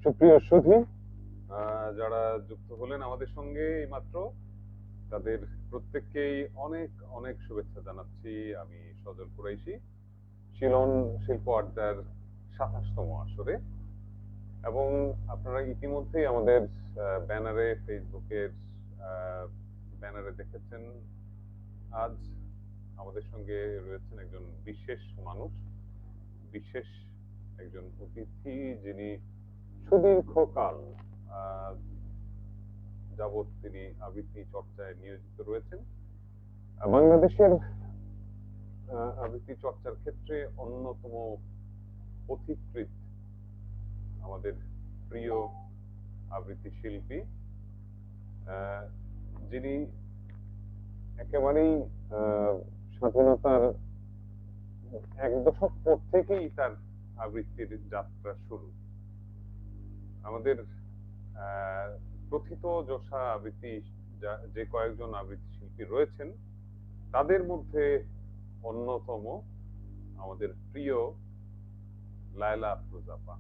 সুপ্রিয় সুধী, যারা যুক্ত হলেন আমাদের সঙ্গে এইমাত্র, তাদের প্রত্যেককেই অনেক অনেক শুভেচ্ছা জানাচ্ছি। আমি সজল কুরাইশি, শিলন শিল্প আড্ডার ২৭তম আসরে। এবং আপনারা ইতিমধ্যেই আমাদের ব্যানারে, ফেসবুকের ব্যানারে দেখেছেন, আজ আমাদের সঙ্গে রয়েছেন একজন বিশেষ মানুষ, বিশেষ একজন অতিথি, যিনি সুদীর্ঘকাল আহ, যাবৎ তিনি আবৃত্তি চর্চায় নিয়োজিত রয়েছেন। বাংলাদেশের আবৃত্তি চর্চার ক্ষেত্রে অন্যতম পথিকৃৎ আমাদের প্রিয় আবৃত্তি শিল্পী, আহ, যিনি একেবারেই স্বাধীনতার ১ দশক পর থেকেই তার আবৃত্তির যাত্রা শুরু। আমাদের আহ, প্রথিত যশা আবৃত্তি যে কয়েকজন আবৃত্তি শিল্পী রয়েছেন, তাদের মধ্যে অন্যতম আমাদের প্রিয় লায়লা আফরোজা আপা।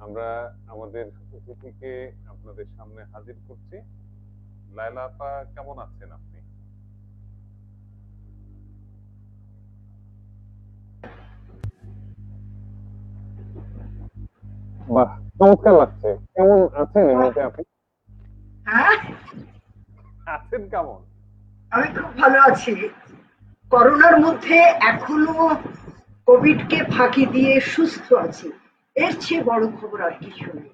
আমরা আমাদের অতিথিকে আপনাদের সামনে হাজির করছি। লায়লা আপা, কেমন আছেন আপনি? বাহ, চমৎকার লাগছে। কেমন আছেন এমনিতে আপনি? হ্যাঁ, আছেন কেমন? আমি খুব ভালো আছি। করোনার মধ্যে এখনো কোভিডকে ফাঁকি দিয়ে সুস্থ আছি। এর চেয়ে বড় খবর আর কিছু নেই।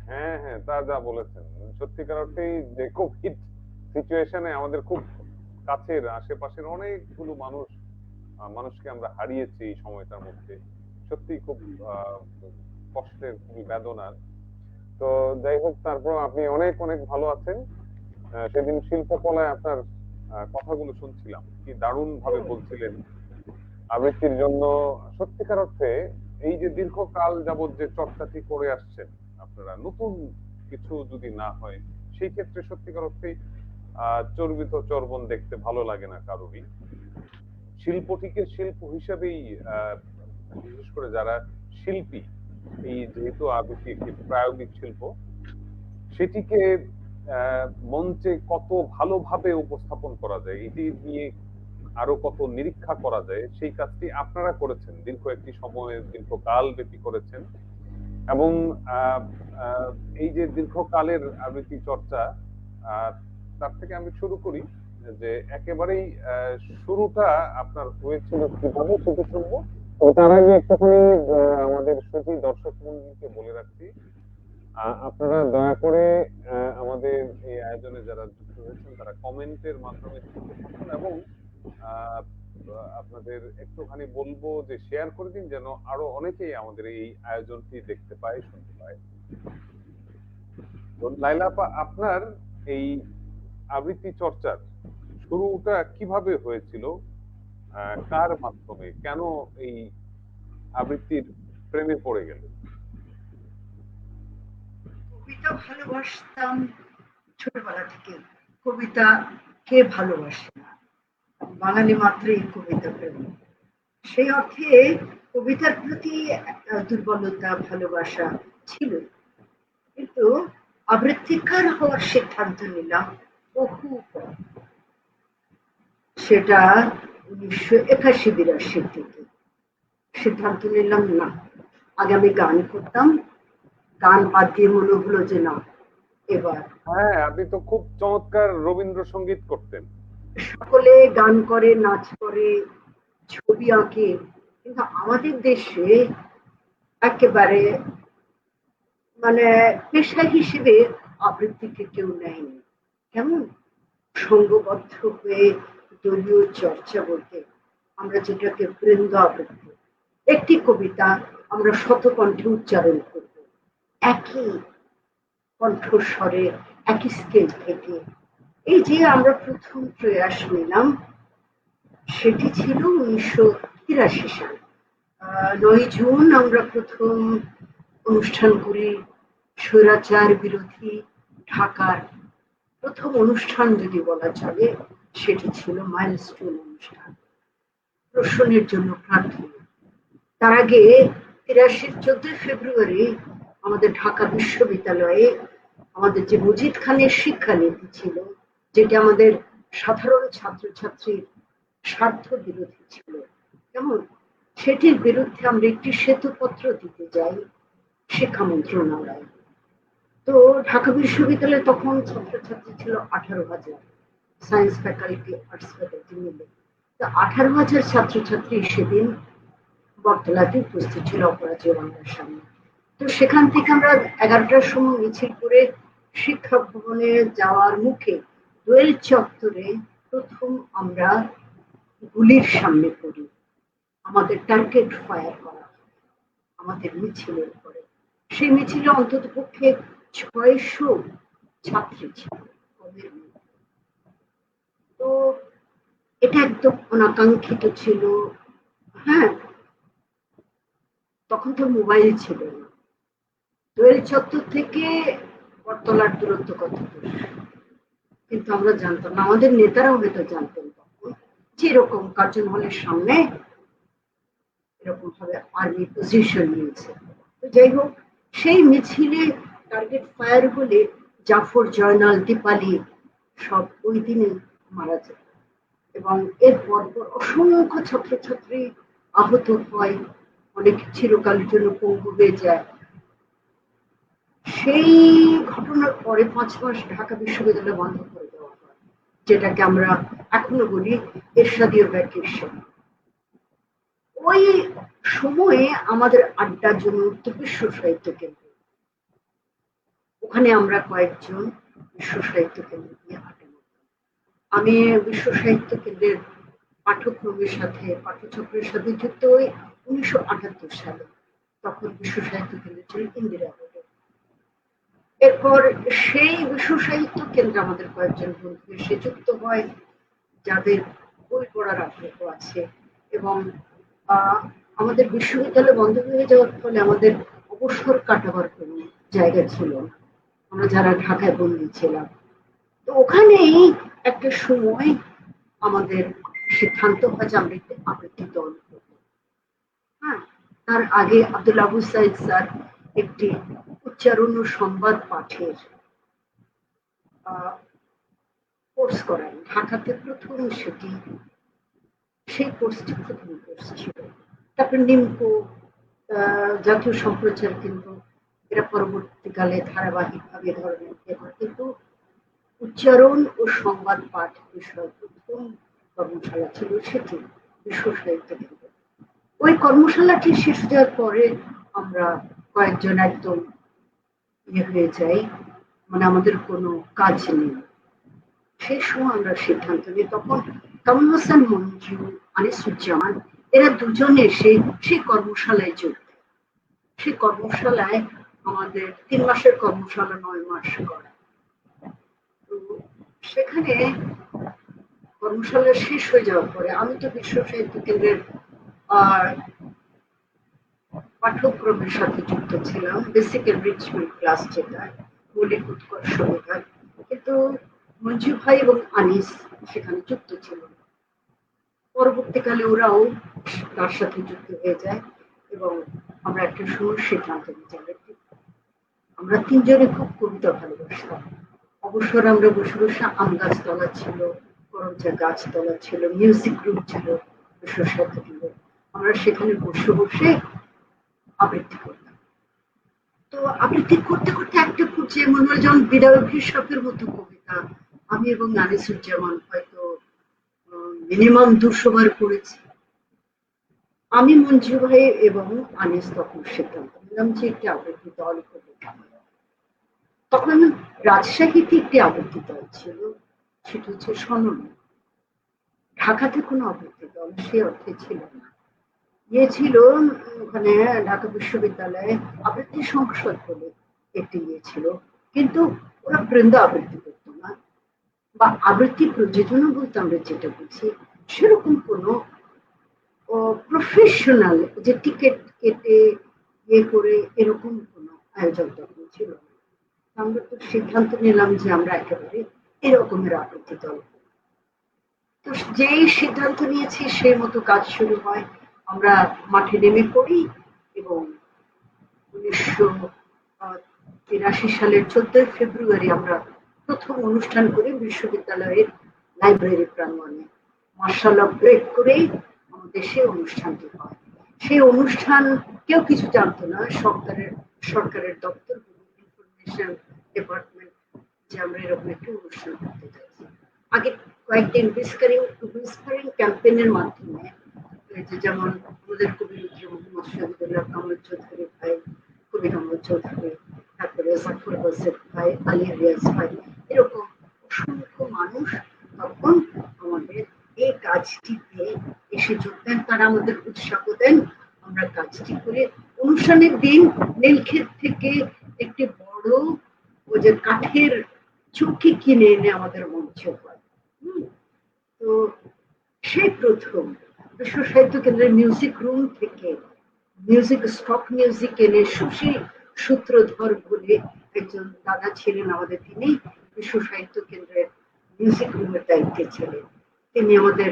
হ্যাঁ হ্যাঁ, তা যা বলেছেন, সত্যিকার অর্থেই যে কোভিড সিচুয়েশনে আমাদের খুব কাছের আশেপাশের অনেকগুলো মানুষকে আমরা হারিয়েছি এই সময়টার মধ্যে। সত্যি খুব আহ, কষ্টের, খুবই বেদনার। তো যাই হোক, তারপর আপনি অনেক অনেক ভালো আছেন। সেদিন শিল্পকলায় আপনার কথাগুলো শুনছিলাম, কি দারুণ ভাবে বলছিলেন আবৃত্তির জন্য। সত্যিকার অর্থে এই যে দীর্ঘকাল যাবৎ যে চর্চাটি করে আসছেন আপনারা, নতুন কিছু যদি না হয়, সেই ক্ষেত্রে সত্যিকার অর্থে চর্বিত চর্বণ দেখতে ভালো লাগে না কারোরই। শিল্পটিকে শিল্প হিসেবেই বিশেষ করে যারা শিল্পী, এই যেহেতু আবৃত্তি একটি প্রায়োগিক শিল্প, সেটিকে মঞ্চে কত ভালোভাবে উপস্থাপন করা যায়, এটি নিয়ে আরো কত নিরীক্ষা করা যায়, সেই কাজটি আপনারা করেছেন, দীর্ঘ একটি সময়, দীর্ঘকাল ব্যাপী করেছেন। এবং আহ, আহ, এই যে দীর্ঘকালের আবৃত্তি চর্চা, আহ, তার থেকে আমি শুরু করি, যে একেবারেই শুরুটা আপনার হয়েছিল কিভাবে, সেটি শুনবো। তবে তার আগে একটুখানি আমাদের শ্রোতী দর্শক মন্ডলীকে বলে রাখছি, আপনারা দয়া করে আমাদের এই আয়োজনে যারা যুক্ত হয়েছেন, তারা কমেন্টের মাধ্যমে যুক্ত থাকুন। এবং আহ, আপনাদের একটুখানি বলবো যে শেয়ার করে দিন, যেন আরো অনেকেই আমাদের এই আয়োজনটি দেখতে পায়, শুনতে পায়। তো লাইলা আপা, আপনার এই আবৃত্তি চর্চার শুরুটা কিভাবে হয়েছিল? কার মাধ্যমে, কেন এই আবৃত্তির প্রেমে পড়ে গেলেন? কবিতা ভালোবাসতাম ছোটবেলা থেকে। কবিতা কে ভালোবাসে না? বাঙালি মাত্রই কবিতা প্রেম। সেই অর্থে কবিতার প্রতি একটা দুর্বলতা, ভালোবাসা ছিল। কিন্তু আবৃত্তিকার হওয়ার সিদ্ধান্ত নিলাম বহু পর। সেটা ১৯৮১-৮২ থেকে সিদ্ধান্ত নিলাম, না, আগে আমি গান করতাম, গান বাদ দিয়ে মনে হলো যে না, এবার হ্যাঁ, আপনি তো খুব চমৎকার রবীন্দ্রসঙ্গীত করতেন। সকলে গান করে, নাচ করে, ছবি আঁকে, কিন্তু আমাদের দেশে একেবারে মানে পেশা হিসেবে আবৃত্তিকে কেউ নেয়নি। কেমন সংঘবদ্ধ হয়ে দলীয় চর্চা বলতে আমরা যেটাকে বৃন্দ আবৃত্তি, একটি কবিতা আমরা শতকণ্ঠে উচ্চারণ করব, একই কণ্ঠস্বরে, একই স্কেল থেকে। এই যে আমরা প্রথম প্রয়াস নিলাম, সেটি ছিল ১৯৮৩ সালে। ৯ জুন আমরা প্রথম অনুষ্ঠান করি। স্বৈরাচার বিরোধী ঢাকার প্রথম অনুষ্ঠান যদি বলা চলে, সেটি ছিল মাইলস্টোন অনুষ্ঠান, প্রশ্নের জন্য প্রার্থনা। তার আগে 83 14 ফেব্রুয়ারি আমাদের ঢাকা বিশ্ববিদ্যালয়ে আমাদের যে মজিদ খানের শিক্ষানীতি ছিল, যেটা আমাদের সাধারণ ছাত্রছাত্রীর স্বার্থ বিরোধী ছিল, কেমন সেটির বিরুদ্ধে আমরা একটি শ্বেতপত্র দিতে যাই শিক্ষা মন্ত্রণালয়। তো ঢাকা বিশ্ববিদ্যালয়ে তখন ছাত্রছাত্রী ছিল 18,000, সায়েন্স ফ্যাকাল্টি, আর্টস ফ্যাকাল্টি মিলে। তো 18,000 ছাত্রছাত্রী সেদিন বটতলাতে উপস্থিত ছিল অপরাজেয় বাংলার সামনে। তো সেখান থেকে আমরা 11টার সময় মিছিল করে শিক্ষা ভবনে যাওয়ার মুখে দোয়েল চত্বরে প্রথম আমরা গুলির সামনে পড়ি। আমাদের টার্গেট ফায়ার করা হয় আমাদের মিছিলের উপরে। সেই মিছিলে অন্তত পক্ষে 600 ছাত্রী ছিল। তো এটা একদম অনাকাঙ্ক্ষিত ছিল। হ্যাঁ, তখন তো মোবাইল ছিল না। দোয়েল চত্বর থেকে বটতলার দূরত্ব কত দূর কিন্তু আমরা জানতাম না, আমাদের নেতারাও হয়তো জানতেন তখন যে এরকম কার্জন হলের সামনে এরকম ভাবে আর্মি পজিশন নিয়েছে। তো যাই হোক, সেই মিছিলে টার্গেট ফায়ার হলে জাফর, জয়নাল, দীপালি সব ওই দিনে মারা যায় এবং এর পর অসংখ্য ছাত্রছাত্রী আহত হয়, অনেক চিরকালের জন্য পঙ্গু হয়ে যায়। সেই ঘটনার পরে 5 মাস ঢাকা বিশ্ববিদ্যালয় বন্ধ করে দেওয়া হয়, যেটাকে আমরা এখনো বলি এরশাদীয় ভ্যাকেশন। ওই সময়ে আমাদের আড্ডার জন্য উত্তর বিশ্ব সাহিত্য কেন্দ্র, ওখানে আমরা কয়েকজন বিশ্ব সাহিত্য কেন্দ্র দিয়ে আড্ডা মারতাম। আমি বিশ্ব সাহিত্য কেন্দ্রের পাঠ্যক্রমের সাথে পাঠ্যচক্রের সাথে যুক্ত হই 1978 সালে। তখন বিশ্ব সাহিত্য কেন্দ্র ছিল ইন্দিরা রোডে। এরপর সেই বিশ্ব সাহিত্য কেন্দ্রে আমাদের কয়েকজন বন্ধু এসে যুক্ত হয়, যাদের বই পড়ার আগ্রহ আছে। এবং আমাদের বিশ্ববিদ্যালয় বন্ধ হয়ে যাওয়ার ফলে আমাদের অবসর কাটাবার কোনো জায়গা ছিল না, আমরা যারা ঢাকায় বন্দী ছিলাম। তো ওখানেই একটা সময় আমাদের সিদ্ধান্ত হয় যে আমরা একটি আবৃত্তি দল করব। হ্যাঁ, তার আগে আব্দুল আবু সাইদ স্যার একটি উচ্চারণ ও সংবাদ পাঠের কোর্স করান ঢাকাতে, প্রথম সেটি, সেই কোর্সটি প্রথম কোর্স ছিল। তারপর নিমকো, জাতীয় সম্প্রচার কেন্দ্র, এরা পরবর্তীকালে ধারাবাহিকভাবে ধরনের কিন্তু উচ্চারণ ও সংবাদ পাঠ বিষয়ে প্রথম কর্মশালা ছিল সেটি বিশ্ব সাহিত্য কেন্দ্র। ওই কর্মশালাটি শেষ যাওয়ার পরে আমরা কয়েকজন একদম হয়ে যাই, মানে আমাদের কোনো কাজ নেই। সেই সময় আমরা সিদ্ধান্ত নিই, তখন কামাল হোসেন মঞ্জু, আনিসুজ্জামান এরা দুজনে সেই কর্মশালায় যোগ দেয়। সেই কর্মশালায় আমাদের 3 মাসের কর্মশালা 9 মাস করা। তো সেখানে কর্মশালা শেষ হয়ে যাওয়ার পরে আমি তো বিশ্ব সাহিত্য কেন্দ্রের পাঠ্যক্রমের সাথে যুক্ত ছিলাম, বেসিক এনরিচমেন্ট ক্লাস, যেটা মৌলিক উৎকর্ষ বিভাগ, কিন্তু মঞ্জু ভাই এবং আনিস সেখানে যুক্ত ছিল। পরবর্তীকালে ওরাও তার সাথে যুক্ত হয়ে যায় এবং আমরা একটা সময় সিদ্ধান্ত নিতে আমরা 3 জনে খুব কবিতা ভালোবাসতাম। অবসর আমরা বসে বসে আম গাছতলা ছিল, করমচা গাছতলা ছিল, মিউজিক গ্রুপ ছিল বিশ্ব সাহিত্য কেন্দ্রে, আমরা সেখানে বসে বসে আবৃত্তি করতাম। তো আবৃত্তি করতে করতে একটা পর্যায়ে মনে হয় যেমন বিদায় অভিশাপের মতো কবিতা আমি এবং আনিসুজ্জামান হয়তো মিনিমাম 200 বার পড়েছি। আমি, মঞ্জু ভাই এবং আনিস তখন সিদ্ধান্ত নিলাম যে একটি আবৃত্তি দল করবো। তখন রাজশাহীতে একটি আবৃত্তি দল ছিল, সেটা হচ্ছে স্বনম। ঢাকাতে কোনো আবৃত্তি দল সে অর্থে ছিল না। ইয়ে ছিল ওখানে ঢাকা বিশ্ববিদ্যালয়ে আবৃত্তি সংসদ বলে একটি ইয়ে ছিল, কিন্তু ওরা বৃন্দ আবৃত্তি করতো না, বা আবৃত্তি প্রযোজনা বলতে আমরা যেটা বুঝি সেরকম কোনো প্রফেশনাল যে টিকিট কেটে ইয়ে করে এরকম কোনো আয়োজন তখন ছিল না। আমরা তো সিদ্ধান্ত নিলাম যে আমরা একেবারে এরকমের আবৃত্তি দল। তো যেই সিদ্ধান্ত নিয়েছি সেই মতো কাজ শুরু হয়। আমরা মাঠে নেমে পড়ি এবং 1983 সালের 14 ফেব্রুয়ারি আমরা প্রথম অনুষ্ঠান করি বিশ্ববিদ্যালয়ের লাইব্রেরি প্রাঙ্গণে। মার্শাল ল ব্রেক করেই আমাদের সেই অনুষ্ঠানটি হয়। সেই অনুষ্ঠান কেউ কিছু জানতো না, সরকারের দপ্তর ইনফরমেশন ডিপার্টমেন্ট, যে আমরা এরকম একটি অনুষ্ঠান করতে যাচ্ছি। আগে কয়েকদিন হুইস্পারিং ক্যাম্পেইনের মাধ্যমে, যেমন আমাদের কবি মোহাম্মদ শহীদুল্লাহ কামাল চৌধুরী ভাই, কবি কামাল চৌধুরী, তারপরে জাফর হোসেন ভাই, আলী রিয়াজ ভাই, এরকম অসংখ্য মানুষ তখন আমাদের এই কাজটিতে এসে যোগ দেন। তারা আমাদের উৎসাহ দেন, আমরা কাজটি করে অনুষ্ঠানের দিন নীলক্ষেত থেকে একটি বড় ওই যে কাঠের চৌকি কিনে এনে আমাদের মঞ্চে হয়। তো সেই প্রথম বিশ্ব সাহিত্য কেন্দ্রের মিউজিক রুম থেকে মিউজিক স্টক মিউজিক এনে সুশীল সূত্রধর বলে একজন দাদা ছিলেন আমাদের, তিনি বিশ্ব সাহিত্য কেন্দ্রের মিউজিক রুমের দায়িত্বে ছিলেন। তিনি আমাদের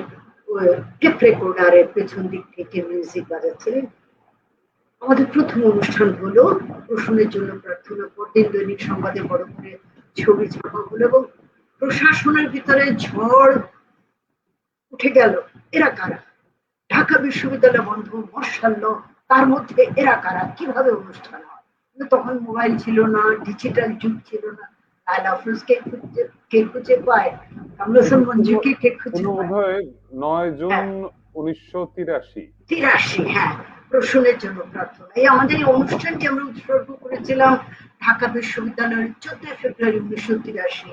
টেপ রেকর্ডারের পেছন দিক থেকে মিউজিক বাজাচ্ছিলেন। আমাদের প্রথম অনুষ্ঠান হলো প্রশ্নের জন্য প্রার্থনা, পরদিন দৈনিক সংবাদে বড় করে ছবি ছাপা হলো এবং প্রশাসনের ভিতরে ঝড় উঠে গেল। এরা কারা? ঢাকা বিশ্ববিদ্যালয় বন্ধ, মশাল, তার মধ্যে এরা কারা, কিভাবে অনুষ্ঠান হয়? কিন্তু তখন মোবাইল ছিল না, ডিজিটাল যুগ ছিল না। লায়লা আফরোজকে কে খুঁজে পায়, কামরুল মঞ্জুকে কে খুঁজে পায়? 9 জুন হ্যাঁ, 1983। হ্যাঁ, প্রশ্নের জন্য প্রার্থনা। এই আমাদের এই অনুষ্ঠানটি আমরা উৎসর্গ করেছিলাম ঢাকা বিশ্ববিদ্যালয়ের 14 ফেব্রুয়ারি 1983।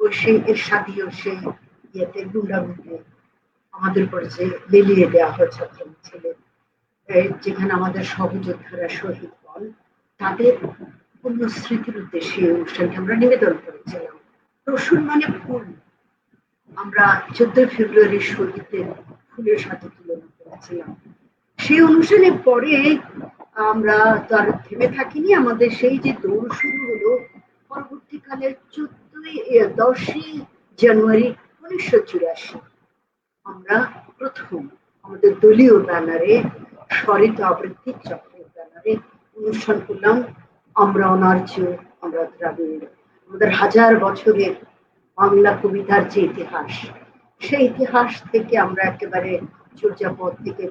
ওই সেই এরশাদীয় সেই ইয়েতে গুন্ডাগুন্ডি আমাদের উপর যে লেলিয়ে দেওয়া হয় ছাত্র ছেলে, যেখানে আমাদের সহযোদ্ধারা শহীদ হন, তাদের পূর্ণ স্মৃতির উদ্দেশ্যে এই অনুষ্ঠানকে আমরা নিবেদন করেছিলাম। রসুন মানে ফুল, আমরা 14 ফেব্রুয়ারি শহীদদের ফুলের সাথে তুলনা করেছিলাম। সেই অনুষ্ঠানের পরে আমরা তো আর থেমে থাকিনি, আমাদের সেই যে দৌড় শুরু হলো পরবর্তীকালে 10ই জানুয়ারি 1984 আমরা প্রথম আমাদের দলীয় ব্যানারে, স্বরিত আবৃত্তি চক্রের ব্যানারে অনুষ্ঠান করলাম আমরা অনার্য, আমরা দ্রাবিড়। আমাদের হাজার বছরের বাংলা কবিতার যে ইতিহাস, সেই ইতিহাস থেকে আমরা একেবারে চর্যাপদ থেকে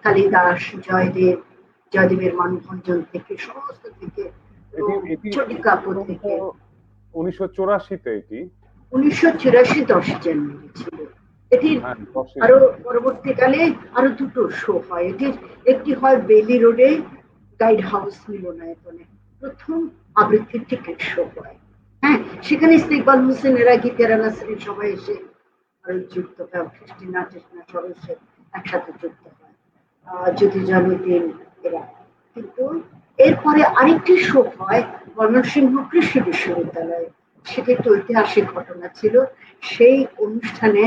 কালিদাস, জয়দেবের মানভঞ্জন থেকে সমস্ত থেকে, চটিকাব্য থেকে। 1984-তে এটি 1984 10 জানুয়ারি ছিল। এটির আরো পরবর্তীকালে আরো দুটো শো হয়। এটির একটি হয় বেলি রোডে গাইড হাউস মিলনায়তনে, প্রথম আবৃত্তির টিকিট শো হয়। হ্যাঁ, সেখানে ইস্তেকবাল হোসেন, এরা গীতেরা নাসরিন সবাই এসে আরো যুক্ত হয়, খ্রিস্টিনা সবাই এসে একসাথে যুক্ত হয়, যদি জন্মদিন এরা। কিন্তু এরপরে আরেকটি শো হয় ময়মনসিংহ কৃষি বিশ্ববিদ্যালয়ে, সেটা একটু ঐতিহাসিক ঘটনা ছিল। সেই অনুষ্ঠানে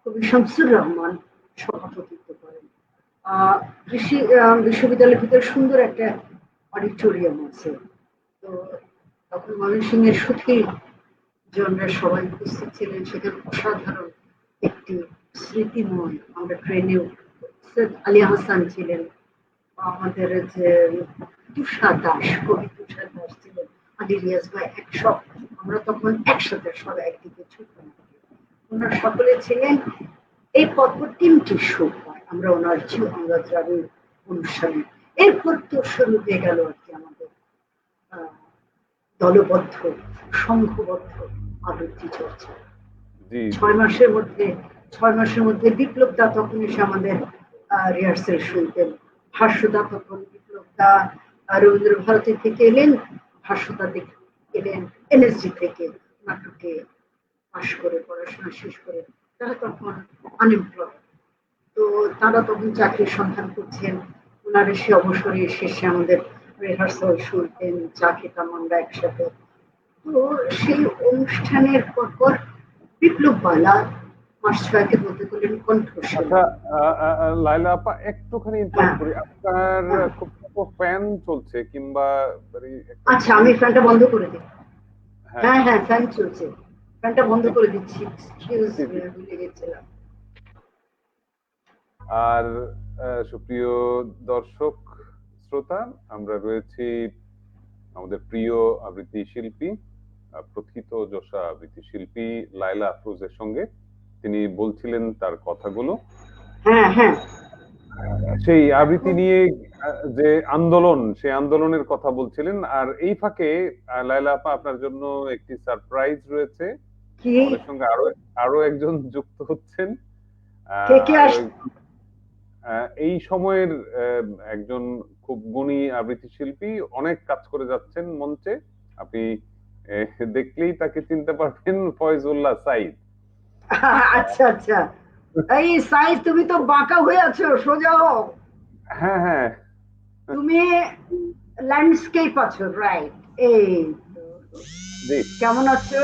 কবি শামসুর রহমান সভাপতিত্ব করেন। কৃষি বিশ্ববিদ্যালয়ের ভিতরে সুন্দর একটা অডিটোরিয়াম আছে। তো তখন ময়মনসিংহের সুখী জনরা সবাই উপস্থিত ছিলেন। সেখানে অসাধারণ একটি স্মৃতিময়, আমরা ট্রেনে সৈয়দ আলী হাসান ছিলেন, আমাদের যে তুষার দাস, কবি তুষার দাস ছিলেন, আলী রিয়াজ ভাই, আমরা তখন একসাথে সবাই একদিকে ছুটতাম। ওনারা সকলে ছিলেন। এই পরপর 3টি শো হয়, আমরা অনার্য, আমরা দ্রাবিড় অনুষ্ঠানে। এরপর তো শুরু হয়ে গেল আর কি আমাদের দলবদ্ধ সংঘবদ্ধ আবৃত্তি চর্চা। 6 মাসের মধ্যে বিপ্লব দা তখন এসে আমাদের রিহার্সেল শুনতেন। ভাষ্যদা তখন, বিপ্লব দা রবীন্দ্র ভারতী থেকে এলেন, ভাষ্যদা এলেন এনএসজি থেকে, নাটকে পাশ করে পড়াশোনা শেষ করে। তারা তখন আনএমপ্লয়েড, তো তারা তখন চাকরির সন্ধান করছেন। ওনার এসে অবসরে শেষে আমাদের রিহার্সাল শুনতেন, চা খেতাম আমরা একসাথে। তো সেই অনুষ্ঠানের পর বিপ্লব বালা মাস 6 বলতে গেলেন কণ্ঠস্বর। লাইলা আপা, একটুখানি ইন্টারাপ্ট করি, আপনার খুব ফ্যান চলছে কিংবা আচ্ছা, আমি ফ্যানটা বন্ধ করে দিই। হ্যাঁ, ফ্যান চলছে, ফ্যানটা বন্ধ করে দিচ্ছি। ভুলে গেছিলাম। আর সুপ্রিয় দর্শক শ্রোতা, আমরা রয়েছি আমাদের প্রিয় আবৃত্তি শিল্পী, প্রথিতযশা আবৃত্তি শিল্পী লায়লা আফরোজের সঙ্গে। তিনি বলছিলেন তার কথাগুলো, হ্যাঁ হ্যাঁ, সেই আবৃত্তি নিয়ে যে আন্দোলন, সেই আন্দোলনের কথা বলছিলেন। আর এই ফাঁকে লায়লা আপা, আপনার জন্য একটি সারপ্রাইজ রয়েছে। কি আমাদের সঙ্গে আরো আরো একজন যুক্ত হচ্ছেন। কে কে আরো আস এই সময়ের একজন খুব গুণী আবৃত্তি শিল্পী, অনেক কাজ করে যাচ্ছেন মঞ্চে। আপনি দেখলেই তাকে চিনতে পারবেন, ফয়জুল্লাহ সাইদ। আচ্ছা আচ্ছা, এই সাইজ তুমি তো বাঁকা হয়ে আছো, সোজা হও। হ্যাঁ হ্যাঁ, তুমি ল্যান্ডস্কেপ আছো, রাইট? এই তো। জি। কেমন আছো?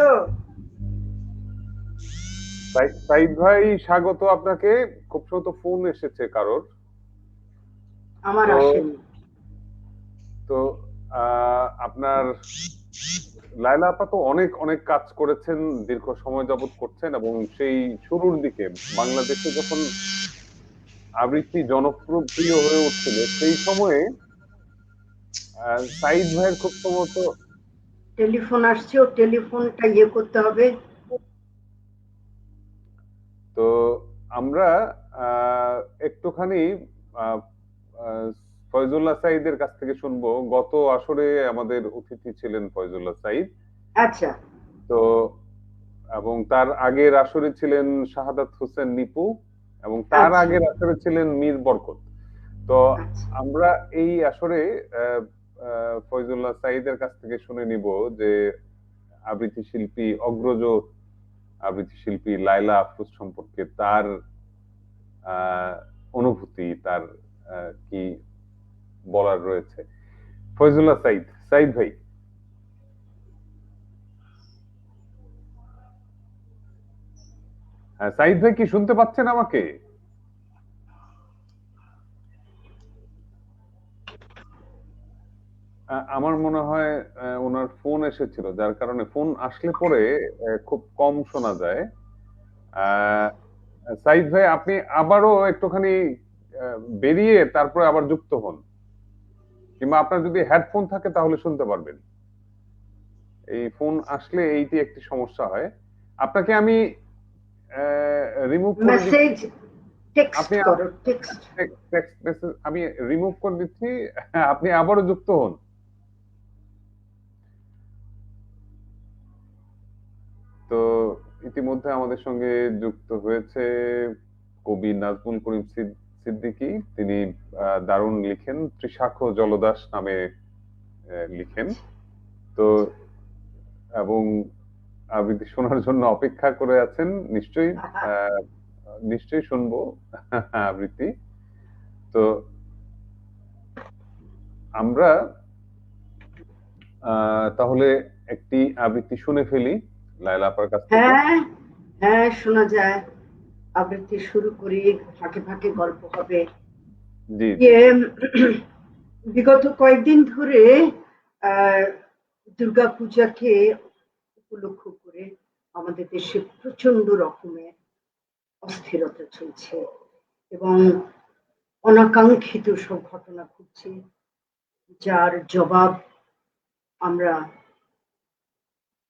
সাইদ ভাই, স্বাগত আপনাকে। খুব সম্ভবত ফোন এসেছে কারোর। আমার তো আসেনি। তো আপনার লায়লা আপা তো অনেক অনেক কাজ করেছেন, দীর্ঘ সময় যাবত করছেন, এবং সেই শুরুর দিকে বাংলাদেশে যখন আবৃত্তি জনপ্রিয় হয়ে উঠছিল, সেই সময়ে সাইদ ভাইয়ের খুব সম্ভবত। টেলিফোন আসছে, ও টেলিফোনটা ইয়ে করতে হবে। তো আমরা একটুখানি আহ, আহ, ফয়জুল্লাহ সাইদের কাছ থেকে শুনবো। গত আসরে আমাদের অতিথি ছিলেন ফয়জুল্লাহ সাইদ। আচ্ছা তো এবং তার আগের আসরে ছিলেন শাহাদাত হোসেন নিপু, এবং তার আচ্ছা আগের আসরে ছিলেন মীর বরকত। তো আচ্ছা। আমরা এই আসরে আহ, ফয়জুল্লাহ সাইদের কাছ থেকে শুনে নিব যে আবৃত্তি শিল্পী, অগ্রজ আবৃত্তি শিল্পী লায়লা আফরোজ সম্পর্কে তার অনুভূতি, তার কি বলার রয়েছে। ফয়জুল্লাহ সাইদ, সাইদ ভাই। হ্যাঁ, সাইদ ভাই কি শুনতে পাচ্ছেন আমাকে? আমার মনে হয় ওনার ফোন এসেছিল, যার কারণে ফোন আসলে পরে খুব কম শোনা যায়। আহ, সাইদ ভাই, আপনি আবারও একটুখানি বেরিয়ে তারপরে আবার যুক্ত হন, কিংবা আপনার যদি হেডফোন থাকে তাহলে শুনতে পারবেন। এই ফোন আসলে এইটি একটি সমস্যা হয়। আপনাকে আমি রিমুভ করে দিচ্ছি। মেসেজ টেক্সট আপনি করো, টেক্সট। টেক্সট মেসেজ আমি রিমুভ করে দিচ্ছি। আপনি আবারও যুক্ত হন। তো ইতিমধ্যে আমাদের সঙ্গে যুক্ত হয়েছে কবি নাজমুল করিম সিদ্দিকী। তিনি দারুণ লিখেন, ত্রিশাখ জলদাস নামে লিখেন। তো এবং আবৃত্তি শোনার জন্য অপেক্ষা করে আছেন। নিশ্চয়ই আহ, নিশ্চয়ই শুনবো আবৃত্তি। তো আমরা তাহলে একটি আবৃত্তি শুনে ফেলি লায়লা আপার কাছ থেকে। হ্যাঁ হ্যাঁ, শোনা যায়। আবৃত্তি শুরু করি, ফাঁকে ফাঁকে গল্প হবে। জি জি। ইয়ে, বিগত কয়েকদিন ধরে আহ দুর্গা পূজাকে উপলক্ষ করে আমাদের দেশে প্রচন্ড রকমের অস্থিরতা চলছে, এবং অনাকাঙ্ক্ষিত সব ঘটনা ঘটছে, যার জবাব আমরা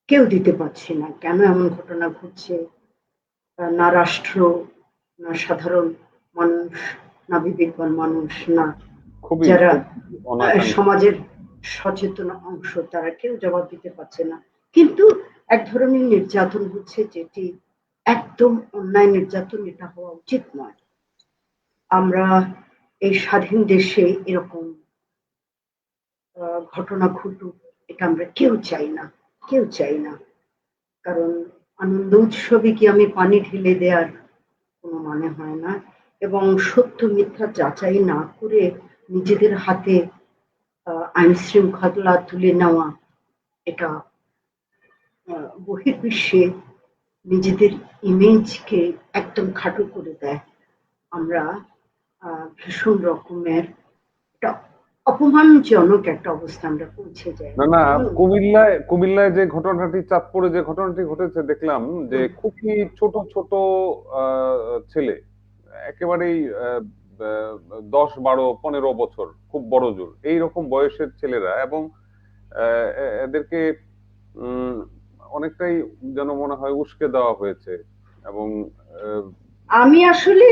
কেউ দিতে পারছি না। কেন এমন ঘটনা ঘটছে, না রাষ্ট্র, না সাধারণ মানুষ, না বিবেকবান মানুষ, না খুবই যারা খুব অনাকাঙ্ক্ষিত। সমাজের সচেতন অংশ, তারা কেউ জবাব দিতে পারছে না। কিন্তু এক ধরনের নির্যাতন হচ্ছে, যেটি একদম অন্যায় নির্যাতন, এটা হওয়া উচিত নয়। আমরা এই স্বাধীন দেশে এরকম ঘটনা ঘটুক, এটা আমরা কেউ চাই না, কেউ চাই না। কারণ আনন্দ উৎসবে কি আমি পানি ঢেলে দেওয়ার কোনো মানে হয় না। এবং সত্য মিথ্যা যাচাই না করে নিজেদের হাতে আইন শৃঙ্খলা তুলে নেওয়া, এটা বহির্বিশ্বে নিজেদের ইমেজকে একদম খাটো করে দেয়। আমরা ভীষণ রকমের একটা অপমানজনক একটা অবস্থা আমরা পৌঁছে যাই। না না, কুমিল্লায় যে ঘটনাটি, চাঁদপুরে যে ঘটনাটি ঘটেছে, দেখলাম যে খুবই ছোট ছোট ছেলে, একেবারেই 10, 12, 15 বছর খুব বড় জোর এইরকম বয়সের ছেলেরা, এবং এদেরকে উম, অনেকটাই যেন মনে হয় উস্কে দেওয়া হয়েছে। এবং আহ, আমি আসলে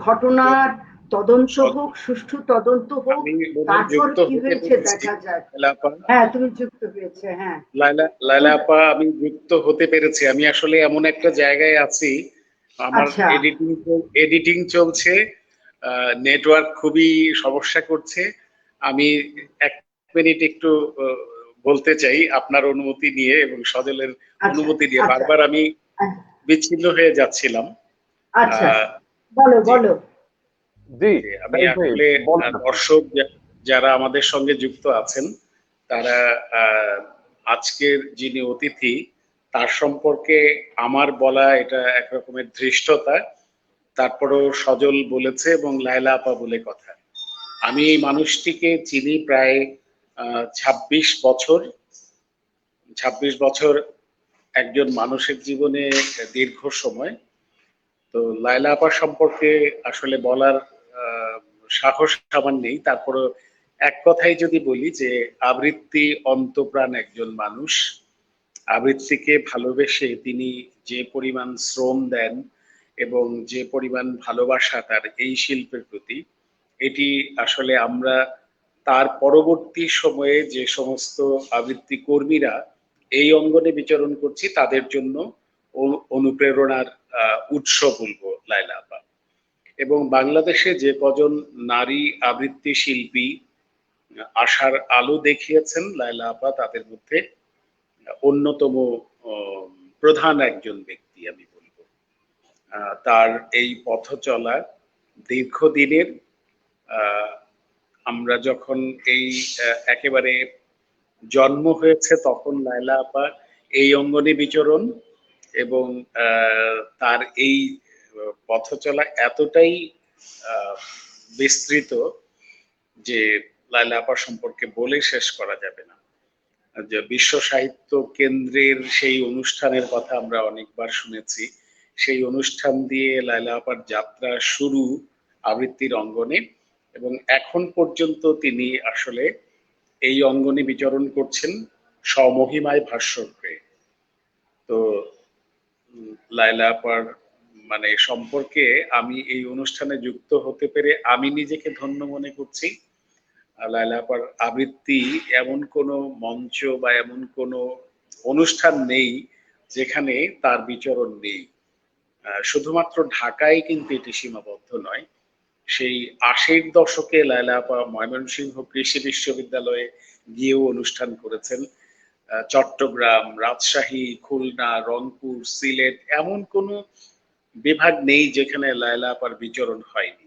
ঘটনার তদন্ত সব হোক, সুষ্ঠু তদন্ত হোক, আমি বোধহয় তারপর যুক্ত কি হতে হয়েছে পেরেছি দেখা যাক। লাইলা আপা। হ্যাঁ, তুমি যুক্ত হয়েছে, হ্যাঁ। লাইলা তো আপা, আমি যুক্ত হতে পেরেছি। আমি আসলে এমন একটা জায়গায় আছি, আমার আচ্ছা, এডিটিং চলছে, নেটওয়ার্ক খুবই সমস্যা করছে। আমি 1 মিনিট একটু বলতে চাই আপনার অনুমতি নিয়ে এবং সজলের আচ্ছা, অনুমতি নিয়ে। আচ্ছা, বারবার আমি আহ, বিচ্ছিন্ন হয়ে যাচ্ছিলাম। আচ্ছা, আহ, বলো জি বলো। জি, জি, আমি সাইদ ভাই আসলে বলেন আপনি। দর্শক যারা আমাদের সঙ্গে যুক্ত আছেন, তারা আজকের যিনি অতিথি তার সম্পর্কে আমার বলা এটা একরকমের ধৃষ্টতা। তারপরেও সজল বলেছে এবং লায়লা আপা বলে কথা। আমি এই মানুষটিকে চিনি প্রায় 26 বছর। 26 বছর একজন মানুষের জীবনে দীর্ঘ সময়। তো লায়লা আপা সম্পর্কে আসলে বলার আহ, সাহস আমার নেই। তারপরে এক কথাই যদি বলি যে আবৃত্তি অন্তপ্রাণ একজন মানুষ। আবৃত্তিকে ভালোবেসে তিনি যে পরিমাণ শ্রম দেন এবং যে পরিমাণ ভালোবাসা তার এই শিল্পের প্রতি, এটি আসলে আমরা তার পরবর্তী সময়ে যে সমস্ত আবৃত্তি কর্মীরা এই অঙ্গনে বিচরণ করছি তাদের জন্য অনুপ্রেরণার উৎস বলবো লায়লা আপা। এবং বাংলাদেশে যে কজন নারী আবৃত্তি শিল্পী আশার আলো দেখিয়েছেন লায়লা আপা তাদের মধ্যে অন্যতম আহ, প্রধান একজন ব্যক্তি আমি বলবো। তার এই পথ চলা দীর্ঘদিনের। আহ, আমরা যখন এই একেবারে জন্ম হয়েছে তখন লায়লা আপা এই অঙ্গনে বিচরণ, এবং তার এই পথ চলা এতটাই আহ, বিস্তৃত যে লায়লা আপা সম্পর্কে বলে শেষ করা যাবে না। যে বিশ্ব সাহিত্য কেন্দ্রের সেই অনুষ্ঠানের কথা আমরা অনেকবার শুনেছি। সেই অনুষ্ঠান দিয়ে লায়লা আপার যাত্রা শুরু আবৃত্তির অঙ্গনে, এবং এখন পর্যন্ত তিনি আসলে এই অঙ্গনে বিচরণ করছেন স্বমহিমায় ভাস্বর। তো লায়লা আপার মানে সম্পর্কে আমি এই অনুষ্ঠানে যুক্ত হতে পেরে আমি নিজেকে ধন্য মনে করছি। লায়লা আপার আবৃত্তি এমন কোনো মঞ্চ বা এমন কোনো অনুষ্ঠান নেই যেখানে তার বিচরণ নেই। শুধুমাত্র ঢাকায় কিন্তু এটি সীমাবদ্ধ নয়। সেই 80-র দশকে লায়লা আপা ময়মনসিংহ কৃষি বিশ্ববিদ্যালয়ে গিয়েও অনুষ্ঠান করেছেন। চট্টগ্রাম, রাজশাহী, খুলনা, রংপুর, সিলেট এমন কোনো বিভাগ নেই যেখানে লায়লা আপার বিচরণ হয়নি।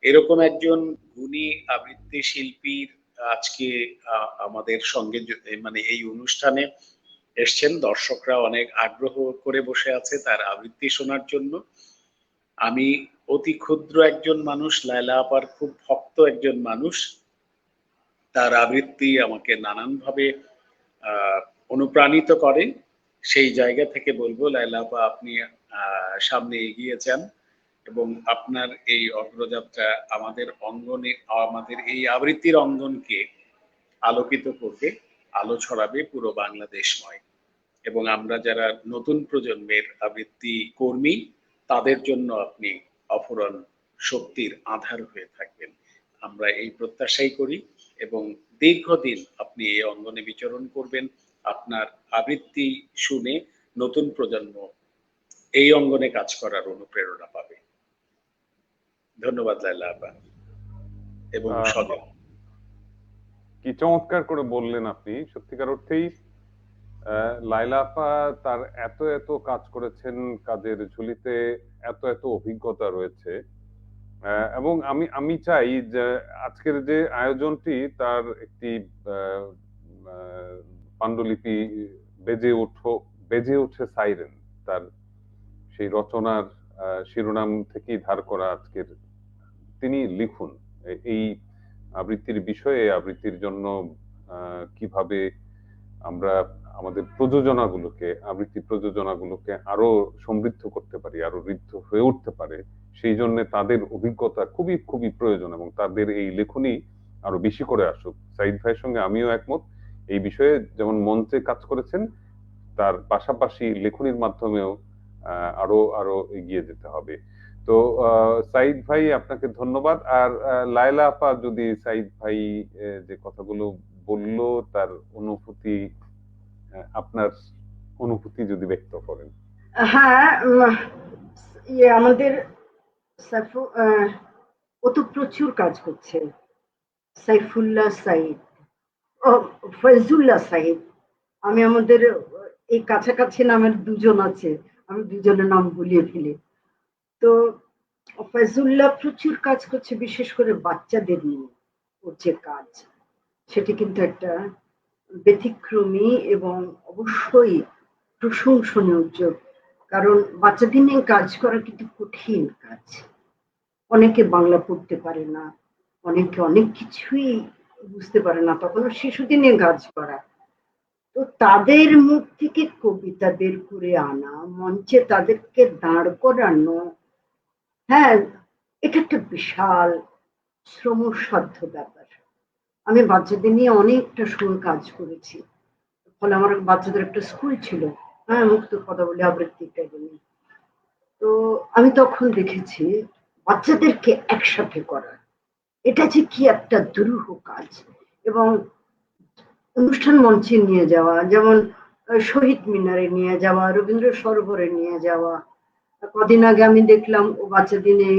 এরকম একজন গুণী আবৃত্তি শিল্পীর আজকে আমাদের সঙ্গে মানে এই অনুষ্ঠানে এসছেন। দর্শকরা অনেক আগ্রহ করে বসে আছে তার আবৃত্তি শোনার জন্য। আমি অতি ক্ষুদ্র একজন মানুষ, লায়লা আপার খুব ভক্ত একজন মানুষ। তার আবৃত্তি আমাকে নানানভাবে আহ অনুপ্রাণিত করে। সেই জায়গা থেকে বলবো লায়লা আপা, আপনি সামনে এগিয়ে যান এবং আপনার এই অগ্রযাত্রা আমাদের অঙ্গনে, আমাদের এই আবৃত্তির অঙ্গনকে আলোকিত করবে, আলো ছড়াবে পুরো বাংলাদেশময়। এবং আমরা যারা নতুন প্রজন্মের আবৃত্তি কর্মী তাদের জন্য আপনি অফুরন শক্তির আধার হয়ে থাকবেন, আমরা এই প্রত্যাশাই করি। এবং দীর্ঘদিন আপনি এই অঙ্গনে বিচরণ করবেন। আপনার আবৃত্তি শুনে নতুন প্রজন্ম এই অঙ্গনে কাজ করার অনুপ্রেরণা পাবে। ধন্যবাদ লায়লা আপা এবং আহ, সজল। কি চমৎকার করে বললেন আপনি, সত্যিকার অর্থেই লায়লা আপা তার এত এত কাজ করেছেন, কাজের ঝুলিতে এত এত অভিজ্ঞতা রয়েছে। এবং আমি আমি চাই যে আজকের যে আয়োজনটি তার একটি আহ, আহ, পাণ্ডুলিপি বেজে উঠো, বেজে উঠে সাইরেন, তার সেই রচনার শিরোনাম থেকেই ধার করা আজকের। তিনি লিখুন এই আবৃত্তির বিষয়ে, আবৃত্তির জন্য কিভাবে আমরা আমাদের প্রযোজনাগুলোকে, আবৃত্তি প্রযোজনাগুলোকে আরো সমৃদ্ধ করতে পারি, আরো ঋদ্ধ হয়ে উঠতে পারে, সেই জন্য তাদের অভিজ্ঞতা খুবই খুবই প্রয়োজন এবং তাদের এই লেখনী আরো বেশি করে আসুক। সাইদ ভাইয়ের সঙ্গে আমিও একমত এই বিষয়ে, যেমন মঞ্চে কাজ করেছেন তার পাশাপাশি লেখনীর মাধ্যমেও আরো আরো এগিয়ে যেতে হবে। তো সাইদ ভাই আপনাকে ধন্যবাদ। আর লায়লা আপা যদি সাইদ ভাই যে কথাগুলো বললো তার অনুভূতি, আপনার অনুভূতি যদি ব্যক্ত করেন। হ্যাঁ, আমাদের ও তো প্রচুর কাজ করছে, সাইফুল্লাহ সাইদ ও ফয়জুল্লাহ সাইদ। আমি আমাদের এই কাছাকাছি নামের দুজন আছে, আমি দুজনের নাম ভুলিয়ে ফেলি। তো ফয়জুল্লাহ প্রচুর কাজ করছে, বিশেষ করে বাচ্চাদের নিয়ে ওর যে কাজ, সেটি কিন্তু একটা ব্যতিক্রমী এবং অবশ্যই প্রশংসনীয় উদ্যোগ। কারণ বাচ্চাদের নিয়ে কাজ করা কিন্তু কঠিন কাজ। অনেকে বাংলা পড়তে পারে না, অনেকে অনেক কিছুই বুঝতে পারে না, তখন শিশুদের নিয়ে কাজ করা। তো তাদের মুখ থেকে কবিতা বের করে আনা, মঞ্চে তাদেরকে দাঁড় করানো, হ্যাঁ, এটা একটা বিশাল শ্রমসাধ্য ব্যাপার। আমি বাচ্চাদের নিয়ে অনেকটা সময় কাজ করেছি, ফলে আমার বাচ্চাদের একটা স্কুল ছিল, হ্যাঁ, মুক্ত কথা বলে আবৃত্তি একাডেমি। তো আমি তখন দেখেছি বাচ্চাদেরকে একসাথে করা, এটা যে কি একটা দুরূহ কাজ। এবং অনুষ্ঠান মঞ্চে নিয়ে যাওয়া, যেমন শহীদ মিনারে নিয়ে যাওয়া, রবীন্দ্র সরোবরে নিয়ে যাওয়া। কদিন আগে আমি দেখলাম ও বাচ্চাদের নিয়ে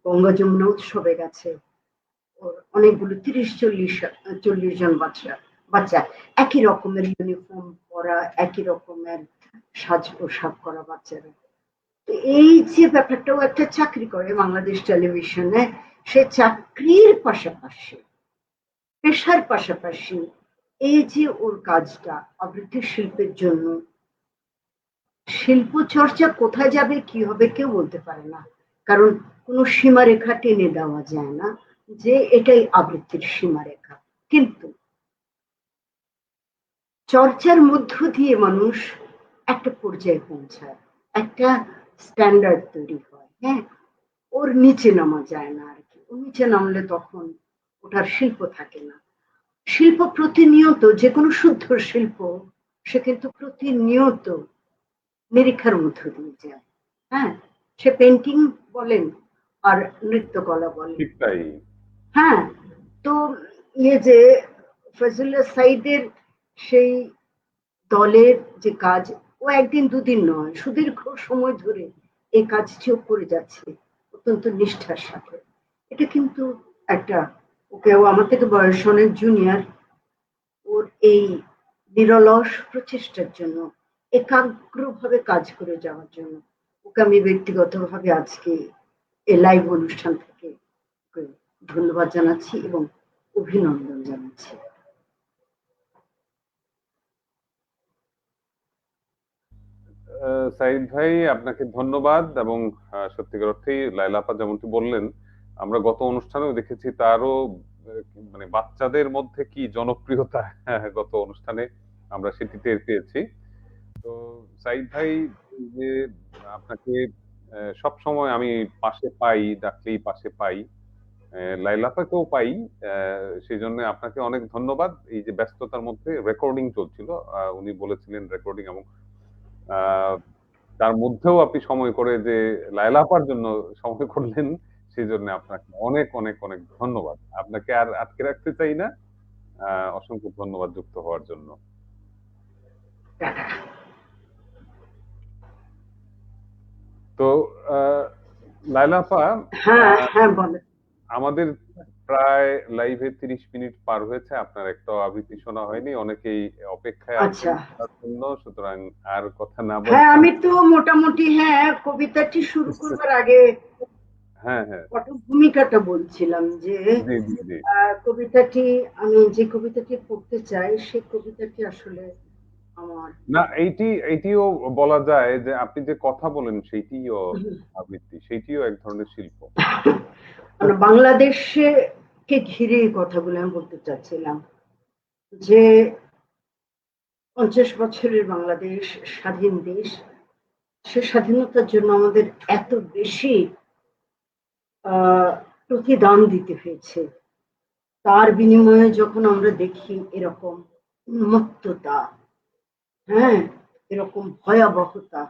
গঙ্গা যমুনা উৎসবে গেছে, ওর অনেকগুলো 30-40 জন বাচ্চা একই রকমের ইউনিফর্ম পরা, একই রকমের সাজ পোশাক করা বাচ্চারা। তো এই যে ব্যাপারটাও একটা চাকরি করে বাংলাদেশ টেলিভিশনে, সে চাকরির পাশাপাশি, পেশার পাশাপাশি এই যে ওর কাজটা আবৃত্তি শিল্পের জন্য, শিল্প চর্চা কোথায় যাবে কি হবে কেউ বলতে পারে না, কারণ কোনো সীমারেখা টেনে দেওয়া যায় না যে এটাই আবৃত্তির সীমারেখা। কিন্তু চর্চার মধ্য দিয়ে মানুষ একটা পর্যায়ে পৌঁছায়, একটা স্ট্যান্ডার্ড তৈরি হয়। হ্যাঁ, ওর নিচে নামা যায় না আর কি। ওর নিচে নামলে তখন ওটার শিল্প থাকে না। শিল্প প্রতিনিয়ত, যে কোনো শুদ্ধ শিল্প সে কিন্তু প্রতিনিয়ত নিরীক্ষার মধ্য দিয়ে যায়। হ্যাঁ, সে পেন্টিং বলেন আর নৃত্যকলা বলেন, ঠিক তাই। হ্যাঁ। তো যে ফজলুল্লাহ সাইদের সেই দলের যে কাজ, ও একদিন দুদিন নয়, সুদীর্ঘ সময় ধরে এই কাজটিও করে যাচ্ছে অত্যন্ত নিষ্ঠার সাথে। এটা কিন্তু একটা, ওকে, ও আমার থেকে বয়স অনেক জুনিয়র, ওর এই নিরলস প্রচেষ্টার জন্য, একাগ্রভাবে কাজ করে যাওয়ার জন্য ওকে আমি ব্যক্তিগতভাবে আজকে এই লাইভ অনুষ্ঠান থেকে ধন্যবাদ জানাচ্ছি এবং অভিনন্দন জানাচ্ছি। সাইদ ভাই আপনাকে ধন্যবাদ। এবং সত্যিকার অর্থেই লায়লা আপা যেমনটি বললেন, আমরা গত অনুষ্ঠানেও দেখেছি তারও মানে বাচ্চাদের মধ্যে কি জনপ্রিয়তা গত অনুষ্ঠানে আমরা সেটি টের পেয়েছি। তো সাইদ ভাই, যে আপনাকে সব সময় আমি পাশে পাই, ডাকলেই পাশে পাই, লাইলাপাকেও পাই, সেই জন্য আপনাকে অনেক ধন্যবাদ। এই যে ব্যস্ততার মধ্যে রেকর্ডিং চলছিল, উনি বলেছিলেন রেকর্ডিং, এবং তার মধ্যেও আপনি সময় করে যে লায়লাপার জন্য সময় করলেন, সেই জন্য আপনাকে অনেক অনেক অনেক ধন্যবাদ। আপনাকে আর আটকে রাখতে চাই না, অসংখ্য ধন্যবাদ যুক্ত হওয়ার জন্য। তো লায়লা আপা, হ্যাঁ হ্যাঁ, বলেন। আমাদের প্রায় লাইভে 30 মিনিট পার হয়েছে, আপনার একটা আবৃত্তি শোনা হয়নি, অনেকেই অপেক্ষায় আছেন আচ্ছা, তার জন্য, সুতরাং আর কথা না হ্যাঁ, বলে আমি তো মোটামুটি, হ্যাঁ, কবিতাটি শুরু করবার আগে হ্যাঁ হ্যাঁ, ভূমিকাটা বলছিলাম যে জি জি জি। কবিতাটি, আমি যে কবিতাটি পড়তে চাই সেই কবিতাটি আসলে আমার না, এইটিও বলা যায় যে আপনি যে কথা বলেন সেইটিও আবৃত্তি, সেইটিও এক ধরনের শিল্প। মানে বাংলাদেশে কে ঘিরে এই কথাগুলো আমি বলতে চাচ্ছিলাম যে 50 বছরের বাংলাদেশ স্বাধীন দেশ, সে স্বাধীনতার জন্য আমাদের এত বেশি আহ প্রতিদান দিতে হয়েছে। তার বিনিময়ে যখন আমরা দেখি এরকম উন্মত্ততা, হ্যাঁ, এরকম ভয়াবহতা,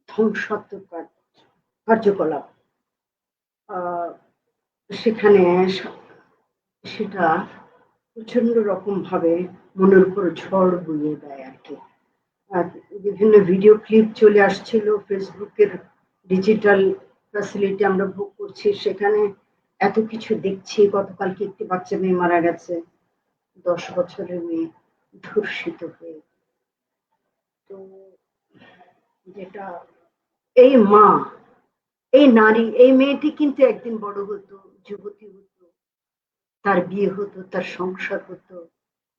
ধ্বংসাত্মক কার্যকলাপ, আহ সেখানে সেটা প্রচন্ড রকম ভাবে মনের উপর ঝড় বইয়ে দেয় আর কি। আর বিভিন্ন ভিডিও ক্লিপ চলে আসছিল ফেসবুকের ডিজিটাল ফ্যাসিলিটি আমরা ভোগ করছি, সেখানে এত কিছু দেখছি। গতকালকে একটি বাচ্চা মেয়ে মারা গেছে, 10 বছরের মেয়ে, ধর্ষিত হয়ে। তো যেটা, এই মা, এই নারী, এই মেয়েটি কিন্তু একদিন বড় হতো, যুবতী হতো, তার বিয়ে হতো, তার সংসার হতো,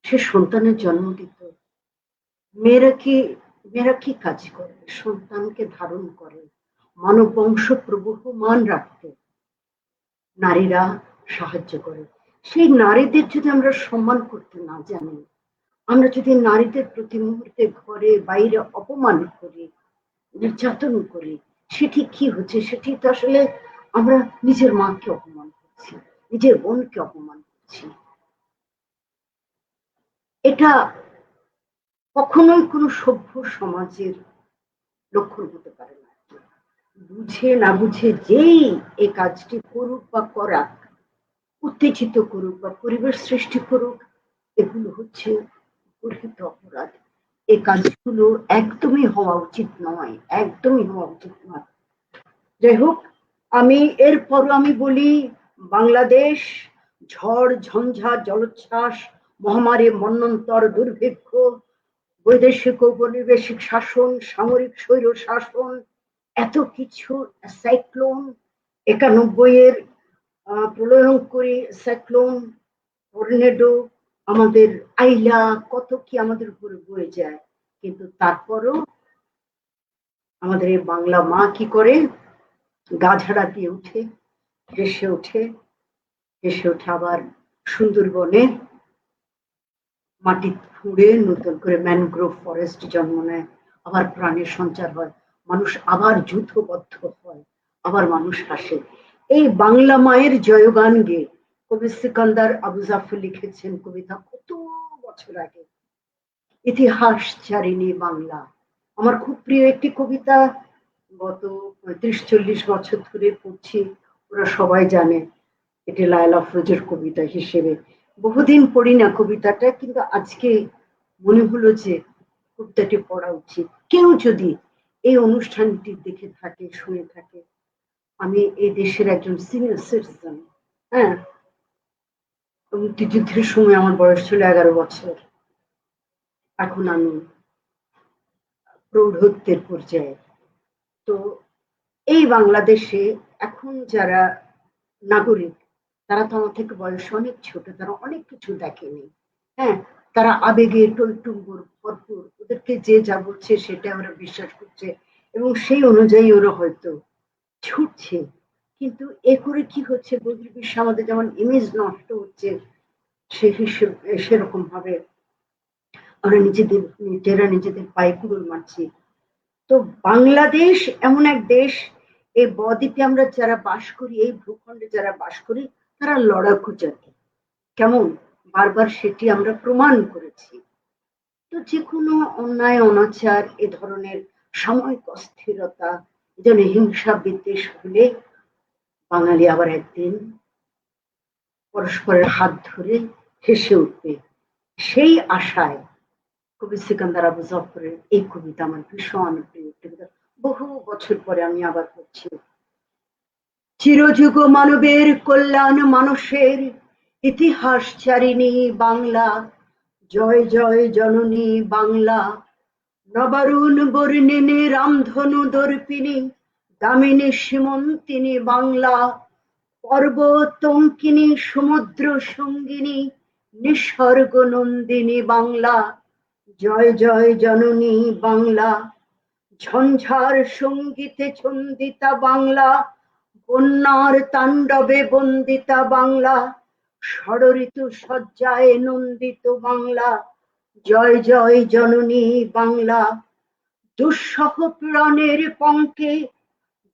সে সন্তানের জন্ম দিত। মেয়েরা কি মেয়েরা কি কাজ করে? সন্তানকে ধারণ করে, মানব বংশ প্রবহমান রাখতে নারীরা সাহায্য করে। সেই নারীদের যদি আমরা সম্মান করতে না জানি, আমরা যদি নারীদের প্রতি মুহূর্তে ঘরে বাইরে অপমান করি, নির্যাতন করি, সেটি কি হচ্ছে? সেটি তো আসলে আমরা নিজের মাকে অপমান করছি, নিজের বোনকে অপমান করছি। এটা কখনোই কোনো সভ্য সমাজের লক্ষণ হতে পারে না। বুঝে না বুঝে যেই এই কাজটি করুক বা করাক, উত্তেজিত করুক বা পরিবেশ সৃষ্টি করুক, এগুলো হচ্ছে গর্হিত অপরাধ। এই কাজগুলো একদমই হওয়া উচিত নয়, একদমই হওয়া উচিত নয়। যাই হোক, আমি এরপরও আমি বলি, বাংলাদেশ ঝড় ঝঞ্ঝা জলোচ্ছ্বাস, মহামারী, মন্বন্তর, দুর্ভিক্ষ, বৈদেশিক ঔপনিবেশিক শাসন, সামরিক স্বৈর শাসন, এত কিছু, সাইক্লোন, 91-এর প্রলয়ঙ্করী সাইক্লোন, টর্নেডো, আমাদের আইলা, কত কি আমাদের উপরে বয়ে যায়। কিন্তু তারপরও আমাদের এই বাংলা মা কি করে? গা ঝাড়া দিয়ে উঠে, হেসে ওঠে, হেসে ওঠে। আবার সুন্দরবনে মাটি খুঁড়ে নতুন করে ম্যানগ্রোভ ফরেস্ট জন্ম নেয়, আবার প্রাণের সঞ্চার হয়, মানুষ আবার যুদ্ধবদ্ধ হয়, আবার মানুষ হাসে। এই বাংলা মায়ের জয়গান গেয়ে কবি সিকান্দার আবু জাফর লিখেছেন কবিতা কত বছর আগে, ইতিহাস চারিণী বাংলা। আমার খুব প্রিয় একটি কবিতা, গত 35-40 বছর ধরে পড়ছি, ওরা সবাই জানে এটি লায়লা আফরোজের কবিতা হিসেবে। বহুদিন পড়ি না কবিতাটা, কিন্তু আজকে মনে হলো যে কবিতাটি পড়া উচিত। কেউ যদি এই অনুষ্ঠানটি দেখে থাকে, শুনে থাকে, আমি এই দেশের একজন সিনিয়র সিটিজেন, হ্যাঁ, মুক্তিযুদ্ধের সময় আমার বয়স ছিল 11 বছর, এখন আমি প্রৌঢ়ত্বের পর্যায়ে। তো এই বাংলাদেশে এখন যারা নাগরিক, তারা তো আমার থেকে বয়স অনেক ছোট, তারা অনেক কিছু দেখেনি, হ্যাঁ, তারা আবেগে টইটুম্বুর ভরপুর, ওদেরকে যে যা বলছে সেটা ওরা বিশ্বাস করছে এবং সেই অনুযায়ী ওরা হয়তো ছুটছে। কিন্তু এ করে কি হচ্ছে? বহির্বিশ্বে আমাদের যেমন ইমেজ নষ্ট হচ্ছে, সে হিসেবে সেরকম ভাবে আমরা নিজেদের পায়ে কুড়ুল মারছি। তো বাংলাদেশ এমন এক দেশ, এই বদ্বীপে আমরা যারা বাস করি, এই ভূখণ্ডে যারা বাস করি, তারা লড়াকু জাতি। কেমন? বারবার সেটি আমরা প্রমাণ করেছি। তো যে কোনো অন্যায় অনাচার, এ ধরনের সাময়িক অস্থিরতা, যেন হিংসা বিদ্বেষ হলে বাঙালি আবার একদিন পরস্পরের হাত ধরে হেসে উঠবে, সেই আশায় কবি সিকান্দার আবু জাফরের এই কবিতা আমার ভীষণ প্রিয় কবিতা। বহু বছর পরে আমি আবার পড়ছি। চিরযুগ মানবের কল্যাণ মানুষের, ইতিহাস চারিণী বাংলা, জয় জয় জননী বাংলা, নবারুণ বর্ণিনী রামধনু দর্পিনী, দামিনী সীমন্তিনী বাংলা, পর্বতঙ্কিনী সমুদ্র সঙ্গিনী, নিসর্গ নন্দিনী বাংলা, জয় জয় জননী বাংলা, ঝঞ্ঝার সঙ্গীতে ছন্দিতা বাংলা, বন্যার তাণ্ডবে বন্দিতা বাংলা, ষড়ঋতু সজ্জায় নন্দিত বাংলা, জয় জয় জননী বাংলা, দুঃসহ প্রাণের পঙ্কে,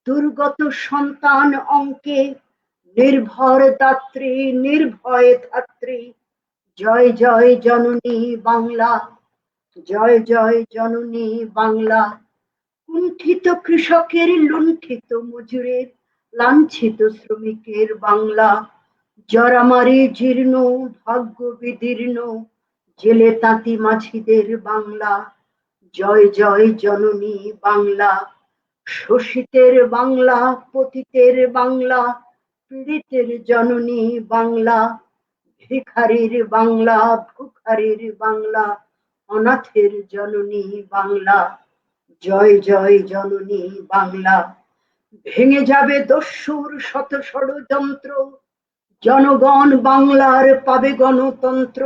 দুর্গত সন্তান অঙ্কে, নির্ভর দাত্রী নির্ভয় ধাত্রী, জয় জয় জননী বাংলা, জয় জয় জননী বাংলা। কুণ্ঠিত কৃষকের, লুণ্ঠিত মজুরের, লাঞ্ছিত শ্রমিকের বাংলা, জরামারি জীর্ণ ভাগ্য বিদীর্ণ, জেলে তাঁতি মাঝিদের বাংলা, জয় জয় জননী বাংলা। শোষিতের বাংলা, পতিতের বাংলা, পীড়িতের জননী বাংলা, ভিখারির বাংলা, ভুখারির বাংলা, অনাথের জননী বাংলা, জয় জয় জননী বাংলা। ভেঙে যাবে দস্যুর শত ষড়যন্ত্র, জনগণ বাংলার পাবে গণতন্ত্র,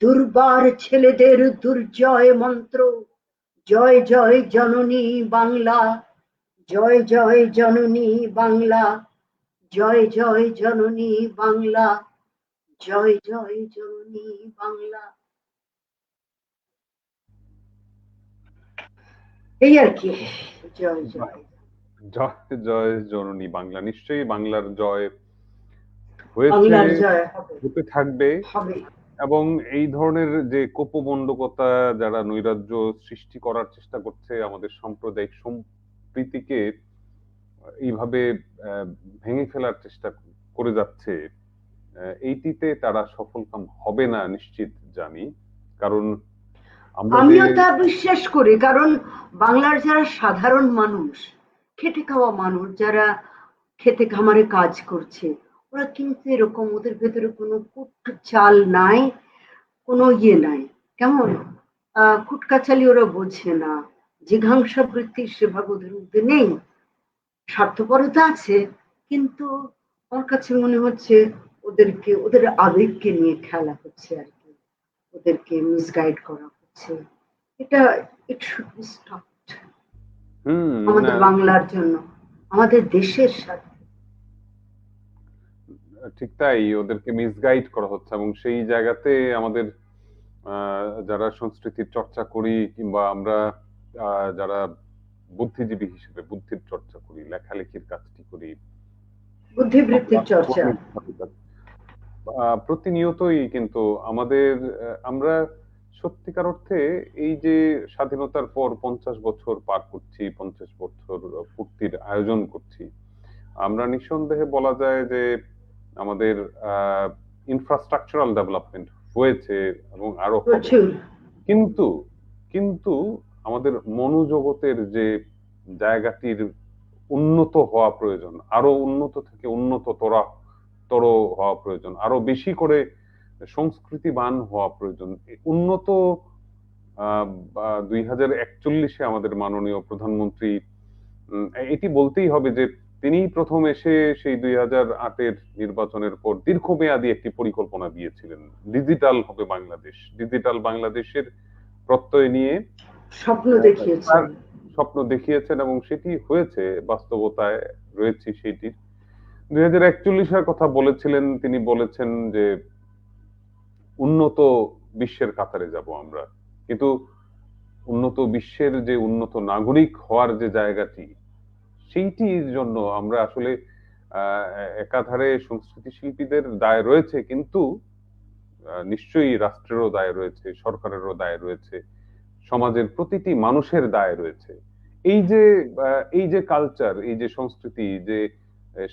দুর্বার ছেলেদের দুর্জয় মন্ত্র, জয় জয় জননী বাংলা, জয় জয় জননী বাংলা, জয় জয় জননী বাংলা, জয় জয় জননী বাংলা। এই আর কি। জয় জয় জয় জয় জননী বাংলা। নিশ্চয়ই বাংলার জয় হয়েছে, বাংলার জয় হবে, হতে থাকবে। হবে। এবং এই ধরনের যে কোপমণ্ডকতা, যারা নৈরাজ্য সৃষ্টি করার চেষ্টা করছে, আমাদের সাম্প্রদায়িক সম্প্রীতিকে এইভাবে ভেঙে ফেলার চেষ্টা করে যাচ্ছে, এইটিতে তারা সফলকাম হবে না নিশ্চিত জানি। কারণ আমরা আমিও তা বিশ্বাস করি, কারণ বাংলার যারা সাধারণ মানুষ, খেটে খাওয়া মানুষ, যারা খেতে খামারে কাজ করছে, ওরা কিন্তু এরকম, ওদের ভেতরে কোনো কুট চাল নাই, কোনো ইয়ে নাই, কেমন কুটকাচালি ওরা বোঝে না, জিঘাংসা বৃত্তির সেভাবে ওদের মধ্যে নেই। স্বার্থপরতা আছে, কিন্তু আমার কাছে মনে হচ্ছে ওদেরকে, ওদের আবেগকে নিয়ে খেলা হচ্ছে আর কি, ওদেরকে মিসগাইড করা হচ্ছে। এটা ইট শুড বি স্টপড আমাদের বাংলার জন্য, আমাদের দেশের সাথে। ঠিক তাই, ওদেরকে মিসগাইড করা হচ্ছে। এবং সেই জায়গাতে আমাদের যারা সংস্কৃতির চর্চা করি, কিংবা আমরা যারা বুদ্ধিজীবী হিসেবে বুদ্ধির চর্চা করি, লেখালেখির কাজটি করি, বুদ্ধিবৃত্তির চর্চা প্রতিনিয়তই কিন্তু আমাদের, আমরা সত্যিকার অর্থে এই যে স্বাধীনতার পর 50 বছর পার করছি, 50 বছর পূর্তির আয়োজন করছি, আমরা নিঃসন্দেহে বলা যায় যে আমাদের ইনফ্রাস্ট্রাকচারাল ডেভেলপমেন্ট হয়েছে এবং আরো হবে। কিন্তু কিন্তু আমাদের মনোজগতের যে জায়গাটির উন্নত হওয়া প্রয়োজন, আরো উন্নত থেকে উন্নততর হওয়া প্রয়োজন, আরো বেশি করে সংস্কৃতিবান হওয়া প্রয়োজন। উন্নত 2041-এ আমাদের মাননীয় প্রধানমন্ত্রী, এটি বলতেই হবে যে তিনি প্রথম এসে সেই 2008-এর নির্বাচনের পর দীর্ঘমেয়াদী একটি পরিকল্পনা দিয়েছিলেন, ডিজিটাল হবে বাংলাদেশ, ডিজিটাল বাংলাদেশের প্রত্যয় নিয়ে স্বপ্ন দেখিয়েছেন এবং সেটি হয়েছে, বাস্তবতায় রয়েছে সেটি। 2041-এর কথা বলেছিলেন, তিনি বলেছেন যে উন্নত বিশ্বের কাতারে যাব আমরা, কিন্তু উন্নত বিশ্বের যে উন্নত নাগরিক হওয়ার যে জায়গাটি, সেইটির জন্য আমরা আসলে একাধারে সংস্কৃতি শিল্পীদের দায় রয়েছে, কিন্তু নিশ্চয়ই রাষ্ট্রেরও দায় রয়েছে, সরকারেরও দায় রয়েছে, সমাজের প্রতিটি মানুষের দায় রয়েছে। এই যে কালচার, এই যে সংস্কৃতি, যে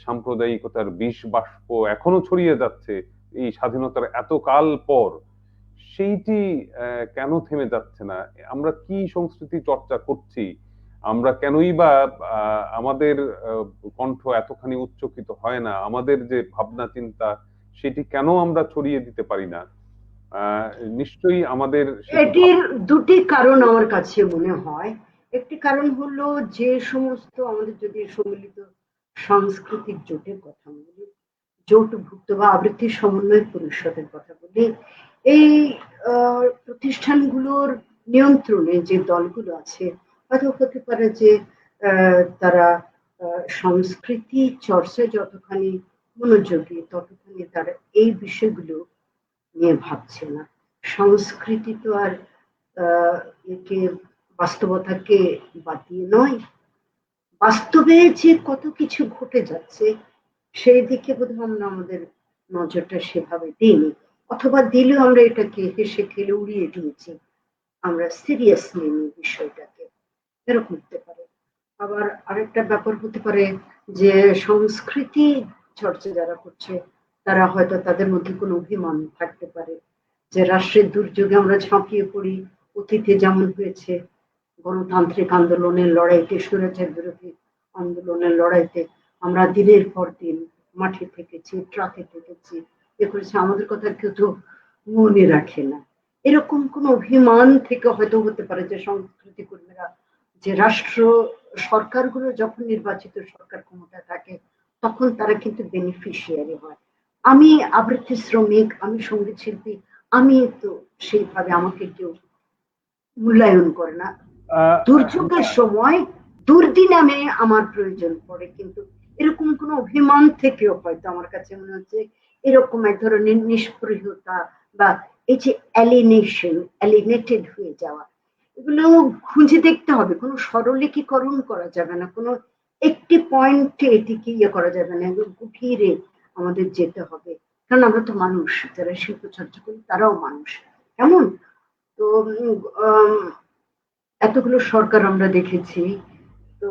সাম্প্রদায়িকতার বিষ বাষ্প এখনো ছড়িয়ে যাচ্ছে এই স্বাধীনতার এত কাল পর, সেইটি কেন থেমে যাচ্ছে না? আমরা কি সংস্কৃতি চর্চা করছি? আমরা কেনই বা আমাদের কণ্ঠ এতখানি উচ্চকিত হয় না? আমাদের যে ভাবনা চিন্তা, সেটি কেন আমরা ছড়িয়ে দিতে পারি না? নিশ্চয়ই আমাদের এটির দুটি কারণ আমার কাছে মনে হয়। একটি কারণ হলো, যে সমস্ত আমাদের যদি সম্মিলিত সাংস্কৃতিক জোটের কথা বলি, জোটভুক্ত বা আবৃত্তি সমন্বয় পরিষদের কথা বলি, এই প্রতিষ্ঠানগুলোর নিয়ন্ত্রণে যে দলগুলো আছে, হয়তো হতে পারে যে তারা সংস্কৃতি চর্চায় যতখানি মনোযোগী, ততখানি তারা এই বিষয়গুলো নিয়ে ভাবছে না। সংস্কৃতি তো আর একে বাস্তবতাকে বাতিয়ে নয়, বাস্তবে যে কত কিছু ঘটে যাচ্ছে সেই দিকে বোধহয় আমরা আমাদের নজরটা সেভাবে দিইনি, অথবা দিলেও আমরা এটাকে হেসে খেলে উড়িয়ে দিয়েছি, আমরা সিরিয়াস নিইনি বিষয়টাকে, এরকম হতে পারে। আবার আরেকটা ব্যাপার হতে পারে যে সংস্কৃতি চর্চা যারা করছে তারা হয়তো তাদের মধ্যে কোনো অভিমান থাকতে পারে যে রাষ্ট্রের দুর্যোগে আমরা ঝাঁপিয়ে পড়ি, অতীতে যেমন হয়েছে গণতান্ত্রিক আন্দোলনের লড়াইতে, স্বৈরাচার বিরোধী আন্দোলনের লড়াইতে আমরা দিনের পর দিন মাঠে থেকেছি, ট্রাকে থেকেছি, এ করেছি, আমাদের কথা কেউ তো মনে রাখে না। এরকম কোন অভিমান থেকে হয়তো হতে পারে যে সংস্কৃতি কর্মীরা, যে রাষ্ট্র সরকারগুলো যখন নির্বাচিত সরকার ক্ষমতায় থাকে তখন তারা কিন্তু বেনিফিশিয়ারি হয়। আমি আবৃত্তি শ্রমিক, আমি সঙ্গীত শিল্পী, আমি তো সেইভাবে আমাকে কেউ মূল্যায়ন করে না। দুর্যোগের সময় দুর্দিনামে আমার প্রয়োজন পড়ে, কিন্তু এরকম কোন অভিমান থেকেও হয়তো আমার কাছে মনে হচ্ছে এরকম এক ধরনের নিষ্পৃহতা বা এই যে অ্যালিনেশন, অ্যালিনেটেড হয়ে যাওয়া, এগুলো খুঁজে দেখতে হবে। কোনো সরলীকরণ করা যাবে না, কোনো একটি পয়েন্টে এটিকে ইয়ে করা যাবে না, গভীরে আমাদের যেতে হবে। কারণ আমরা তো মানুষ, যারা শিল্প চর্চা করি তারাও মানুষ। কেমন তো এতগুলো সরকার আমরা দেখেছি, তো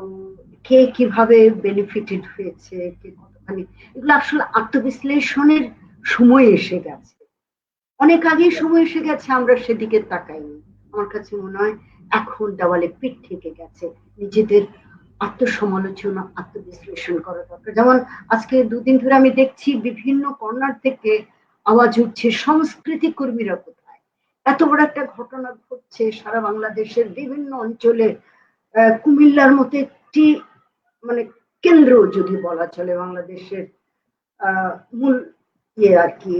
কে কিভাবে বেনিফিটেড হয়েছে, কে কতখানি, এগুলো আসলে আত্মবিশ্লেষণের সময় এসে গেছে, অনেক আগেই সময় এসে গেছে, আমরা সেদিকে তাকাইনি। আমার কাছে মনে হয় এখন দেওয়ালে পিঠ থেকে গেছে, নিজেদের আত্মসমালোচনা, আত্মবিশ্লেষণ করা দরকার। যেমন আজকে দুদিন ধরে আমি দেখছি বিভিন্ন কর্নার থেকে আওয়াজ উঠছে সংস্কৃতি কর্মীরা কোথায়। এত বড় একটা ঘটনা ঘটছে সারা বাংলাদেশের বিভিন্ন অঞ্চলে, কুমিল্লার মতো একটি মানে কেন্দ্র যদি বলা চলে বাংলাদেশের, মূল ইয়ে আর কি,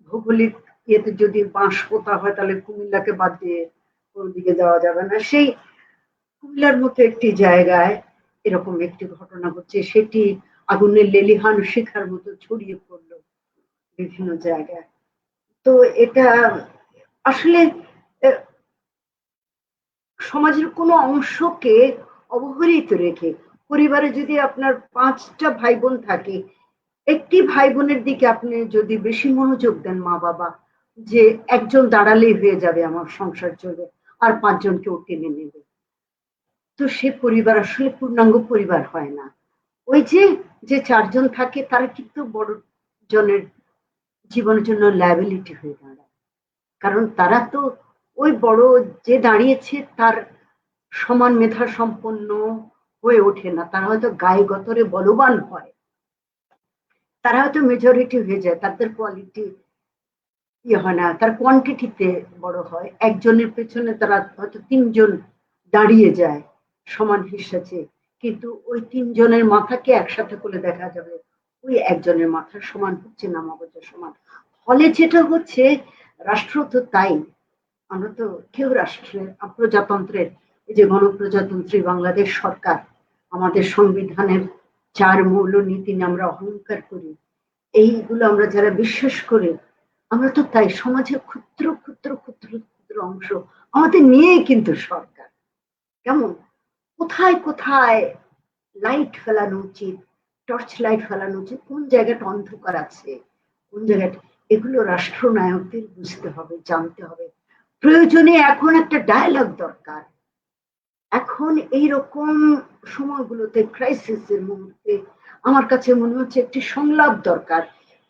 ভৌগোলিক ইয়েতে যদি বাঁশ পোতা হয় তাহলে কুমিল্লাকে বাদ দিয়ে কোনো দিকে যাওয়া যাবে না। সেই কুমিল্লার মতো একটি জায়গায় এরকম একটি ঘটনা হচ্ছে, সেটি আগুনের লেলিহান শিখার মতো ছড়িয়ে পড়লো বিভিন্ন জায়গায়। তো এটা আসলে সমাজের কোনো অংশকে অবহেলিত রেখে, পরিবারে যদি আপনার 5টা ভাই বোন থাকে, একটি ভাই বোনের দিকে আপনি যদি বেশি মনোযোগ দেন, মা বাবা, যে একজন দাঁড়ালেই হয়ে যাবে আমার সংসার চলবে, আর 5জনকে ও টেনে নেবে, তো সে পরিবার আসলে পূর্ণাঙ্গ পরিবার হয় না। ওই যে যে 4জন থাকে তারা কিন্তু বড় জনের জীবনের জন্য লায়াবিলিটি হয়ে দাঁড়ায়, কারণ তারা তো ওই বড় যে দাঁড়িয়েছে তার সমান মেধা সম্পন্ন হয়ে ওঠে না, তারা হয়তো গায়ে গতরে বলবান হয়, তারা হয়তো মেজরিটি হয়ে যায়, তাদের কোয়ালিটি ইয়ে হয় না, তার কোয়ান্টিটিতে বড় হয়, একজনের পেছনে তারা হয়তো 3জন দাঁড়িয়ে যায় সমান হিসাবে, কিন্তু ওই 3জনের মাথাকে একসাথে করে দেখা যাবে ওই একজনের মাথার সমান হচ্ছে না, মগজের সমান। ফলে যেটা হচ্ছে, রাষ্ট্র তো তাই, আমরা তো কেউ রাষ্ট্রের প্রজাতন্ত্রের, এই যে গণপ্রজাতন্ত্রী বাংলাদেশ সরকার, আমাদের সংবিধানের 4 মৌল নীতি নিয়ে আমরা অহংকার করি, এইগুলো আমরা যারা বিশ্বাস করি, আমরা তো তাই সমাজের ক্ষুদ্র ক্ষুদ্র ক্ষুদ্র ক্ষুদ্র অংশ আমাদের নিয়েই কিন্তু সরকার। কেমন কোথায় কোথায় লাইট ফেলানো উচিত, টর্চ লাইট ফেলানো উচিত, কোন জায়গাটা অন্ধকার আছে, কোন জায়গাটা, এগুলো রাষ্ট্রনায়কদের বুঝতে হবে, জানতে হবে। প্রয়োজনে এখন একটা ডায়ালগ দরকার, এখন এইরকম সময়গুলোতে, ক্রাইসিসের মুহূর্তে আমার কাছে মনে হচ্ছে একটি সংলাপ দরকার,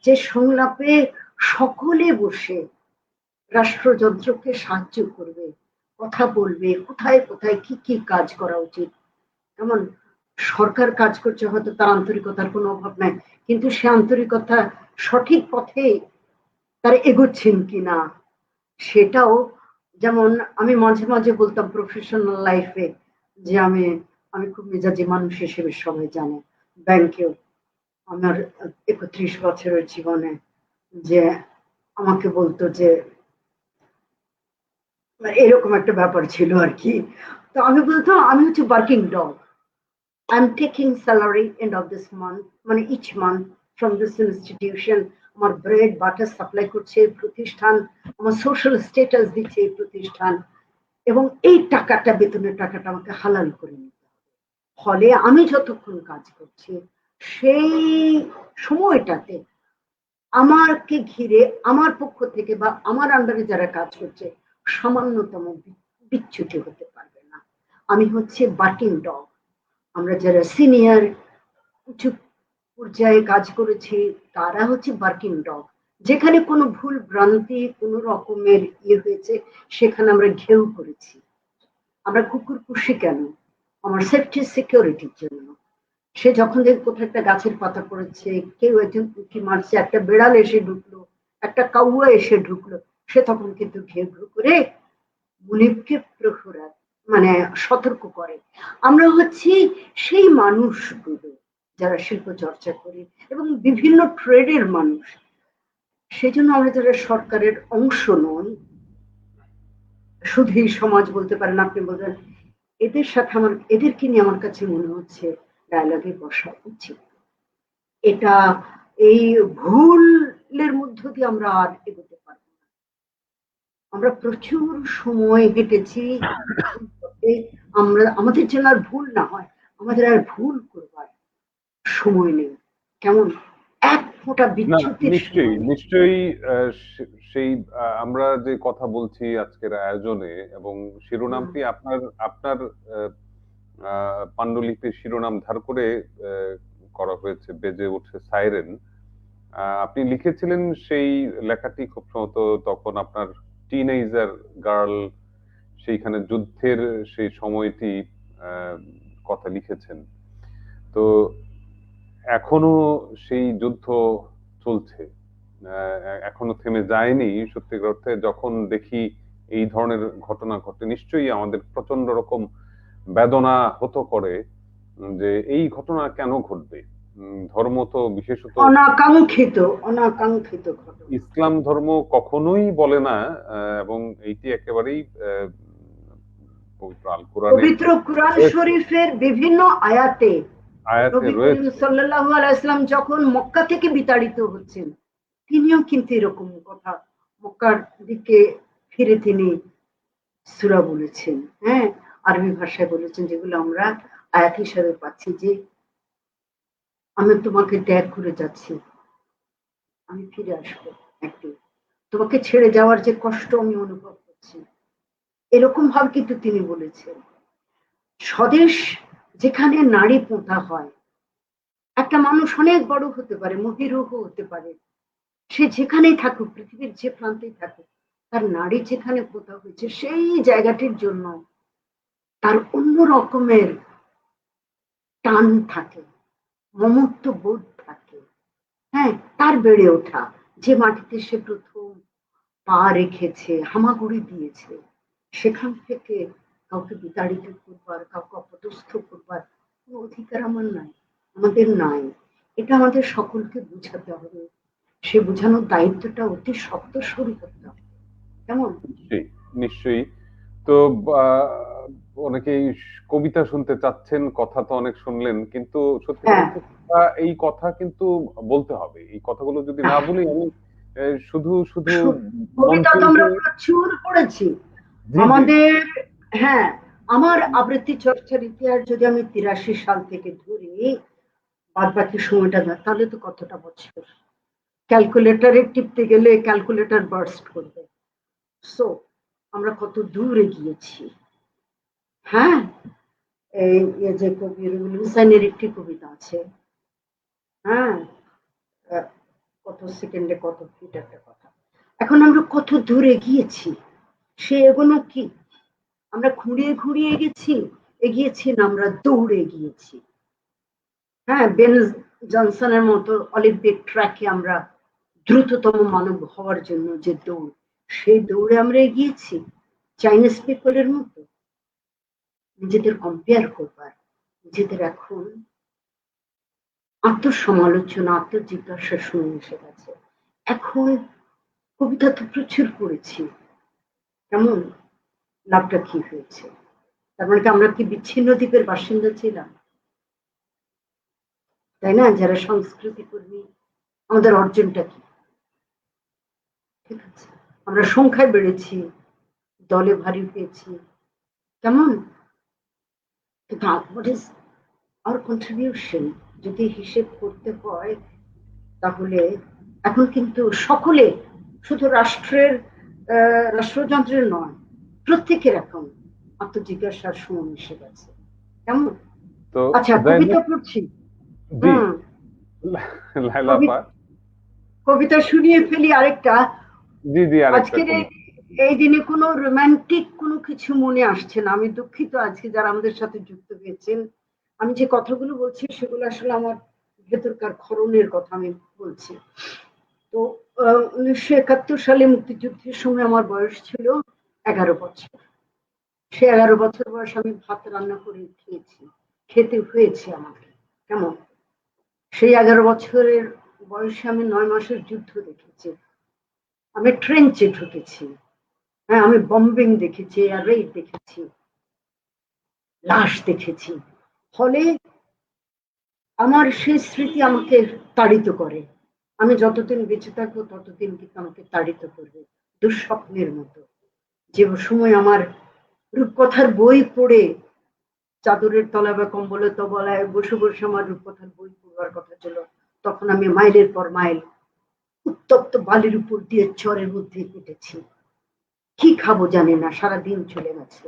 যে সংলাপে সকলে বসে রাষ্ট্রযন্ত্রকে সাহায্য করবে, কথা বলবে, কোথায় কোথায় কি কি কাজ করা উচিত। যেমন সরকার কাজ করছে, হয়তো তার আন্তরিকতার কোনো অভাব নাই, কিন্তু সে আন্তরিকতা সঠিক পথে তারা এগোচ্ছেন কিনা সেটাও। যেমন আমি মাঝে মাঝে বলতাম প্রফেশনাল লাইফে যে আমি আমি খুব মেজাজি মানুষ হিসেবে সবাই জানে, ব্যাংকেও আমার 31 বছরের জীবনে, যে আমাকে বলতো যে এরকম একটা ব্যাপার ছিল আর কি। তো আমি বলতাম আমি হচ্ছে working dog, I am taking salary end of this month, মানে each month from this institution, আমার ব্রেড বাটার সাপ্লাই করছে এই প্রতিষ্ঠান, আমার সোশ্যাল স্ট্যাটাস দিচ্ছে এই প্রতিষ্ঠান, এবং এই টাকাটা, বেতনের টাকাটা আমাকে হালাল করে নিতে হবে। ফলে আমি যতক্ষণ কাজ করছি সেই সময়টাতে আমাকে ঘিরে আমার পক্ষ থেকে বা আমার আন্ডারে যারা কাজ করছে সামান্যতম বিচ্যুতি হতে পারবে না। আমি হচ্ছে বার্কিং ডগ। আমরা যারা সিনিয়র উঁচু পর্যায়ে কাজ করেছি তারা হচ্ছে বার্কিং ডগ। যেখানে কোনো ভুল ভ্রান্তি কোনো রকমের হয়েছে সেখানে আমরা ঘেউ করেছি। আমরা কুকুর পুষি কেন? আমার সেফটি সিকিউরিটির জন্য। সে যখন দেখে কোথাও একটা গাছের পাতা পড়েছে, কেউ একজন উঁকি মারছে, একটা বেড়াল এসে ঢুকলো, একটা কাউয়া এসে ঢুকলো, সে তখন কিন্তু ঘেউ ঘেউ করে মুনিবকে প্রহরাত মানে সতর্ক করে। আমরা হচ্ছি সেই মানুষগুলো যারা শিল্প চর্চা করি এবং বিভিন্ন ট্রেডের মানুষ। সেজন্য আমরা যারা সরকারের অংশ নই, শুধুই সমাজ বলতে পারেন, আপনি বলবেন, এদের সাথে আমার এদেরকে নিয়ে আমার কাছে মনে হচ্ছে ডায়ালগে বসা উচিত। এটা এই ভুলের মধ্য দিয়ে আমরা আর এগোতে পারবো না। আমরা প্রচুর সময় হেঁটেছি ভুল পথে। আমরা আমাদের যেন আর ভুল না হয়, আমাদের আর ভুল করবার সময় নেই। কেমন এক ফোঁটা না, বিচ্যুতির নিশ্চয়ই সময় নেই। নিশ্চয়ই সেই আমরা যে কথা বলছি আজকের আয়োজনে, এবং হুম, শিরোনামটি আপনার আপনার আহ, পাণ্ডুলিপির শিরোনাম ধার করে আহ, করা হয়েছে, বেজে উঠছে সাইরেন। আপনি লিখেছিলেন সেই লেখাটি খুব সম্ভবত তখন আপনার টিনেজার গার্ল, সেইখানে যুদ্ধের সেই সময়টি আহ, কথা লিখেছেন। তো এখনো সেই যুদ্ধ চলছে, এখনো থেমে যায়নি। সত্যিকার অর্থে যখন দেখি এই ধরনের ঘটনা ঘটে, নিশ্চয়ই আমাদের প্রচন্ড রকম বেদনা হতো করে, যে এই ঘটনা কেন ঘটবে। ধর্ম তো বিশেষত অনাকাঙ্ক্ষিত অনাকাঙ্ক্ষিত ঘটনা। ইসলাম ধর্ম কখনোই বলে না, এবং এইটি একেবারেই পবিত্র আল কোরআনে পবিত্র কুরআন রয়েছে, শরীফের বিভিন্ন আয়াতে আয়াতে নবী করিম রয়েছে। সাল্লাল্লাহু আলাইহি সাল্লাম যখন মক্কা থেকে বিতাড়িত হচ্ছেন, তিনিও কিন্তু এরকম কথা মক্কার দিকে ফিরে তিনি সূরা বলেছেন। হ্যাঁ, আরবি ভাষায় বলেছেন, যেগুলো আমরা আয়াত হিসাবে পাচ্ছি যে আমি তোমাকে ত্যাগ করে যাচ্ছি, আমি ফিরে আসবো একদিন, তোমাকে ছেড়ে যাওয়ার যে কষ্ট আমি অনুভব করছি, এরকম ভাবে কিন্তু তিনি বলেছেন। স্বদেশ যেখানে নারী পোঁতা হয়, একটা মানুষ অনেক বড় হতে পারে, মহিরুহ হতে পারে, সে যেখানেই থাকুক, পৃথিবীর যে প্রান্তেই থাকুক, তার নারী যেখানে পোঁতা হয়েছে সেই জায়গাটির জন্য তার অন্য রকমের টান থাকে, মমত্ব বোধ থাকে। হ্যাঁ, তার বেড়ে ওঠা, যে মাটিতে সে প্রথম পা রেখেছে, হামাগুড়ি দিয়েছে, সেখান থেকে কাউকে বিতাড়িত করবার, কাউকে অপদস্থ করবার কোনো অধিকার আমার নাই, আমাদের নাই। এটা আমাদের সকলকে বুঝাতে হবে। সে বোঝানোর দায়িত্বটা অতি শক্ত শুরু করতে হবে। কেমন? নিশ্চয়ই নিশ্চয়ই। তো আহ, অনেকেই কবিতা শুনতে চাচ্ছেন, কথা তো অনেক শুনলেন, কিন্তু সত্যিকার হ্যাঁ, অর্থে এই কথা কিন্তু বলতে হবে। এই কথাগুলো যদি না বলি আমি শুধু শুধু কবিতা মঞ্চে তো আমরা উঠে, প্রচুর পড়েছি জি জি, আমাদের। হ্যাঁ, আমার আবৃত্তি চর্চার ইতিহাস যদি আমি 83 সাল থেকে ধরি, বাদ বাকি সময়টা না, তাহলে তো কতটা বছর। ক্যালকুলেটরে টিপতে গেলে ক্যালকুলেটর বার্স্ট করবে। সো আমরা কত দূরে গিয়েছি। হ্যাঁ, এই যে কবি রুহুল হুসাইনের একটি কবিতা আছে। হ্যাঁ, আহ, কত সেকেন্ডে কত ফিট একটা কথা। এখন আমরা কত দূরে গিয়েছি, সে এগোনো কি আমরা ঘুরিয়ে ঘুরিয়ে গেছি, এগিয়েছি না আমরা দৌড়ে গিয়েছি। হ্যাঁ, বেন জনসনের মতো অলিম্পিক ট্র্যাকে আমরা দ্রুততম মানব হওয়ার জন্য যে দৌড়, সেই দৌড়ে আমরা এগিয়েছি চাইনিজ পিপলের মতো নিজেদের কম্পেয়ার করবার। নিজেদের এখন আত্মসমালোচনা, আত্মজিজ্ঞাসা শুনে এসে গেছে। এখন কবিতা তো প্রচুর পড়েছি, কেমন লাভটা কি হয়েছে? তার মানে কি আমরা কি বিচ্ছিন্ন দ্বীপের বাসিন্দা ছিলাম? তাই না? যারা সংস্কৃতি কর্মী, আমাদের অর্জনটা কি? ঠিক আছে, আমরা সংখ্যায় বেড়েছি, দলে ভারী হয়েছি, কেমন, কিন্তু what is our contribution? যদি হিসেব করতে হয় তাহলে এখন কিন্তু সকলে, শুধু রাষ্ট্রযন্ত্রের নয়, প্রত্যেকের এখন আত্মজিজ্ঞাসার সময় এসে গেছে। কেমন? তো আচ্ছা, যাই কবিতা হোক, পড়ছি। জি হুম। লাইলা আপা, কবিতা শুনিয়ে ফেলি আরেকটা। জি জি, আরেকটা আজকের কোন? এই দিনে কোনো রোমান্টিক কোনো কিছু মনে আসছে না। আমি দুঃখিত আজকে যারা আমাদের সাথে যুক্ত হয়েছেন। আমি যে কথাগুলো বলছি সেগুলো আসলে আমার ভেতরকার ক্ষরণের কথা আমি বলছি। তো 1971 সালে মুক্তিযুদ্ধের সময় আমার বয়স ছিল 11 বছর। সে 11 বছর বয়স আমি ভাত রান্না করে খেতে হয়েছে আমাকে। কেমন? সেই 11 বছরের বয়সে আমি 9 মাসের যুদ্ধ দেখেছি। আমি ট্রেঞ্চে ঢুকেছি। হ্যাঁ, আমি বম্বিং দেখেছি, এয়ার রেড দেখেছি, লাশ দেখেছি। ফলে আমার সেই স্মৃতি আমাকে তাড়িত করে। আমি যতদিন বেঁচে থাকবো ততদিন কিন্তু আমাকে তাড়িত করবে দুঃস্বপ্নের মতো। যে সময় আমার রূপকথার বই পড়ে চাদরের তলায় বা কম্বলের তলায় বসে বসে আমার রূপকথার বই পড়বার কথা ছিল, তখন আমি মাইলের পর মাইল উত্তপ্ত বালির উপর দিয়ে চরের মধ্যে কেটেছি। কি খাবো জানি না, সারাদিন চলে গেছে।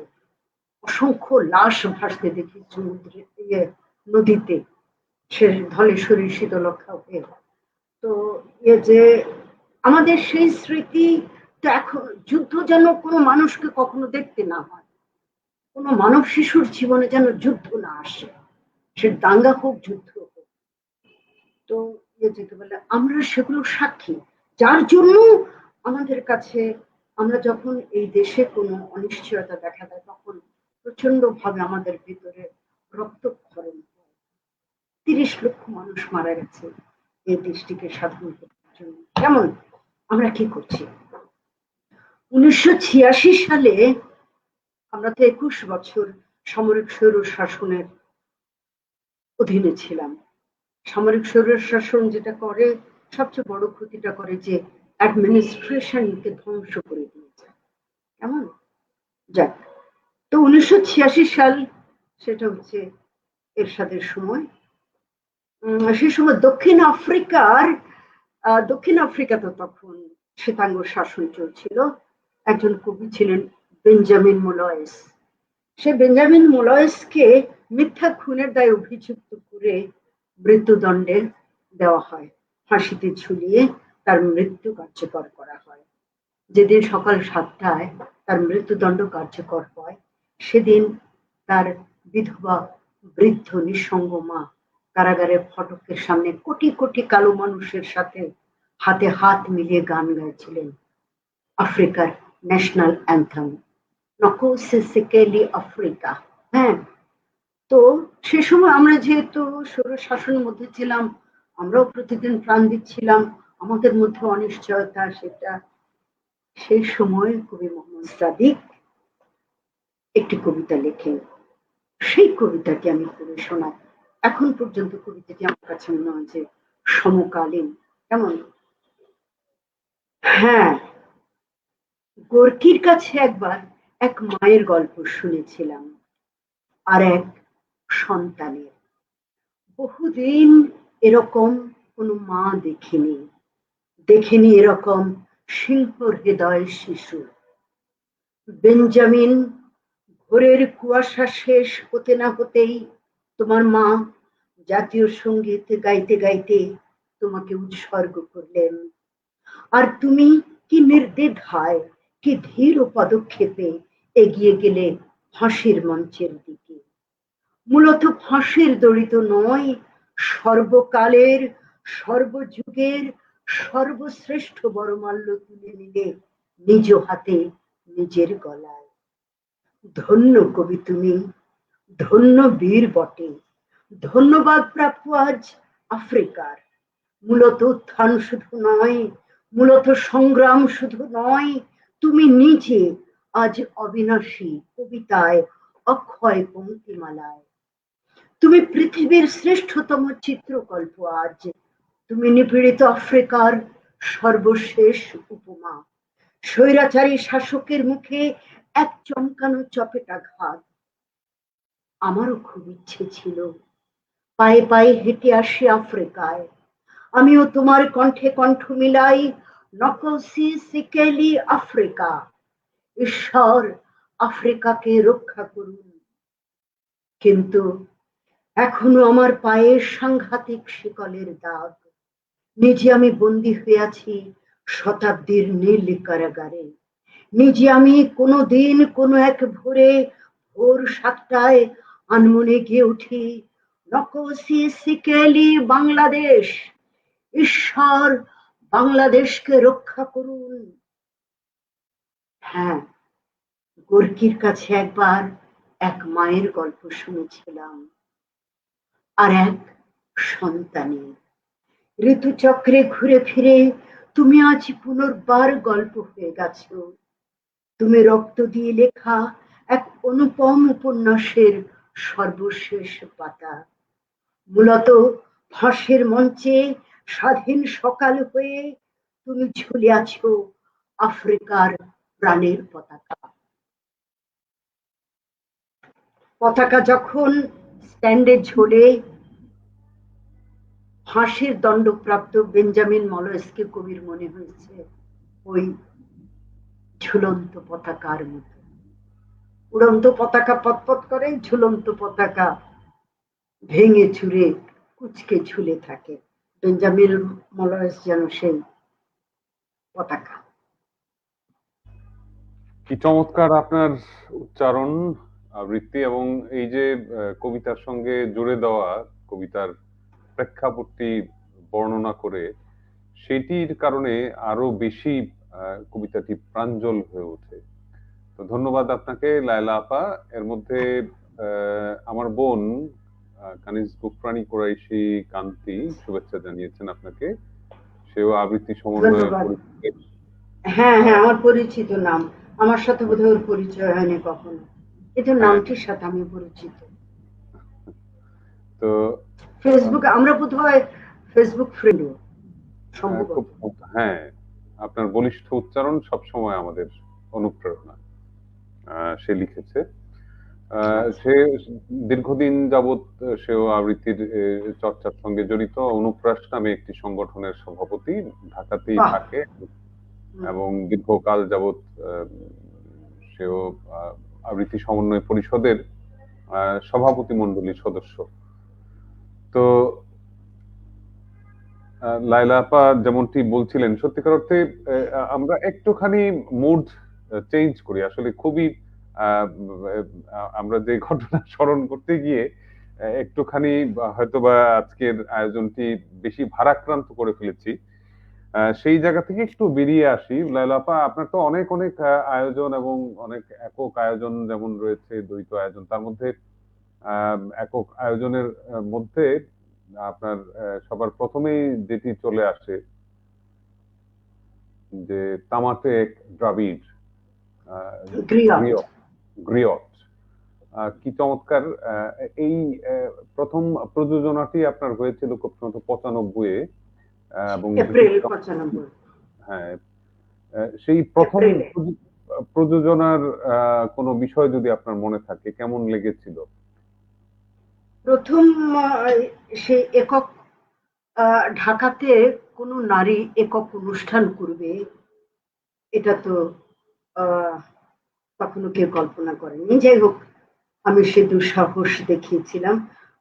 অসংখ্য লাশ ভাসতে দেখি সমুদ্রে, নদীতে, সে ধলেশ্বরী শীতলক্ষা হয়ে। তো যে আমাদের সেই স্মৃতি, তো এখন যুদ্ধ যেন কোনো মানুষকে কখনো দেখতে না হয়, কোনো মানব শিশুর জীবনে যেন যুদ্ধ না আসে, সে দাঙ্গা হোক, যুদ্ধ হোক। তো যেতে বলে আমরা সেগুলো সাক্ষী, যার জন্য আমাদের কাছে, আমরা যখন এই দেশে কোনো অনিশ্চয়তা দেখা দেয় তখন প্রচন্ড ভাবে আমাদের ভিতরে রক্তক্ষরণ হয়। 30 লক্ষ মানুষ মারা গেছে এই দেশটিকে স্বাধীন করার জন্য। কেমন? আমরা কি করছি? 1986 সালে আমরা তো 21 বছর সামরিক স্বৈর শাসনের অধীনে ছিলাম। সামরিক স্বৈর শাসন যেটা করে, সবচেয়ে বড় ক্ষতিটা করে যে অ্যাডমিনিস্ট্রেশনকে ধ্বংস করে দিয়েছে। কেমন? যাক, তো 1986 সাল, সেটা হচ্ছে এরশাদের সময়। সে সময় দক্ষিণ আফ্রিকা তো তখন শ্বেতাঙ্গ শাসন চলছিল। একজন কবি ছিলেন বেঞ্জামিন মোলয়েস। সে বেঞ্জামিন মোলয়েসকে মিথ্যা খুনের দায়ে অভিযুক্ত করে মৃত্যুদণ্ডে দেওয়া হয়, ফাঁসিতে ঝুলিয়ে তার মৃত্যু কার্যকর করা হয়। যেদিন সকাল 7টায় তার মৃত্যুদণ্ড কার্যকর হয়, সেদিন তার বিধবা বৃদ্ধ নিঃসঙ্গ মা কারাগারের ফটকের সামনে কোটি কোটি কালো মানুষের সাথে হাতে হাত মিলিয়ে গান গাইছিলেন আফ্রিকার ন্যাশনাল অ্যান্থেম, নকোসেসেকেলি আফ্রিকা। হ্যাঁ, তো সে সময় আমরা যেহেতু স্বৈর শাসনের মধ্যে ছিলাম, আমরাও প্রতিদিন প্রাণ দিচ্ছিলাম, আমাদের মধ্যে অনিশ্চয়তা, সেটা। সেই সময় কবি মোহাম্মদ সাদিক একটি কবিতা লেখেন। সেই কবিতাটি আমি পড়ে শোনাই। এখন পর্যন্ত কবিতাটি আমার কাছে মনে হয় যে সমকালীন। কেমন? হ্যাঁ, গোর্কির কাছে একবার এক মায়ের গল্প শুনেছিলাম, আর এক সন্তানের। বহুদিন এরকম কোনো মা দেখিনি এরকম সিংহ হৃদয় শিশু। বেঞ্জামিন, ভোরের কুয়াশা শেষ হতে না হতেই তোমার মা জাতীয় সঙ্গীত গাইতে গাইতে তোমাকে উৎসর্গ করলেন, আর তুমি কি নির্দ্বিধায়, কি ধীর পদক্ষেপে এগিয়ে গেলে ফাঁসির মঞ্চের দিকে। মূলত ফাঁসির দড়ি তো নয়, সর্বকালের, সর্বযুগের সর্বশ্রেষ্ঠ বরমাল্য তুলে নিলে নিজ হাতে, নিজের গলায়। ধন্য কবি তুমি, ধন্য বীর বটে, ধন্যবাদ প্রাপ্য আজ আফ্রিকার। মূলত উত্থান শুধু নয়, মূলত সংগ্রাম শুধু নয়, তুমি নিজে আজ অবিনাশী কবিতায়, অক্ষয় পঙ্ক্তিমালায়। তুমি পৃথিবীর শ্রেষ্ঠতম চিত্রকল্প আজ, তুমি নিপীড়িত আফ্রিকার সর্বশেষ উপমা। স্বৈরাচারী শাসকের মুখে এক চমকানো চপেটাঘাত। আমারও খুব ইচ্ছে ছিল পায়ে পায়ে হেঁটে আসি আফ্রিকায়, আমিও তোমার কণ্ঠে কণ্ঠ মিলাই, নকলসি সিকেলি আফ্রিকা, ঈশ্বর আফ্রিকাকে রক্ষা করুন। কিন্তু এখনো আমার পায়ে সাংঘাতিক শিকলের দাগ, নিজে আমি বন্দী হয়ে আছি শতাব্দীর নীল কারাগারে। নিজে আমি কোনোদিন কোনো এক ভোরে ভোর 7টায় আনমনে গিয়ে উঠি, নকশি সিকেলি বাংলাদেশ, ঈশ্বর বাংলাদেশকে রক্ষা করুন। হ্যাঁ, গোর্কির কাছে একবার এক মায়ের গল্প শুনেছিলাম, আর এক সন্তানের। ঋতুচক্রে ঘুরে ফিরে তুমি আজ পুনর্বার গল্প হয়ে গেছো। তুমি রক্ত দিয়ে লেখা এক অনুপম উপন্যাসের সর্বশেষ পাতা। মূলত ফাঁসের মঞ্চে স্বাধীন সকাল হয়ে তুমি ঝুলে আছো আফ্রিকার প্রাণের পতাকা। পতাকা যখন স্ট্যান্ডে ঝোলে, ফাঁসির দণ্ডপ্রাপ্ত বেঞ্জামিন মলয়েসকে কবির মনে হয়েছে ওই ঝুলন্ত পতাকার মতো। উড়ন্ত পতাকা পতপত করে, ঝুলন্ত পতাকা ভেঙে চুরে কুচকে ঝুলে থাকে। বেঞ্জামিন মলয়েস যেন সেই পতাকা। কি চমৎকার আপনার উচ্চারণ, আবৃত্তি, এবং এই যে কবিতার সঙ্গে জুড়ে দেওয়া কবিতার প্রেক্ষাপটটি বর্ণনা করে সেটির কারণে আরো বেশি কবিতাটি প্রাঞ্জল হয়ে ওঠে। তো ধন্যবাদ আপনাকে লায়লা আপা। এর মধ্যে আমার বোন কানিজ গুফরানি কুরাইশি কান্তি শুভেচ্ছা জানিয়েছেন আপনাকে। সেও আবৃত্তি সমন্বয় ধন্যবাদ। হ্যাঁ হ্যাঁ, আমার পরিচিত নাম, আমার সাথে বোধহয় ওর পরিচয় হয়নি কখনো, কিন্তু নামটির সাথে আমি পরিচিত। তো ফেসবুকে আমরা বোধহয় ফেসবুক ফ্রেন্ডও সম্ভবত। হ্যাঁ, আপনার বলিষ্ঠ উচ্চারণ সবসময় আমাদের অনুপ্রেরণা। সে লিখেছে, সে দীর্ঘদিন যাবৎ সেও আবৃত্তির চর্চার সঙ্গে জড়িত। অনুপ্রাস নামে একটি সংগঠনের সভাপতি, ঢাকাতেই থাকে এবং দীর্ঘকাল যাবৎ সেও আবৃত্তি সমন্বয় পরিষদের সভাপতি মণ্ডলীর সদস্য। তো লায়লা আপা যেমনটি বলছিলেন, সত্যিকার অর্থে আমরা একটুখানি মুড চেঞ্জ করি। আসলে খুবই আমরা যে ঘটনা স্মরণ করতে গিয়ে একটুখানি হয়তোবা আজকের আয়োজনটি বেশি ভারাক্রান্ত করে ফেলেছি। সেই জায়গা থেকে একটু বেরিয়ে আসি। লায়লা আপা, আপনার তো অনেক অনেক আয়োজন এবং অনেক একক আয়োজন যেমন রয়েছে, দ্বৈত আয়োজন, তার মধ্যে একক আয়োজনের মধ্যে আপনার সবার প্রথমেই যেটি চলে আসে যে তামাটে এক দ্রাবিড়, গ্রিয়ট। কি চমৎকার! এই প্রথম প্রযোজনাটি আপনার হয়েছিল খুব সম্ভবত 95-এ, এবং এপ্রিল 95। হ্যাঁ, সেই প্রথম প্রযোজনার কোনো বিষয় যদি আপনার মনে থাকে, কেমন লেগেছিল? প্রথম সেই একক ঢাকাতে কোনো নারী একক অনুষ্ঠান করবে, এটা তো কখনো কেউ কল্পনা করেনি। যাই হোক, আমি সে দুঃসাহস দেখিয়েছিলাম।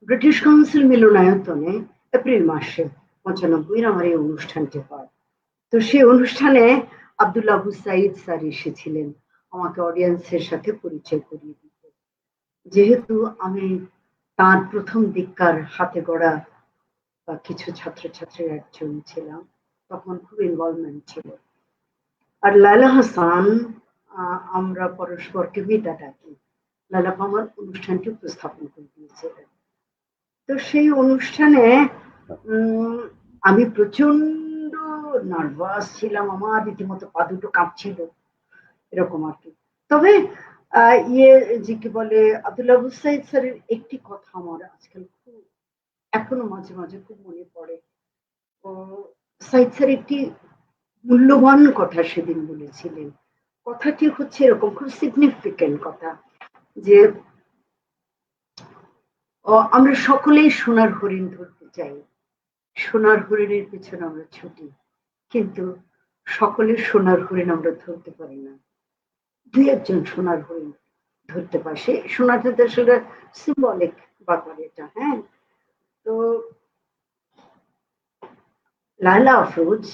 ব্রিটিশ কাউন্সিল মিলনায়তনে এপ্রিল মাসে 95 আমার এই অনুষ্ঠানটি হয়। তো সেই অনুষ্ঠানে আব্দুল্লাহ আবু সাইদ স্যার এসেছিলেন আমাকে অডিয়েন্সের সাথে পরিচয় করিয়ে দিতে। যেহেতু আমি তার প্রথম দিককার হাতে গড়া বা কিছু ছাত্রছাত্রীর একজন ছিলাম, তখন খুব ইনভলভমেন্ট ছিল। আর লায়লা হাসান, আমরা পরস্পরকে মিতা ডাকি, লায়লা আমার অনুষ্ঠানটি উপস্থাপন করে দিয়েছিলেন। তো সেই অনুষ্ঠানে আমি প্রচন্ড নার্ভাস ছিলাম, আমার রীতিমতো পা দুটো কাঁপছিল, এরকম আর কি। তবে যে কি বলে, আব্দুল্লাহ আবু সাইদ স্যারের একটি কথা আমার আজকাল খুব, এখনো মাঝে মাঝে খুব মনে পড়ে। ও সাইদ স্যার একটি মূল্যবান কথা সেদিন বলেছিলেন। কথাটি হচ্ছে এরকম, খুব সিগনিফিকেন্ট কথা, যে আমরা সকলেই সোনার হরিণ ধরতে চাই, সোনার হরিণের পেছনে আমরা ছুটি, কিন্তু সকলের সোনার হরিণ আমরা ধরতে পারি না। দুই একজন সোনার হরিণ ধরতে পারে, সে সোনাটা তো আসলে সিম্বলিক ব্যাপার এটা। হ্যাঁ, তো লায়লা আফরোজ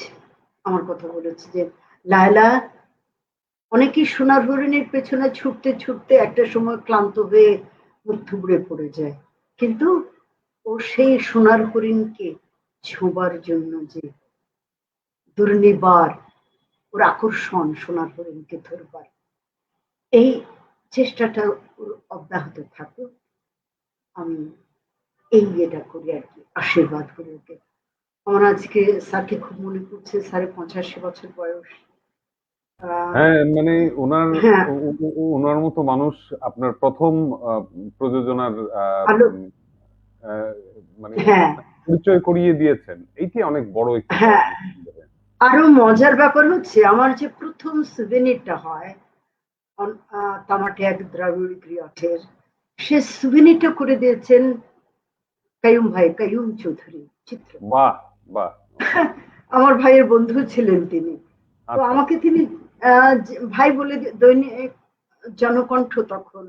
আমার কথা বলেছে যে লায়লা অনেকেই সোনার হরিণের পেছনে ছুটতে ছুটতে একটা সময় ক্লান্ত হয়ে মুখ থুবড়ে পড়ে যায়, কিন্তু ও সেই সোনার হরিণকে ছোঁবার জন্য যে দুর্নিবার ওর আকর্ষণ, সোনার হরিণকে ধরবার, এই চেষ্টাটা ওর অব্যাহত থাকুক, আমি এই ইয়েটা করি আর কি, আশীর্বাদ করি ওকে। আমার আজকে স্যারকে খুব মনে পড়ছে, স্যারের 85 বছর বয়স। হ্যাঁ, মানে ওনার হ্যাঁ, ওনার মতো মানুষ আপনার প্রথম প্রযোজনার আলো, আহ, মানে হ্যাঁ আপনার পরিচয় করিয়ে দিয়েছেন, এইটি অনেক বড় একটি হ্যাঁ। পাওয়া। আরো মজার ব্যাপার হচ্ছে আমার যে প্রথম সুভেনিরটা হয় তামাটে এক দ্রাবিড় গ্রিয়টের, সে সুভেনিরটা করে দিয়েছেন কাইয়ুম ভাই, কাইয়ুম চৌধুরী চিত্র। বাহ, বাহ। আমার ভাইয়ের বন্ধু ছিলেন তিনি। তো আচ্ছা, আমাকে তিনি ভাই বলে দৈনিক জনকণ্ঠ, তখন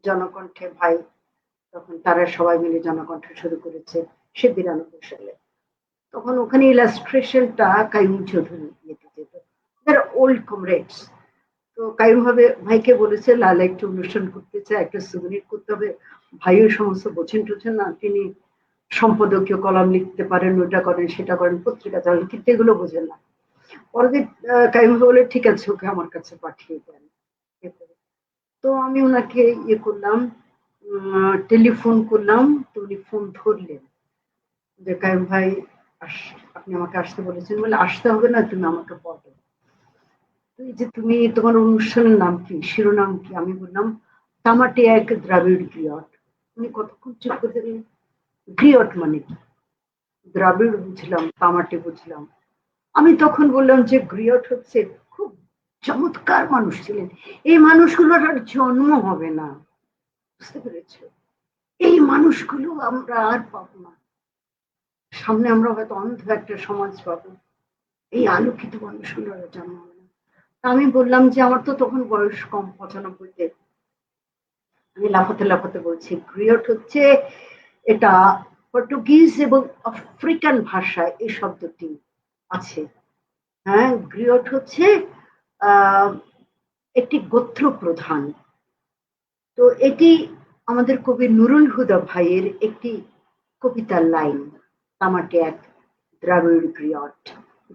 জনকণ্ঠে ভাই, তখন তারা সবাই মিলে জনকণ্ঠ শুরু করেছে সে 92 সালে। তখন ওখানে ইলাস্ট্রেশনটা কাইয়ুম চৌধুরী যেতে যেত, ওল্ড কমরেডস। তো কাইয়ুম ভাবে ভাইকে বলেছে লালা একটু অনুষ্ঠান করতে চায়, একটা সুবিনির করতে হবে। ভাই ওই সমস্ত বোঝেন টোঝেন না, তিনি সম্পাদকীয় কলাম লিখতে পারেন, ওটা করেন সেটা করেন, পত্রিকা চালান, কিন্তু এগুলো বোঝেন না। পরদিন কাইয়ুম ভাই বলে ঠিক আছে, ওকে আমার কাছে পাঠিয়ে দেন। তো আমি ওনাকে ইয়ে করলাম, টেলিফোন করলাম, তো উনি ফোন ধরলেন যে কাইয়ুম ভাই আপনি আমাকে আসতে বলেছেন, বলে আসতে হবে না, তুমি আমাকে বলো তুই যে তুমি তোমার অনুষ্ঠানের নাম কি, শিরোনাম কি। আমি বললাম তামাটে এক দ্রাবিড় গ্রিয়ট। উনি কতক্ষণ চুপ করে দিলেন, গ্রিয়ট মানে কি, দ্রাবিড় বুঝলাম, তামাটে বুঝলাম। আমি তখন বললাম যে গ্রিয়ট হচ্ছে, খুব চমৎকার মানুষ ছিলেন, এই মানুষগুলোর আর জন্ম হবে না, বুঝতে পেরেছ, এই মানুষগুলো আমরা আর পাবো না, সামনে আমরা হয়তো অন্ধ একটা সমাজ পাবো, এই আলোকিত মানুষগুলো আর জন্ম হবে না। আমি বললাম যে আমার তো তখন বয়স কম, 95-তে। আমি লাফাতে লাফাতে বলছি গ্রিয়ট হচ্ছে, এটা পর্তুগিজ এবং আফ্রিকান ভাষায় এই শব্দটি আছে। হ্যাঁ, গ্রিয়ট হচ্ছে আহ একটি গোত্র প্রধান। তো এটি আমাদের কবি নুরুল হুদা ভাইয়ের একটি কবিতার লাইন, তামাটে এক দ্রাবিড় গ্রিয়ট,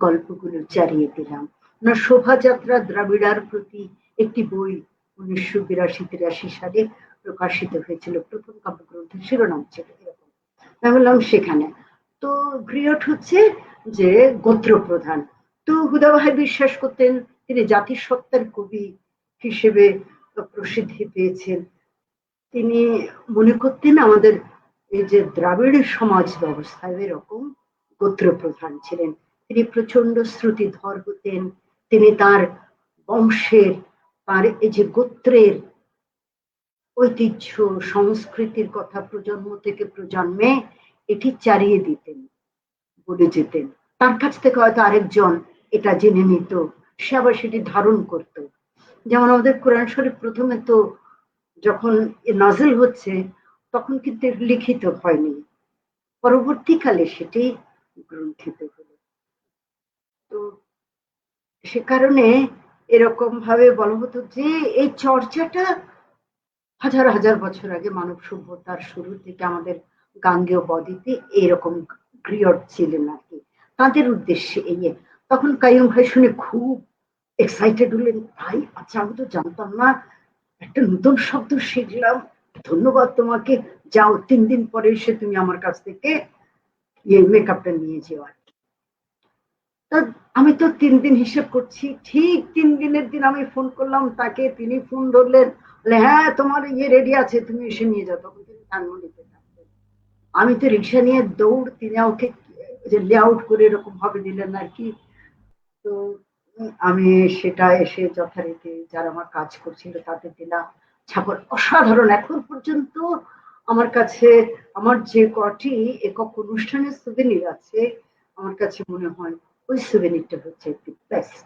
গল্পগুলো চারিয়ে দিলাম। ওনার শোভাযাত্রা দ্রাবিড়ার প্রতি একটি বই 1982-83 সালে প্রকাশিত হয়েছিল, প্রথম কাব্যগ্রন্থের শিরোনাম ছিল এরকম। আমি বললাম সেখানে, তো গ্রিয়ট হচ্ছে যে গোত্র প্রধান। তো হুদা ভাই বিশ্বাস করতেন তিনি জাতিসত্তার কবি হিসেবে প্রসিদ্ধি পেয়েছেন। তিনি মনে করতেন আমাদের এই যে দ্রাবিড় সমাজ ব্যবস্থায় এরকম গোত্র প্রধান ছিলেন। তিনি প্রচন্ড শ্রুতিধর হতেন, তিনি তার বংশের, তার এই যে গোত্রের ঐতিহ্য সংস্কৃতির কথা প্রজন্ম থেকে প্রজন্মে এটি চারিয়ে দিতেন, বলে যেতেন। তার কাছ থেকে হয়তো আরেকজন এটা জেনে নিত, সে আবার সেটি ধারণ করত। যেমন আমাদের কোরআন শরীফ প্রথমে তো যখন নাজিল হচ্ছে তখন কিন্তু লিখিত হয়নি, পরবর্তীকালে সেটি গ্রন্থিত হলো। তো সে কারণে এরকম ভাবে বলা হতো যে এই চর্চাটা হাজার হাজার বছর আগে মানব সভ্যতার শুরু থেকে আমাদের গাঙ্গেয় বদ্বীপে এরকম গ্রিয়ট ছিলেন আর কি, তাদের উদ্দেশ্যে এই। তখন কাইয়ুম ভাই শুনে খুব এক্সাইটেড হলেন, ভাই আচ্ছা আমি তো জানতাম না, একটা নতুন শব্দ শিখলাম, ধন্যবাদ তোমাকে, যাও 3 দিন পরে এসে তুমি আমার কাছ থেকে ইয়ে মেকআপটা নিয়ে যেও আর কি। তা আমি তো 3 দিন হিসেব করছি, ঠিক 3 দিনের দিন আমি ফোন করলাম তাকে, তিনি ফোন ধরলেন, বলে হ্যাঁ তোমার ইয়ে রেডি আছে, তুমি এসে নিয়ে যাও। তখন তিনি ধানমন্ডিতে থাকতেন। আমি তো রিক্সা নিয়ে দৌড়, তিনি ওকে যে লেআউট করে এরকম ভাবে দিলেন আর কি। তো আমি সেটা এসে যথারীতি যারা আমার কাজ করছিল তাদের দিলাম, ছাপর অসাধারণ। এখন পর্যন্ত আমার কাছে আমার যে কটি একক অনুষ্ঠানের সুভেনির আছে, আমার কাছে মনে হয় ওই সুভেনিরটা হচ্ছে একটি বেস্ট।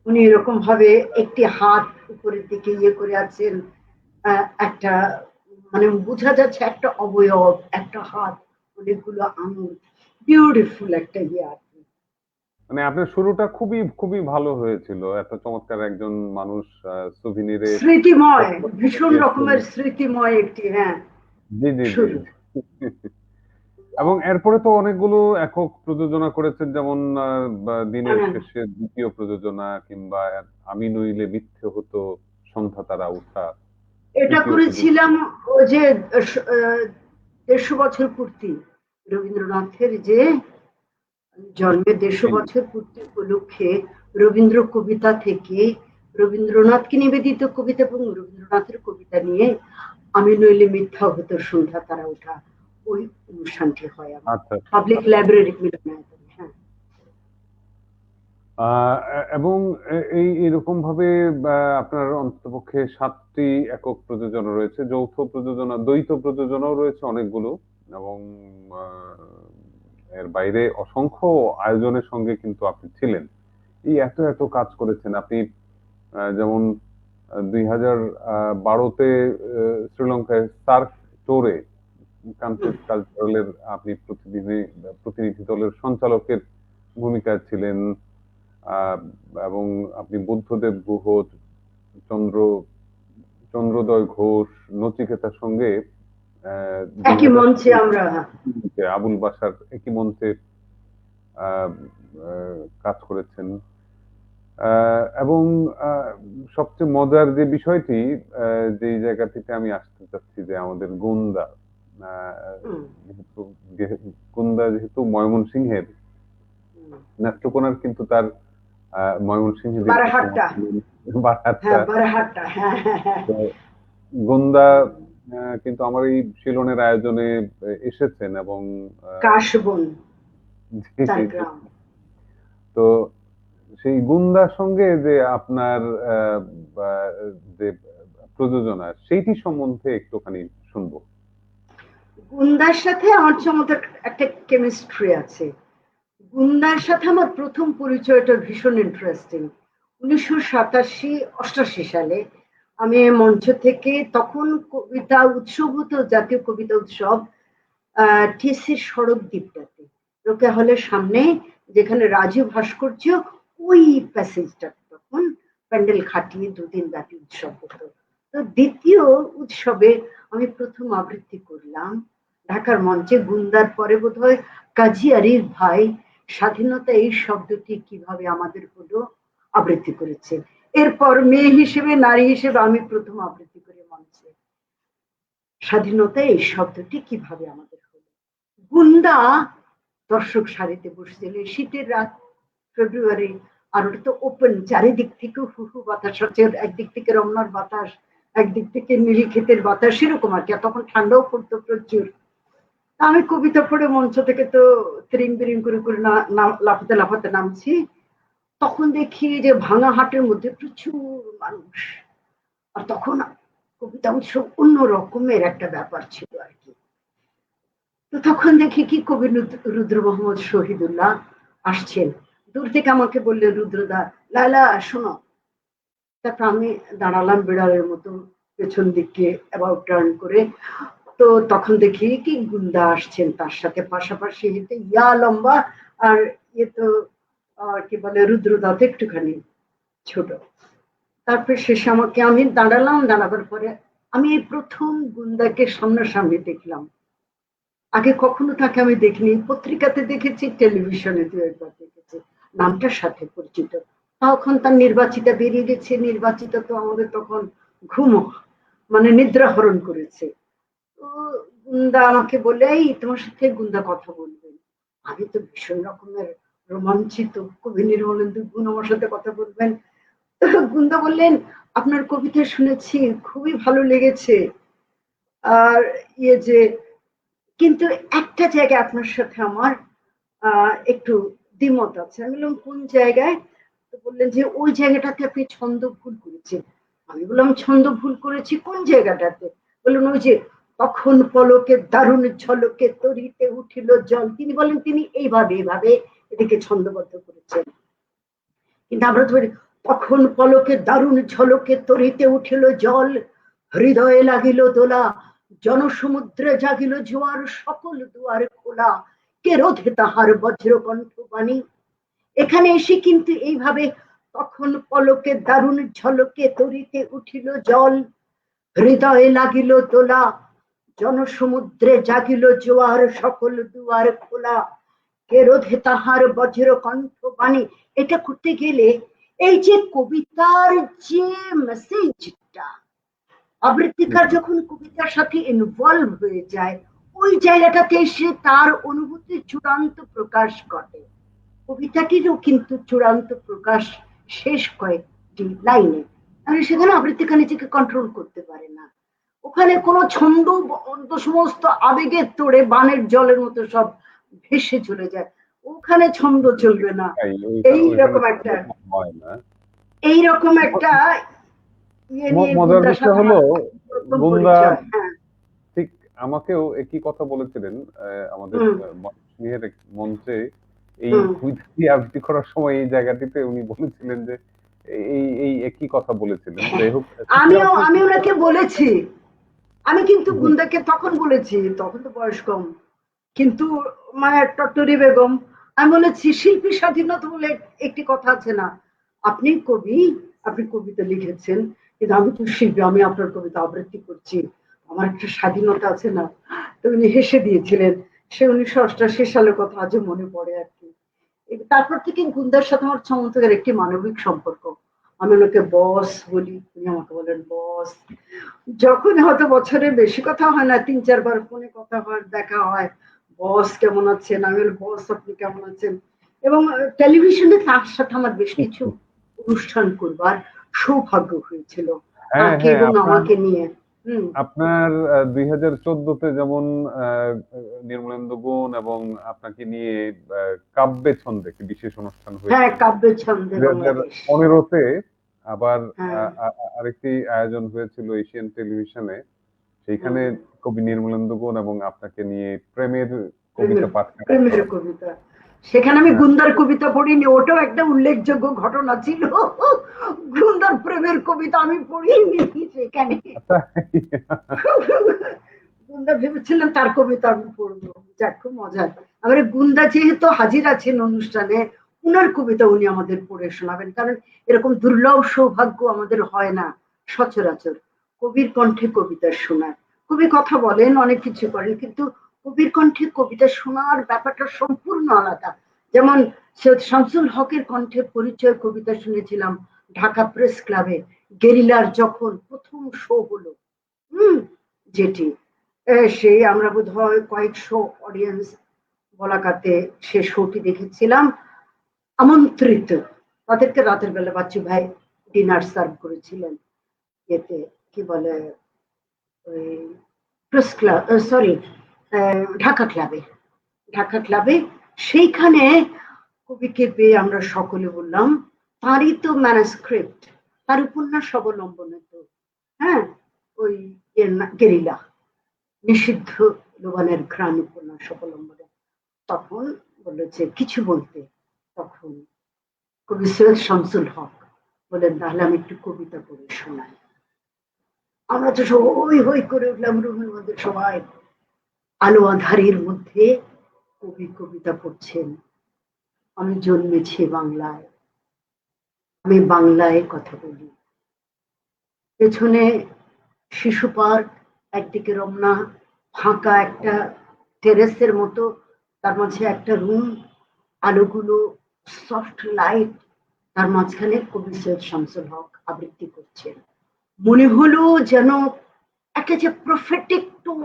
উনি এরকম ভাবে একটি হাত উপরের দিকে ইয়ে করে আছেন, একটা মানে বোঝা যাচ্ছে একটা অবয়ব, একটা হাত, অনেকগুলো আঙুল, বিউটিফুল একটা ইয়ে আর কি। মানে আপনার শুরুটা খুবই খুবই ভালো হয়েছিল, এত চমৎকার একজন মানুষ সুভিনিরে। স্মৃতিময়, ভীষণ রকমের স্মৃতিময় একটি, হ্যাঁ, জি জি জি শুরু। জি। এবং এরপরে তো অনেকগুলো একক প্রযোজনা করেছেন, যেমন দিনের হ্যাঁ, শেষে দ্বিতীয় প্রযোজনা, কিংবা আমি নইলে মিথ্যে হতো, সন্ধ্যা তারা উঠা এটা তৃতীয় প্রযোজনা। করেছিলাম ওই যে 150 বছর পূর্তি, রবীন্দ্রনাথের যে জন্মের 150 বছর পূর্তি উপলক্ষে রবীন্দ্র কবিতা থেকে রবীন্দ্রনাথকে নিবেদিত কবিতা এবং রবীন্দ্রনাথের কবিতা নিয়ে আমি নইলে মিথ্যা হতো, সন্ধ্যা তারা ওঠা, ওই অনুষ্ঠানটি হয় আমার আচ্ছা পাবলিক আচ্ছা। লাইব্রেরি মিলনায়তনে। হ্যাঁ, এবং এই এরকম ভাবে আপনার অন্ততপক্ষে 7টি একক প্রযোজনা রয়েছে, যৌথ প্রযোজনা, দ্বৈত প্রযোজনাও রয়েছে অনেকগুলো। এবং এর বাইরে অসংখ্য আয়োজনের সঙ্গে কিন্তু আপনি ছিলেন। এই এত এত কাজ করেছেন আপনি। যেমন 2012-তে শ্রীলঙ্কায় সার্ক টোরে কান্ট্রিজ কালচারালের আপনি প্রতিনিধি দলের সঞ্চালকের ভূমিকায় ছিলেন। আহ, এবং আপনি বুদ্ধদেব গুহ, চন্দ্র চন্দ্রোদয় ঘোষ, নচিকেতার সঙ্গে একই মঞ্চে আমরা। 2007 আবুল বাসার একই মঞ্চে আহ, কাজ করেছেন। এবং সবচেয়ে মজার যে বিষয়টি, যে জায়গা থেকে আমি আসতে চাচ্ছি, যে আমাদের গুন্দা, যেহেতু গুন্দা যেহেতু ময়মনসিংহের, নেত্রকোনার কিন্তু তার ময়মনসিংহে বারাহাট্টা, বারহাট্টা। হ্যাঁ বারাহাট্টা, হ্যাঁ হ্যাঁ হ্যাঁ। তো গোন্দা কিন্তু আমার এই শিলনের আয়োজনে এসেছেন, এবং কাশবন জি, তার জি, জি। গ্রাম। তো সেই গুন্দার সঙ্গে যে আপনার বা, যে প্রযোজনা, সেইটি সম্বন্ধে একটুখানি শুনবো। গুন্দার সাথে আমার চমৎকার একটা কেমিস্ট্রি আছে। গুন্দার সাথে আমার প্রথম পরিচয়টা ভীষণ ইন্টারেস্টিং। 1987-88 সালে আমি মঞ্চ থেকে, তখন কবিতা উৎসব হতো, জাতীয় কবিতা উৎসব, টিসির সড়ক দ্বীপটাতে, রোকেয়া হলের সামনে, যেখানে রাজু ভাস্কর্য, ওই প্যাসেজটা তখন প্যান্ডেল খাটিয়ে 2 দিন ব্যাপী উৎসব হতো। তো দ্বিতীয় উৎসবে আমি প্রথম আবৃত্তি করলাম ঢাকার মঞ্চে। গুন্দার পরে বোধহয় কাজী আরিফ ভাই স্বাধীনতা এই শব্দটি কিভাবে আমাদের হলো আবৃত্তি করেছে। এরপর মেয়ে হিসেবে, নারী হিসেবে আমি প্রথম আবৃত্তি করি মঞ্চে স্বাধীনতা এই শব্দটি কিভাবে আমাদের হলো। গুন্দা দর্শক সারিতে বসছিল, শীতের রাত, ফেব্রুয়ারি, আর ওটা তো ওপেন, চারিদিক থেকে হু হু বাতাস হচ্ছে, একদিক থেকে রমনার বাতাস, একদিক থেকে নিরিক্ষেতের বাতাস, সেরকম আর কি। তখন ঠান্ডাও পড়তো প্রচুর। আমি কবিতা পড়ে মঞ্চ থেকে তো ত্রিং বিরিং করে করে লাফাতে লাফাতে নামছি। তখন দেখি যে ভাঙা হাটের মধ্যে প্রচুর মানুষ। আর তখন কবিতা উৎসব অন্য রকমের একটা ব্যাপার ছিল আর কি। তো তখন দেখি কি কবি রুদ্র মোহাম্মদ শহীদুল্লাহ আসছেন। দূর থেকে আমাকে বললেন, রুদ্রদা, লালা শোনো। তারপর আমি দাঁড়ালাম বিড়ালের মতো পেছন দিকে অ্যাবাউট টার্ন করে। তো তখন দেখি কি গুন্দা আসছেন, তার সাথে পাশাপাশি হেঁটে ইয়া লম্বা, আর ইয়ে তো কি বলে রুদ্রদা তো একটুখানি ছোট। তারপর শেষে আমাকে, আমি দাঁড়ালাম, দাঁড়াবার পরে আমি এই প্রথম গুন্দাকে সামনাসামনি দেখলাম। আগে কখনো তাকে আমি দেখিনি, পত্রিকাতে দেখেছি, টেলিভিশনে 2-1 বার দেখেছি, নামটার সাথে পরিচিত। তখন তার নির্বাচিতা বেরিয়ে গেছে, নির্বাচিতা তো আমাদের তখন ঘুম মানে নিদ্রা হরণ করেছে। তো গুন্দা আমাকে বলে, এই তোমার সাথে গুন্দা কথা বলবেন। আমি তো ভীষণ রকমের রোমাঞ্চিত, কবি নির্মলেন্দু গুণ আমার সাথে কথা বলবেন। গুন্দা বললেন, আপনার কবিতা শুনেছি, খুবই ভালো লেগেছে, আর ইয়ে যে, কিন্তু একটা জায়গায় আপনার সাথে আমার একটু দ্বিমত আছে। আমি বললাম, কোন জায়গায়? তো বললেন যে ওই জায়গাটাতে আপনি ছন্দ ভুল করেছেন। আমি বললাম, ছন্দ ভুল করেছি কোন জায়গাটাতে? বললেন ওই যে তখন পলকে দারুণ ঝলকে তরিতে উঠিল জল, তিনি বলেন তিনি এইভাবে এইভাবে এটাকে ছন্দবদ্ধ করেছেন। কিন্তু আমরা তো বলি তখন পলকে দারুণ ঝলকে তরিতে উঠিল জল, হৃদয়ে লাগিল দোলা, জনসমুদ্রে জাগিল জোয়ার, সকল দুয়ার খোলা, কে রোধে তাহার বজ্র কণ্ঠ বাণী। এখানে এসে কিন্তু এইভাবে তখন পলকে দারুণ ঝলকে তরিতে উঠিল জল, হৃদয়ে লাগিল দোলা, জনসমুদ্রে জাগিল জোয়ার, সকল দুয়ার খোলা, কে রোধে তাহার বজ্র কণ্ঠ বাণী। এটা করতে গেলে এই যে কবিতার যে মেসেজটা, আবৃত্তিকার যখন কবিতার সাথে ইনভলভ হয়ে যায় ওই জায়গাটাতে এসে তার অনুভূতির চূড়ান্ত প্রকাশ ঘটে। কবিতাটিরও কিন্তু চূড়ান্ত প্রকাশ শেষ কয়েকটি লাইনে, মানে সেখানে আবৃত্তিকার নিজেকে কন্ট্রোল করতে পারে না, ওখানে কোনো ছন্দ সমস্ত আবেগের তোড়ে বানের জলের মতো সব ভেসে চলে যায়, ওখানে ছন্দ চলবে না। এইরকম একটা হয় না। এইরকম একটা মজার বিষয় হলো গুন্দা হ্যাঁ ঠিক আমাকেও একই কথা বলেছিলেন আমাদের ময়মনসিংহের মঞ্চে এই কবিতাটি আবৃত্তি করার সময় এই জায়গাটিতে উনি বলেছিলেন যে এই একই কথা বলেছিলেন। যাই হোক, আমি ওনাকে বলেছি, আমি কিন্তু গুন্দাকে তখন বলেছি, তখন তো বয়স কম, কিন্তু মানে টট্টরি বেগম, আমি বলেছি শিল্পী স্বাধীনতা বলে একটি কথা আছে না, আপনি কবি, আপনি কবিতা লিখেছেন, কিন্তু আমি তো শিল্পী, আমি আপনার কবিতা আবৃত্তি করছি, আমার একটা স্বাধীনতা আছে না। তো উনি হেসে দিয়েছিলেন, সে 1988 সালের কথা আজও মনে পড়ে আর কি। তারপর থেকে গুন্দার সাথে আমার চমৎকার একটি মানবিক সম্পর্ক, আমি ওনাকে বস বলি, উনি আমাকে বলেন বস। যখন হয়তো বছরে বেশি কথা হয় না, 3-4 বার ফোনে কথা হয়, দেখা হয়, বস কেমন আছেন, আমি বলি বস আপনি কেমন আছেন। এবং টেলিভিশনে তার সাথে আমার বেশ কিছু অনুষ্ঠান করবার সৌভাগ্য হয়েছিল তাকে এবং আমাকে নিয়ে। আপনার 2014-তে যেমন নির্মলেন্দু গুণ এবং আপনাকে নিয়ে কাব্যে ছন্দে কি বিশেষ অনুষ্ঠান হয়েছিল। হ্যাঁ, কাব্যে ছন্দে। 2015-তে আবার আরেকটি আয়োজন হয়েছিল এশিয়ান টেলিভিশনে, সেইখানে কবি নির্মলেন্দু গুণ এবং আপনাকে নিয়ে প্রেমের কবিতা পাঠ করা। প্রেমের কবিতা, সেখানে আমি গুন্দার কবিতা পড়িনি, ওটাও একটা উল্লেখযোগ্য ঘটনা ছিল। গুন্দার প্রেমের কবিতা আমি পড়িনি সেখানে। গুন্দা ভেবেছিলেন তার কবিতা আমি পড়বো, যাক খুব মজার। আমার গুন্দা যেহেতু হাজির আছেন অনুষ্ঠানে, উনার কবিতা উনি আমাদের পড়ে শোনাবেন, কারণ এরকম দুর্লভ সৌভাগ্য আমাদের হয় না সচরাচর কবির কণ্ঠে কবিতা শোনার। কবি কথা বলেন, অনেক কিছু করেন, কিন্তু কবির কণ্ঠে কবিতা শোনার ব্যাপারটা সম্পূর্ণ আলাদা। যেমন সৈয়দ শামসুল হকের কণ্ঠে পরিচয় কবিতা শুনেছিলাম ঢাকা প্রেস ক্লাবে, গেরিলার যখন প্রথম শো হলো, যেটি সেই আমরা বোধ হয় কয়েকশো অডিয়েন্স বলাকাতে সে শোটি দেখেছিলাম, আমন্ত্রিত, তাদেরকে রাতের বেলা বাচ্চু ভাই ডিনার সার্ভ করেছিলেন এতে কি বলে ওই প্রেস ক্লাব, সরি ঢাকা ক্লাবে। সেইখানে কবিকে পেয়ে আমরা সকলে বললাম তারই তো ম্যানুস্ক্রিপ্ট, তার উপন্যাস অবলম্বনে তো, হ্যাঁ ওই গেরিলা নিষিদ্ধ লোবানের ঘ্রাণ উপন্যাস অবলম্বনে। তখন বলেছে কিছু বলতে, তখন কবি সৈয়দ শামসুল হক বলেন তাহলে আমি একটু কবিতা পড়ে শোনাই। আমরা তো সব হই করে উঠলাম, রুমের মধ্যে সবাই, আলো আঁধারের মধ্যে কবি কবিতা পড়ছেন। আমি জন্মেছি বাংলায়, আমি বাংলায় কথা বলি। পেছনে শিশু পার্ক, একদিকে রমনা, ফাঁকা একটা টেরেসের মতো, তার মাঝে একটা রুম, আলোগুলো সফট লাইট, তার মাঝখানে কবি সৈয়দ শামসুল হক আবৃত্তি করছেন। মনে হলো যেন একটা যে প্রফেটিক টোন,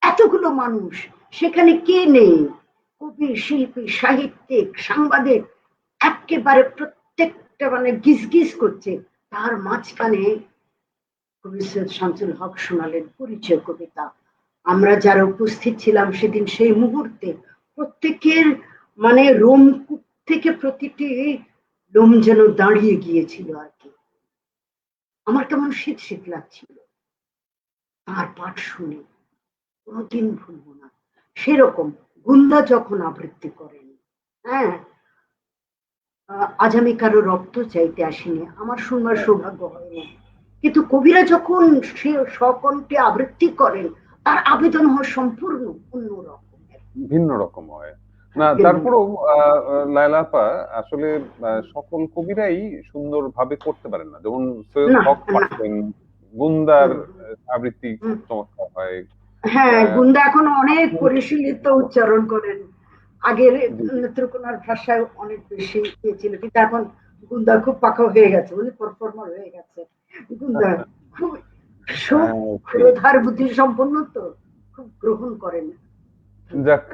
এতগুলো মানুষ সেখানে কে নেই, কবি, শিল্পী, সাহিত্যিক, সাংবাদিক, একেবারে প্রত্যেকটা মানে গিজ করছে, তার মাঝখানে কবি সৈয়দ শামসুল হক শোনালেন পরিচয় কবিতা। আমরা যারা উপস্থিত ছিলাম সেদিন সেই মুহূর্তে প্রত্যেকের মানে রোমকূপ থেকে প্রতিটি লোম যেন দাঁড়িয়ে গিয়েছিল আর কি। আমার কেমন শীত লাগছিল। তার পাঠ শুনে কোনোদিন ভুলবো না। সেরকম গুন্দা যখন আবৃত্তি করেন, হ্যাঁ, আজ আমি কারো রক্ত চাইতে আসিনি, আমার শুনবার সৌভাগ্য হয়নি, কিন্তু কবিরা যখন সে সকণ্ঠে আবৃত্তি করেন, তার আবেদন হয় সম্পূর্ণ অন্য রকমের। ভিন্ন রকম হয়। না ভিন্ন তারপরেও লায়লা আপা আসলে সকল কবিরাই সুন্দরভাবে করতে পারেন না। যেমন সৈয়দ না হক না। পারতেন, গুন্দার হুম, আবৃত্তি হুম। খুব চমৎকার হয়। হ্যাঁ, আহ, গুন্দা এখন অনেক পরিশীলিত উচ্চারণ করেন। আগের জি, জি। নেত্রকোনার ভাষায় অনেক বেশি ইয়ে ছিল, কিন্তু এখন গুন্দা খুব পাকা হয়ে গেছে, উনি পারফর্মার হয়ে গেছে। গুন্দা খুব সুখ, সেই ক্ষুরধার বুদ্ধি সম্পন্ন, তো খুব গ্রহণ করেন। যাক,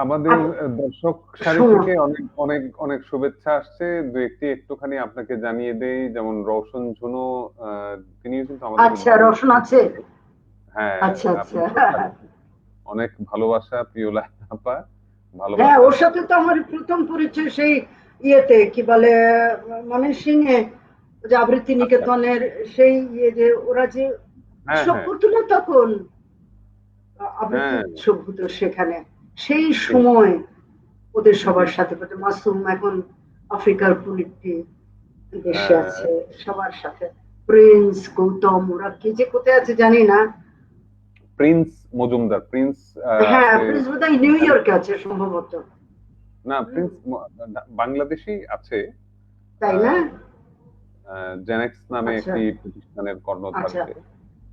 আমাদের আর দর্শক সারি শোনো, থেকে অনেক অনেক অনেক শুভেচ্ছা আসছে। দু একটি একটুখানি আপনাকে জানিয়ে দেই, যেমন রওশন ঝুনু, তিনিও কিন্তু আমাদের আচ্ছা রসুন বাংলাদেশে। আছে। হ্যাঁ, আচ্ছা আচ্ছা। আপনাকেও স্বাগত। অনেক ভালোবাসা প্রিয় লায়লা আপা, হ্যাঁ, ভালোবাসা। ওর সাথে তো আমার প্রথম পরিচয় সেই ইয়েতে কি বলে ময়মনসিংহে, যে আবৃত্তি আচ্ছা, নিকেতনের সেই ইয়ে, যে ওরা যে হ্যাঁ, উৎসব হ্যাঁ, করতো না তখন, আবৃত্তি হ্যাঁ, উৎসব হতো সেখানে, সেই সেই, সময় ওদের জি। সবার সাথে মাসুম এখন আফ্রিকার কোন একটি দেশে আহ, আছে, সবার সাথে প্রিন্স গৌতম, ওরা কে যে কোথায় আছে জানি না। প্রিন্স মজুমদার, প্রিন্স হ্যাঁ, আছে। প্রিন্স বোধহয় নিউ ইয়র্কে আছে সম্ভবত। না, হুম, প্রিন্স বাংলাদেশি আছে। তাই না? আহ, জেনেক্স নামে আচ্ছা একটি প্রতিষ্ঠানের কর্ণধার আচ্ছা। সে।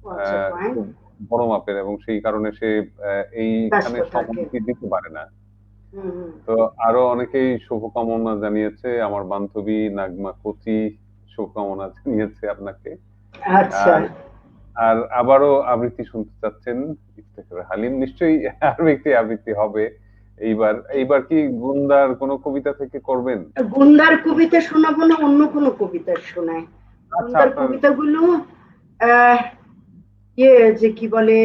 ও আচ্ছা, ফাইন। খুব বড় মাপের, এবং সেই কারণে সে ব্যস্ত এইখানে থাকে। সমাপ্তি দিতে পারে না। হুম হুম। তো আরো অনেকেই শুভকামনা জানিয়েছে, আমার বান্ধবী নাগমা কোচি শুভকামনা জানিয়েছে আপনাকে। আচ্ছা। আর আর আবারও আবৃত্তি শুনতে চাচ্ছেন ইফতেখার হালিম, নিশ্চয়ই আরো একটি আবৃত্তি হবে। এইবার এইবার কি গুন্দার কোনো কবিতা থেকে করবেন? গুন্দার কবিতা শোনাবো না অন্য কোনো কবিতা শোনায়? আচ্ছা, গুন্দার আপনার। কবিতাগুলো আহ ইয়ে যে কি বলে,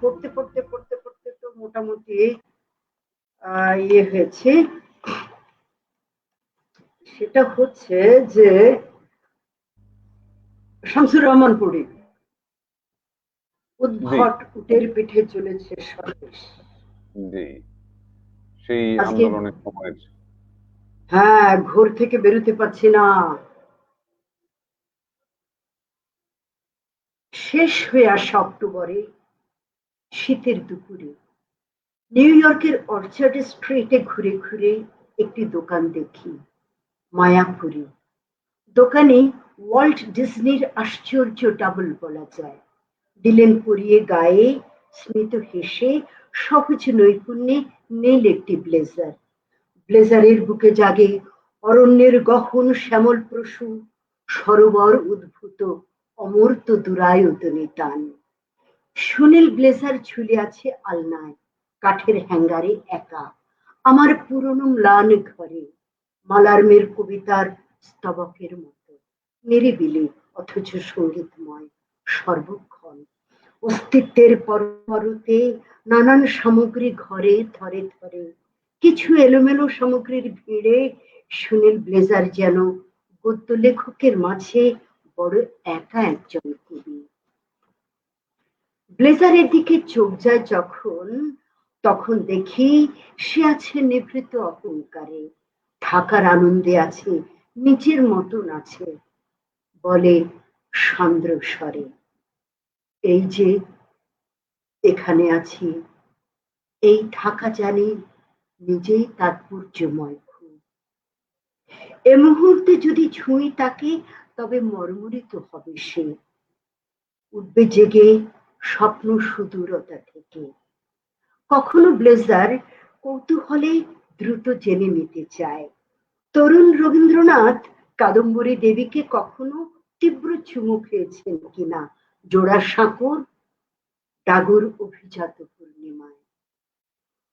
পড়তে পড়তে পড়তে পড়তে তো মোটামুটি ইয়ে হয়েছে, সেটা হচ্ছে যে শামসুর রহমান পড়ি, জি, উদ্ভট উটের পিঠে চলেছে স্বদেশ। জি, সেই আজকে আন্দোলনের সময়ের। হ্যাঁ, ঘোর থেকে বেরোতে পারছি না, শেষ হয়ে আসা অক্টোবরে শীতের দুপুরে নিউ ইয়র্কের অর্চার্ড স্ট্রিটে ঘুরে ঘুরে একটি দোকান দেখি, মায়াপুরী। দোকানে ওয়াল্ট ডিজনির আশ্চর্য ডাবল বলা যায়, দিলেন পরিয়ে গায়ে, স্মিত হেসে, সহজ নৈপুণ্যে নীল একটি ব্লেজার। ব্লেজারের বুকে জাগে অরণ্যের গহন শ্যামল প্রসূ, সরোবর উদ্ভূত অমর্ত দুরায়তনে টান। সুনীল ব্লেজার ঝুলে আছে আলনায়, কাঠের হ্যাঙ্গারে একা, আমার পুরনো ম্লান ঘরে, মালার্মের কবিতার স্তবকের মতো, নিরিবিলি অথচ সঙ্গীতময় সর্বক্ষণ। অস্তিত্বের পরপরতে নানান সামগ্রী ঘরে ধরে ধরে, কিছু এলোমেলো সামগ্রীর ভিড়ে সুনীল ব্লেজার যেন গদ্য লেখকের মাঝে বড় একা একজন কবি। ব্লেজারের দিকে চোখ যায় যখন, তখন দেখি সে আছে নিভৃত অহংকারে, থাকার আনন্দে আছে, নিজের মতন আছে, বলে সান্দ্র স্বরে, এই যে এখানে আছি, এই থাকা জানি নিজেই তাৎপর্যময় খুব। এ মুহূর্তে যদি ছুঁই তাকে, তবে মর্মরিত হবে সে, উঠবে জেগে স্বপ্ন সুদূরতা থেকে। কখনো ব্লেজার কৌতূহলে দ্রুত জেনে নিতে চায়, তরুণ রবীন্দ্রনাথ কাদম্বরী দেবীকে কখনো তীব্র চুমু খেয়েছেন কিনা, জোড়া সাঁকোর ডাগর অভিজাত পূর্ণিমায়।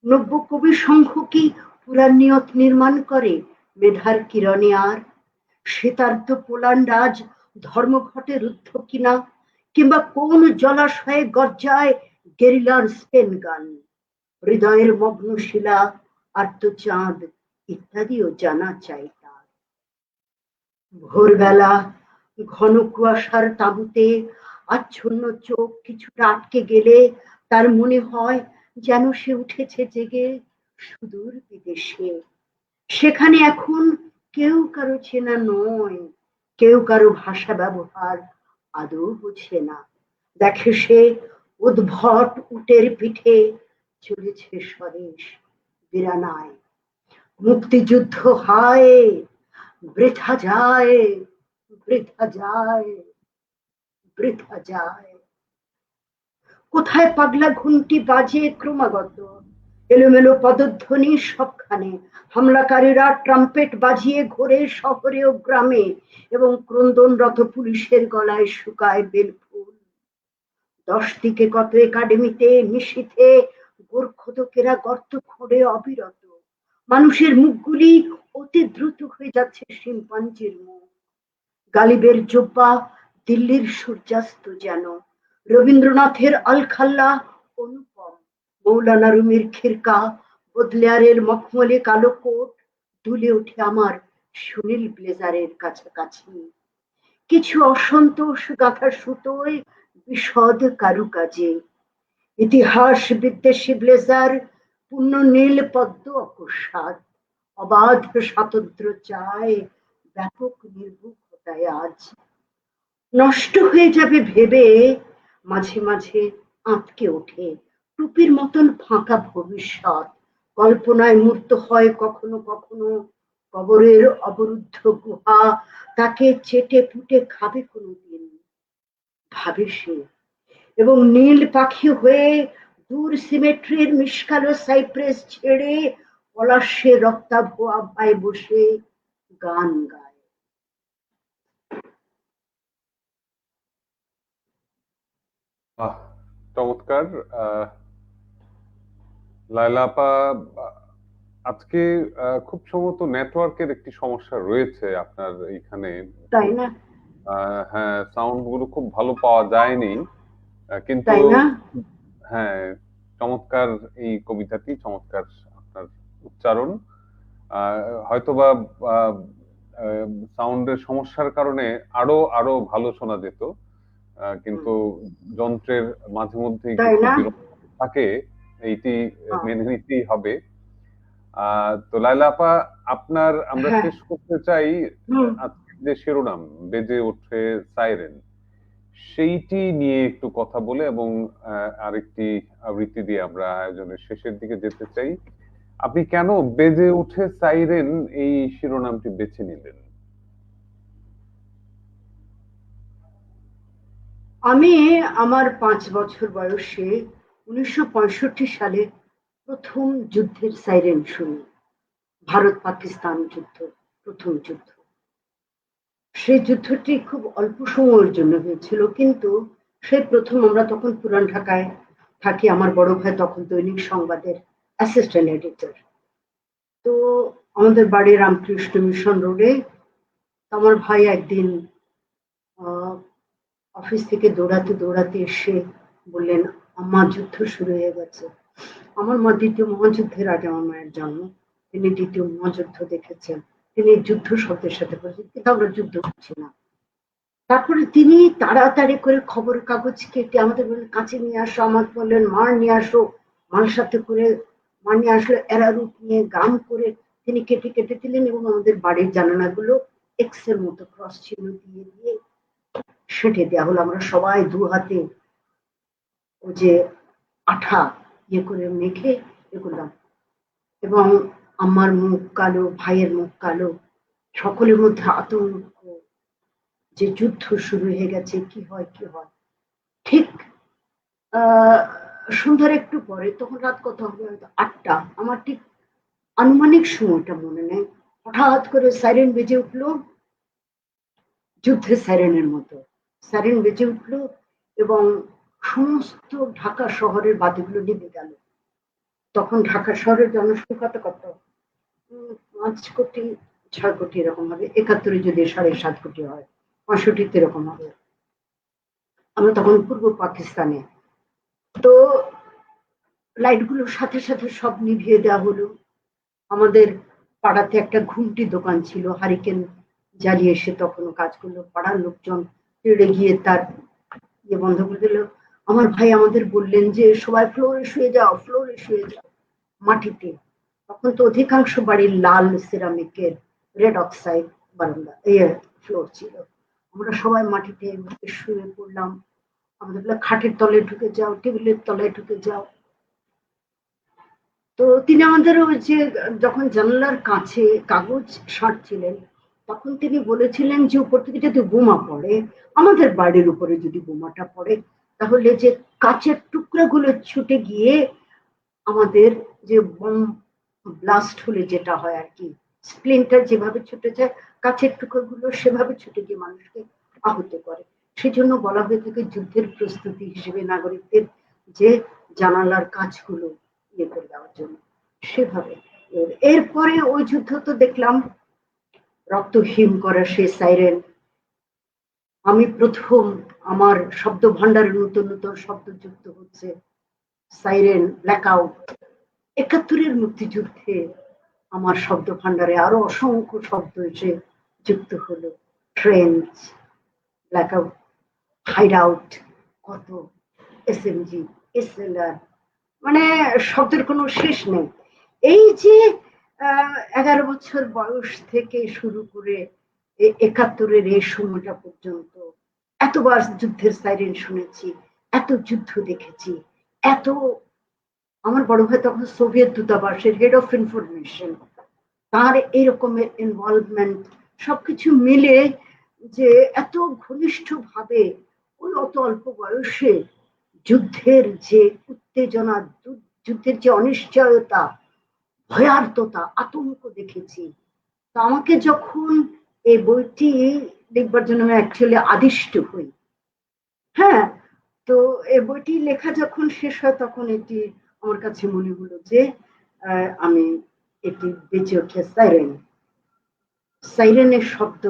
নব্য কবি সংঘ কি পুরাণ নিয়ত নির্মাণ করে মেধার কিরণে আর, শীতার্ধ পোল্যান্ড আজ ধর্মঘটে রুদ্ধ কিনা, কিংবা কোন জলাশয়ে গর্জায় গেরিলার স্পেন গান, হৃদয়ের মগ্ন শিলা আর্তচাঁদ ইত্যাদিও জানা চাই তার। ভোরবেলা ঘন কুয়াশার তাঁবুতে আচ্ছন্ন চোখ কিছুটা আটকে গেলে তার মনে হয় যেন সে উঠেছে জেগে সুদূর বিদেশে। সেখানে এখন কেউ কারো চেনা নয়, কেউ কারো ভাষা ব্যবহার আদৌ বোঝে না। দেখে সে উদ্ভট উটের পিঠে চলেছে স্বদেশ বিরানায়। মুক্তিযুদ্ধ হায়, বৃথা যায়, বৃথা যায়, বৃথা যায়। কোথায় পাগলা ঘুমটি বাজে ক্রমাগত, এলোমেলো পদধ্বনি সবখানে। হামলাকারীরা ট্রাম্পেট বাজিয়ে ঘোরে শহরে ও গ্রামে, এবং ক্রন্দনরত পুলিশের গলায় শুকায় বেলফুল। 10 দিকে কত একাডেমিতে নিশীথে গোর্খতকেরা গর্ত খোঁড়ে অবিরত। মানুষের মুখগুলি অতি দ্রুত হয়ে যাচ্ছে শিম্পাঞ্জির মুখ। গালিবের জোব্বা দিল্লির সূর্যাস্ত যেন, রবীন্দ্রনাথের আলখাল্লা অনুপম, মৌলানা রুমির খিরকা, বদলেয়ারের মখমলে কালো কোট দুলে ওঠে আমার সুনীল ব্লেজারের কাছাকাছি। কিছু অসন্তোষ গাঁথা সুতোয় বিশদ কারুকাজে। ইতিহাস বিদ্বেষী ব্লেজার পূর্ণ নীল পদ্ম অকস্মাৎ, অবাধ স্বাতন্ত্র্য চায় ব্যাপক নির্বুকতায় আজ। নষ্ট হয়ে যাবে ভেবে মাঝে মাঝে আঁতকে ওঠে টুপির মতন ফাঁকা ভবিষ্যৎ। কল্পনায় মূর্ত হয় কখনো কখনো কবরের অবরুদ্ধ গুহা তাকে চেটে পুটে খাবে কোনোদিন, ভাবে সে। এবং নীল পাখি হয়ে দূর সিমেট্রির মিশকালো সাইপ্রেস ছেড়ে পলাশে রক্তাভ আভায় বসে গান গায়। আহ চমৎকার। লায়লা আপা, আজকে খুব সম্ভবত নেটওয়ার্কের একটি সমস্যা রয়েছে আপনার এইখানে। তাই না? হ্যাঁ, সাউন্ড গুলো খুব ভালো পাওয়া যায়নি, কিন্তু তাই না? হ্যাঁ, চমৎকার এই কবিতাটি, চমৎকার আপনার উচ্চারণ। হয়তোবা সাউন্ডের সমস্যার কারণে আরো আরো ভালো শোনা যেত, কিন্তু যন্ত্রের মাঝে মধ্যে তাই কিছু না? বিরক্ত থাকে, এইটি হ্যাঁ। মেনে নিতেই হবে। তো লায়লা আপা, আমরা হ্যাঁ। শেষ করতে চাই হুম। আজকের যে শিরোনাম বেজে ওঠে সাইরেন, সেইটি নিয়ে একটু কথা বলে এবং আরেকটি আবৃত্তি দিয়ে আমরা আয়োজনের শেষের দিকে যেতে চাই। আপনি কেন বেজে উঠে সাইরেন এই শিরোনামটি বেছে নিলেন? আমি আমার 5 বছর বয়সে 1965 সালে প্রথম যুদ্ধের সাইরেন শুনি। ভারত পাকিস্তান যুদ্ধ, প্রথম যুদ্ধ। সেই যুদ্ধটি খুব অল্প সময়ের জন্য হয়েছিল, কিন্তু সেই প্রথম। আমরা তখন পুরান ঢাকায় থাকি, আমার বড় ভাই তখন দৈনিক সংবাদের অ্যাসিস্ট্যান্ট এডিটর। তো আমাদের বাড়ি রামকৃষ্ণ মিশন রোডে। আমার ভাই একদিন অফিস থেকে দৌড়াতে দৌড়াতে এসে বললেন, আম্মা যুদ্ধ শুরু হয়ে গেছে। আমার মা দ্বিতীয় মহাযুদ্ধের আগে আমার মায়ের জন্ম, তিনি দ্বিতীয় মহাযুদ্ধ দেখেছেন, তিনি যুদ্ধ শব্দের সাথে পরিচিত, কিন্তু আমরা যুদ্ধ করছি না। তারপরে তিনি তাড়াতাড়ি করে খবর কাগজ কেটে আমাদের বললেন কাছে নিয়ে আসো, আমাকে বললেন মার নিয়ে আসো, মার সাথে করে মার নিয়ে আসলে এরারুট নিয়ে গাম করে তিনি কেটে কেটে দিলেন, এবং আমাদের বাড়ির জানালাগুলো এক্স এর মতো ক্রস চিহ্ন দিয়ে দিয়ে সেটে দেওয়া হলো। আমরা সবাই দু হাতে ও যে আঠা ইয়ে করে মেখে ইয়ে করলাম, এবং আমার মুখ কালো, ভাইয়ের মুখ কালো, সকলের মধ্যে আতঙ্ক যে যুদ্ধ শুরু হয়ে গেছে, কি হয় কি হয়। ঠিক সন্ধ্যার একটু পরে, তখন রাত কত হবে, হয়তো 8টা, আমার ঠিক আনুমানিক সময়টা মনে নেই, হঠাৎ করে সাইরেন বেজে উঠলো, যুদ্ধের সাইরেনের মতো সাইরেন বেজে উঠলো, এবং সমস্ত ঢাকা শহরের বাতিগুলো নিভে গেল। তখন ঢাকা শহরের জনসংখ্যা কত, 5 কোটি 6 কোটি এরকম হবে, 71 যদি 7.5 কোটি হয়, 65 এরকম হবে। আমরা তখন পূর্ব পাকিস্তানে। তো লাইটগুলোর সাথে সাথে সব নিভিয়ে দেওয়া হলো। আমাদের পাড়াতে একটা ঘুমটি দোকান ছিল, হারিকেন জ্বালিয়ে সে তখনও কাজ করলো। পাড়ার লোকজন তেড়ে গিয়ে তার ইয়ে বন্ধ করে দিল। আমার ভাই আমাদের বললেন যে সবাই ফ্লোরে শুয়ে যাও, ফ্লোরে শুয়ে যাও, মাটিতে। তখন তো অধিকাংশ বাড়ির লাল সিরামিকের রেড অক্সাইড বারান্দা ফ্লোর ছিল। আমরা সবাই মাটিতে শুয়ে পড়লাম। আমাদের বলে খাটের তলে ঢুকে যাও, টেবিলের তলায় ঢুকে যাও। তো তিনি আমাদের ওই যে যখন জানলার কাছে কাগজ সাঁটছিলেন, তখন তিনি বলেছিলেন যে উপর থেকে যদি বোমা পড়ে, আমাদের বাড়ির উপরে যদি বোমাটা পড়ে, তাহলে যে কাচের টুকরাগুলো ছুটে গিয়ে আমাদের যে বোম ব্লাস্ট হলে যেটা হয় আর কি, স্প্লিন্টার যেভাবে ছুটে যায়, কাচের টুকরোগুলো সেভাবে ছুটে গিয়ে মানুষকে আহত করে। সেজন্য বলা হয়ে থাকে যুদ্ধের প্রস্তুতি হিসেবে নাগরিকদের যে জানালার কাজগুলো ইয়ে করে দেওয়ার জন্য সেভাবে। এরপরে ওই যুদ্ধ তো দেখলাম রক্তহীন করা সে সাইরেন। আমি প্রথম আমার শব্দ ভান্ডারে নতুন নতুন শব্দ যুক্ত হচ্ছে, সাইরেন, ব্ল্যাকআউট। ৭১-এর মুক্তিযুদ্ধে আমার শব্দ ভান্ডারে আরো অসংখ্য শব্দ এসে যুক্ত হলো। ট্রেন্চ, ব্ল্যাকআউট, হাইড আউট, কত এসএমজি, এসএলআর, মানে শব্দের কোনো শেষ নেই। এই যে ১১ বছর বয়স থেকে শুরু করে ৭১-এর এই সময়টা পর্যন্ত এতবার যুদ্ধের সাইরেন শুনেছি, এত যুদ্ধ দেখেছি, এত। আমার বড় ভাই তখন সোভিয়েত দূতাবাসের হেড অফ ইনফরমেশন, তার এরকমের ইনভলভমেন্ট, সবকিছু মিলে যে এত ঘনিষ্ঠ ভাবে ওই অত অল্প বয়সে যুদ্ধের যে উত্তেজনা, যুদ্ধের যে অনিশ্চয়তা, ভয়ার্ততা, আতঙ্ক দেখেছি। তো আমাকে যখন এই বইটি লিখবার জন্য আমি অ্যাকচুয়ালি আদিষ্ট হই, হ্যাঁ, তো এই বইটি লেখা যখন শেষ হয় তখন এটি আমার কাছে মনে হলো যে আমি এটি বেঁচে ওঠে সাইরেন। সাইরেনের শব্দ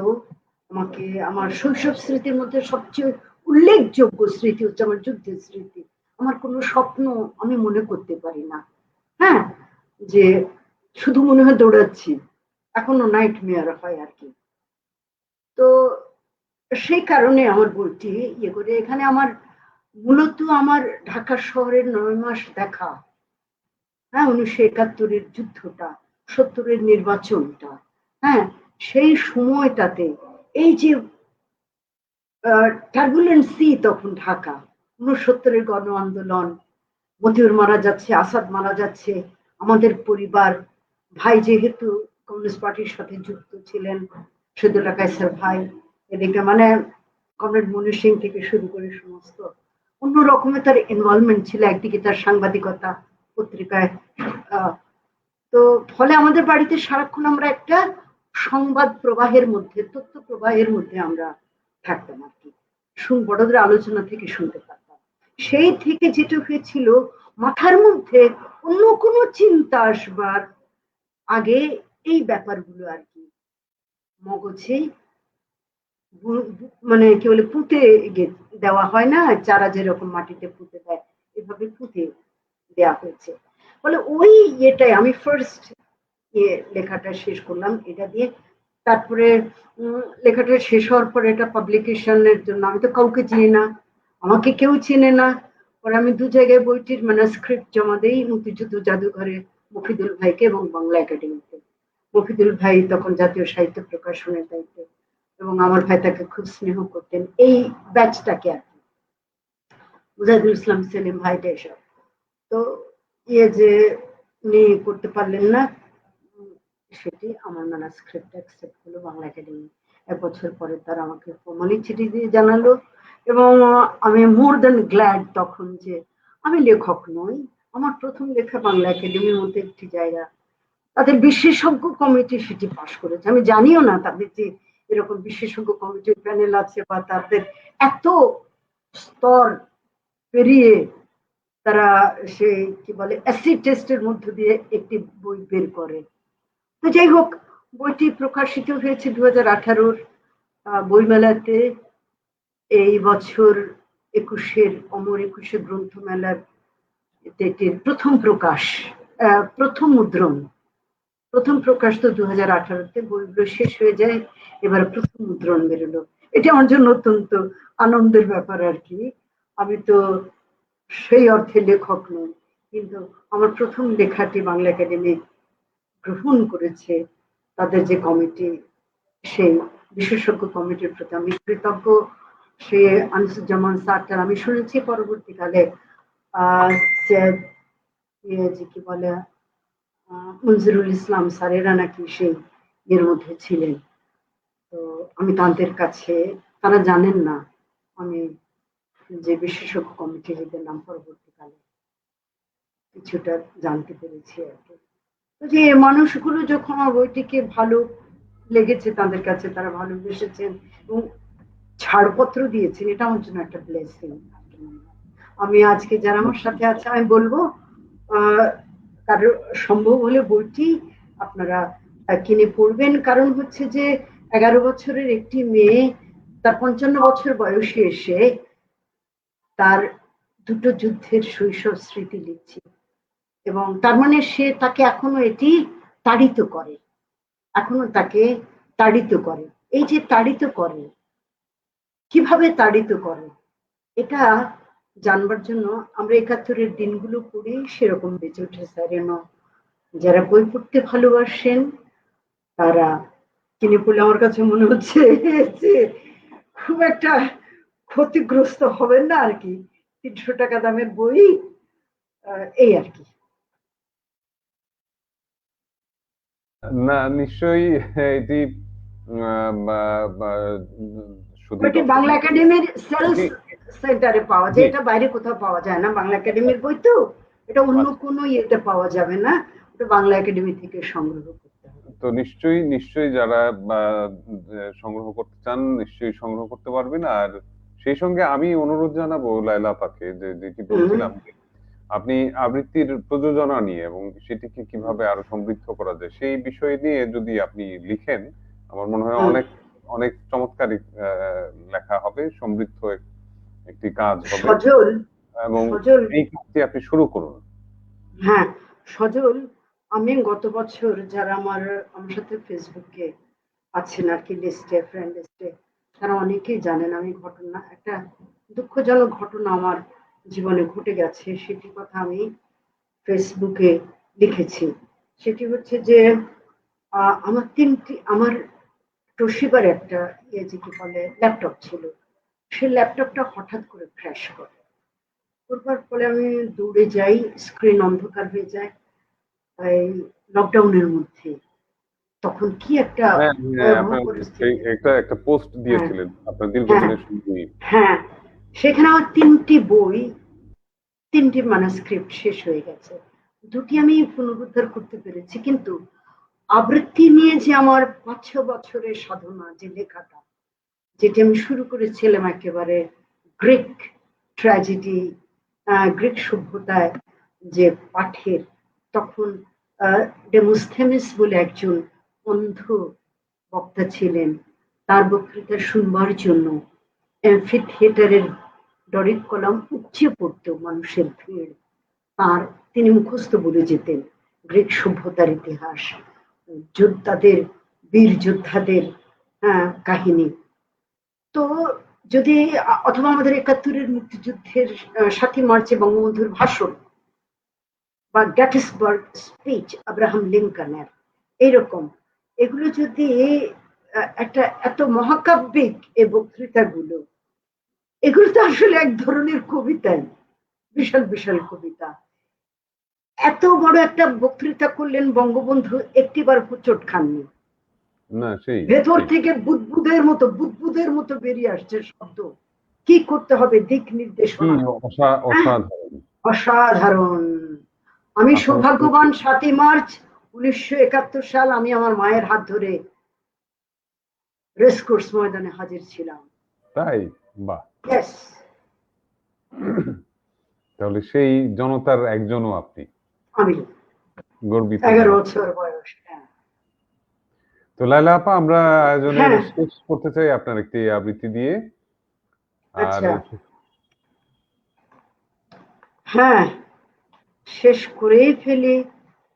আমাকে আমার শৈশব স্মৃতির মধ্যে সবচেয়ে উল্লেখযোগ্য স্মৃতি হচ্ছে আমার যুদ্ধের স্মৃতি। আমার কোনো স্বপ্ন আমি মনে করতে পারি না, হ্যাঁ, যে শুধু মনে হয় দৌড়াচ্ছি, এখনো নাইট মেয়ার হয় আর কি। তো সেই কারণে আমার বইটি ইয়ে করে, এখানে আমার মূলত আমার ঢাকা শহরের ৯ মাস দেখা, হ্যাঁ, ১৯৭১-এর যুদ্ধটা, ৭০-এর নির্বাচনটা, হ্যাঁ, সেই সময়টাতে এই যে টার্বুলেন্সি তখন ঢাকা, ৬৯-এর গণ আন্দোলন, মতিউর মারা যাচ্ছে, আসাদ মারা যাচ্ছে, আমাদের পরিবার, ভাই যেহেতু কমিউনিস্ট পার্টির সাথে যুক্ত ছিলেন, শহীদুল্লাহ কায়সার ভাই, এদিকে মানে কমরেড মনির সিং থেকে শুরু করে সমস্ত অন্য রকমের তার ইনভলভমেন্ট ছিল। একদিকে তার সাংবাদিকতা পত্রিকায়, তো ফলে আমাদের বাড়িতে সারাক্ষণ আমরা একটা সংবাদ প্রবাহের মধ্যে, তথ্য প্রবাহের মধ্যে আমরা থাকতাম আর কি, বড়দের আলোচনা থেকে শুনতে পারতাম। সেই থেকে যেটা হয়েছিল, মাথার মধ্যে অন্য কোনো চিন্তা আসবার আগে এই ব্যাপারগুলো আর কি মগজে মানে কি বলে পুঁতে দেওয়া হয় না, চারা যেরকম মাটিতে পুঁতে দেয়, এভাবে পুঁতে দেওয়া হয়েছে। বলে ওই ইয়েটাই আমি ফার্স্ট লেখাটা শেষ করলাম এটা দিয়ে। তারপরে লেখাটা শেষ হওয়ার পরে এটা পাবলিকেশনের জন্য আমি তো কাউকে চিনি না, আমাকে কেউ চেনে না। পরে আমি ২ জায়গায় বইটির ম্যানুস্ক্রিপ্ট জমা দেই, মুক্তিযুদ্ধ জাদুঘরে মফিদুল ভাইকে এবং বাংলা একাডেমিতে। মফিদুল ভাই তখন জাতীয় সাহিত্য প্রকাশনের দায়িত্বে, এবং আমার ভাই তাকে খুব স্নেহ করতেন, এই ব্যাচটাকে আর কি, মুজাহিদুল ইসলাম সেলিম ভাইটা এসব। তো ইয়ে যে উনি করতে পারলেন না, সেটি আমার ম্যানুস্ক্রিপ্ট অ্যাকসেপ্ট হলো বাংলা একাডেমি। ১ বছর পরে তারা আমাকে ফর্মালি চিঠি দিয়ে জানালো, এবং আমি মোর দ্যান গ্ল্যাড তখন যে আমি লেখক নই, আমার প্রথম লেখা বাংলা একাডেমির মধ্যে একটি জায়গা, তাদের বিশেষজ্ঞ কমিটি সেটি পাশ করেছে। আমি জানিও না তাদের যে এরকম বিশেষজ্ঞ কমিটির প্যানেল আছে, বা তাদের এত স্তর পেরিয়ে তারা সেই কি বলে অ্যাসিড টেস্টের মধ্য দিয়ে একটি বই বের করে। তো যাই হোক, বইটি প্রকাশিত হয়েছে ২০১৮-র বইমেলাতে। এই বছর ২১-এর অমর ২১-এ গ্রন্থমেলার এটির প্রথম প্রকাশ, প্রথম মুদ্রণ, প্রথম প্রকাশ তো ২০১৮-তে, বইগুলো শেষ হয়ে যায়, এবার প্রথম মুদ্রণ বেরোলো। এটা আমার জন্য অত্যন্ত আনন্দের ব্যাপার আর কি। আমি তো সেই অর্থে লেখক নই, কিন্তু আমার প্রথম লেখাটি বাংলা একাডেমি গ্রহণ করেছে, তাদের যে কমিটি, সেই বিশেষজ্ঞ কমিটির প্রতি আমি কৃতজ্ঞ। সে আনিসুজ্জামান স্যারটার আমি শুনেছি পরবর্তীকালে যে কি বলে মনজুরুল ইসলাম স্যারেরা নাকি সেই এর মধ্যে ছিলেন। তো আমি তাদের কাছে, তারা জানেন না আমি যে বিশেষজ্ঞ কমিটির নাম পরবর্তীকালে কিছুটা জানতে পেরেছি আর কি। যে মানুষগুলো যখন আমার বইটিকে ভালো লেগেছে, তাদের কাছে তারা ভালোবেসেছেন এবং ছাড়পত্র দিয়েছেন, এটা আমার জন্য একটা ব্লেসিং। আমি আজকে যারা আমার সাথে আছে আমি বলবো কারো সম্ভব হলে বইটি আপনারা কিনে পড়বেন। কারণ হচ্ছে যে 11 বছরের একটি মেয়ে তার 55 বছর বয়সে এসে তার দুটো যুদ্ধের শৈশব স্মৃতি লিখছে, এবং তার মানে সে তাকে এখনো এটি তাড়িত করে, এখনো তাকে তাড়িত করে। এই যে তাড়িত করে, কিভাবে তাড়িত করে, এটা জানবার জন্য আমরা 71-এর দিনগুলো পড়ি সেরকম বেঁচে উঠে স্যার। যারা বই পড়তে ভালোবাসেন তারা কিনে পড়লে আমার কাছে মনে হচ্ছে যে খুব একটা ক্ষতিগ্রস্ত হবেন না আর কি। 300 টাকা দামের বই, এই আর কি। না, নিশ্চয়ই এটি শুধু বাংলা একাডেমির সেলস সেন্টারে পাওয়া যায়, এটা বাইরে কোথাও পাওয়া যায় না। বাংলা একাডেমির বই তো, এটা অন্য কোনো ইয়েতে পাওয়া যাবে না, এটা বাংলা একাডেমি থেকে সংগ্রহ করতে হবে। তো নিশ্চয়ই যারা সংগ্রহ করতে চান নিশ্চয়ই সংগ্রহ করতে পারবেন। আর সেই সঙ্গে আমি অনুরোধ জানাবো লায়লা আপাকে, যেটি বলছিলাম, আপনি আবৃত্তির প্রযোজনা নিয়ে এবং সেটিকে কিভাবে আরো সমৃদ্ধ করা যায় সেই বিষয় নিয়ে যদি আপনি লিখেন, আমার মনে হয় অনেক অনেক চমৎকার লেখা হবে, সমৃদ্ধ একটি কাজ হবে। সজল, এবং এই কাজটি আপনি শুরু করুন। হ্যাঁ সজল, আমি গত বছর যারা আমার সাথে ফেসবুকে আছেন আর কি লিস্টে, ফ্রেন্ড লিস্টে, তারা অনেকেই জানেন আমি একটা দুঃখজনক ঘটনা আমার জীবনে ঘটে গেছে, সেটি কথা আমি ফেসবুকে লিখেছি। সেটি হচ্ছে যে আমার তোশিবার একটা যে কি বলে ল্যাপটপ ছিল, সেই ল্যাপটপটা হঠাৎ করে ক্র্যাশ করে। করবার ফলে আমি দৌড়ে যাই, স্ক্রিন অন্ধকার হয়ে যায় এই লকডাউনের মধ্যে। তখন কি একটা একটা পোস্ট দিয়েছিলেন আপনার দীর্ঘদিনের সঙ্গী। হ্যাঁ, সেখানে আমার 3টি ম্যানুস্ক্রিপ্ট শেষ হয়ে গেছে। 2টি আমি পুনরুদ্ধার করতে পেরেছি, কিন্তু আবৃত্তি নিয়ে যে আমার 5-6 বছরের সাধনা, যে লেখাটা যেটি আমি শুরু করেছিলাম একেবারে গ্রিক ট্র্যাজেডি, গ্রিক সভ্যতায় যে পাঠের, তখন ডেমোস্থেনেস বলে একজন অন্ধ বক্তা ছিলেন, তার বক্তৃতা শুনবার জন্য অ্যাম্ফি থিয়েটারের ডরিক কলাম উপচে পড়তো মানুষের ভিড়। তিনি মুখস্থ বলে যেতেন গ্রিক সভ্যতার ইতিহাস, যোদ্ধাদের, বীর যোদ্ধাদের কাহিনী। তো যদি অথবা আমাদের 71-এর মুক্তিযুদ্ধের 7ই মার্চে বঙ্গবন্ধুর ভাষণ বা গ্যাটিসবার্গ স্পিচ আব্রাহাম লিঙ্কনের, এইরকম এগুলো যদি একটা এত মহাকাব্যিক এই বক্তৃতাগুলো, এগুলো তো আসলে এক ধরনের কবিতাই, বিশাল বিশাল কবিতা। এত বড় একটা বক্তৃতা করলেন বঙ্গবন্ধু, একটিবার হোঁচট খাননি। না, সেই ভেতর থেকে বুদবুদের মতো বেরিয়ে আসছে শব্দ, কি করতে হবে, দিক নির্দেশনা অসাধারণ। আমি সৌভাগ্যবান, 7ই মার্চ 1971 সাল আমি আমার মায়ের হাত ধরে রেসকোর্স ময়দানে হাজির ছিলাম। তাই? বাহ। তাহলে সেই জনতার একজনও আপনি। আমি গর্বিত। 11 বছর বয়স। তো লায়লা আপা, আমরা আয়োজনের শেষ করতে চাই আপনার একটি আবৃত্তি দিয়ে। আচ্ছা, হ্যাঁ, শেষ করেই ফেলি,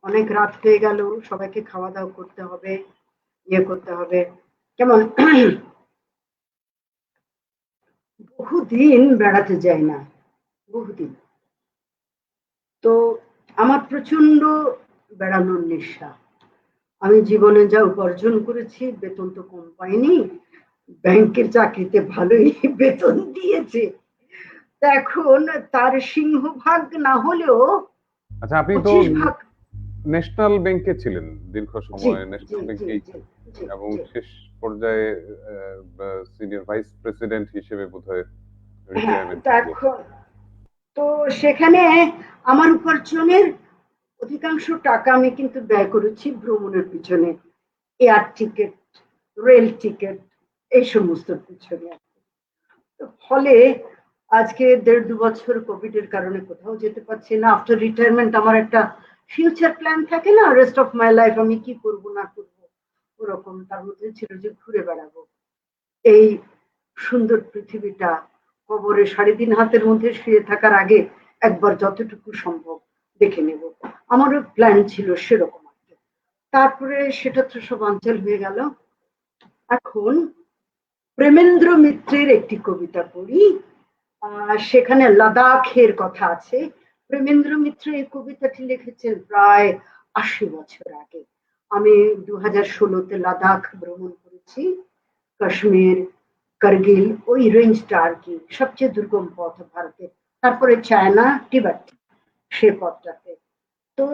অনেক রাত হয়ে গেল, সবাইকে খাওয়া দাওয়া করতে হবে, ইয়ে করতে হবে। কেমন বহু বহুদিন বেড়াতে যাই না, বহুদিন। তো আমার প্রচন্ড বেড়ানোর নেশা। আমি জীবনে যা উপার্জন করেছি, বেতন তো কম পাইনি, ব্যাংকের চাকরিতে ভালোই বেতন দিয়েছে। তা এখন তার সিংহভাগ না হলেও আচ্ছা, আপনি তো 25 ভাগ। ন্যাশনাল ব্যাংকে ছিলেন দীর্ঘ জি সময়, জি ন্যাশনাল জি ব্যাংকেই, জি জি এবং জি। শেষ পর্যায়ে সিনিয়র ভাইস প্রেসিডেন্ট হিসেবে বোধহয় হ্যাঁ, রিটায়ারমেন্ট তা নিয়েছেন। এখন তো সেখানে আমার উপার্জনের অধিকাংশ টাকা আমি কিন্তু ব্যয় করেছি ভ্রমণের পিছনে, এয়ার টিকিট, রেল টিকিট, এই সমস্ত পিছনে। তো ফলে আজকে 1.5-2 বছর কোভিড এর কারণে কোথাও যেতে পারছি না। আফটার রিটায়ারমেন্ট আমার একটা ফিউচার প্ল্যান থাকে না, রেস্ট অফ মাই লাইফ আমি কি করব না করব, ওরকম তার মধ্যে ছিল যে ঘুরে বেড়াবো এই সুন্দর পৃথিবীটা। কবরে 3.5 হাতের মধ্যে শুয়ে থাকার আগে একবার যতটুকু সম্ভব দেখে নেব, আমারও প্ল্যান ছিল সেরকম আর কি। তারপরে সেটা তো সব অঞ্চল হয়ে গেল। এখন প্রেমেন্দ্র মিত্রের একটি কবিতা পড়ি, সেখানে লাদাখের কথা আছে। প্রেমেন্দ্র মিত্র এই কবিতাটি লিখেছেন প্রায় 80 বছর আগে। আমি 2016-তে লাদাখ ভ্রমণ করেছি। কাশ্মীর, কার্গিল, ওই রেঞ্জটা আর কি সবচেয়ে দুর্গম পথ ভারতের। তারপরে চায়না, টিবেট, সে পথটাতে। তো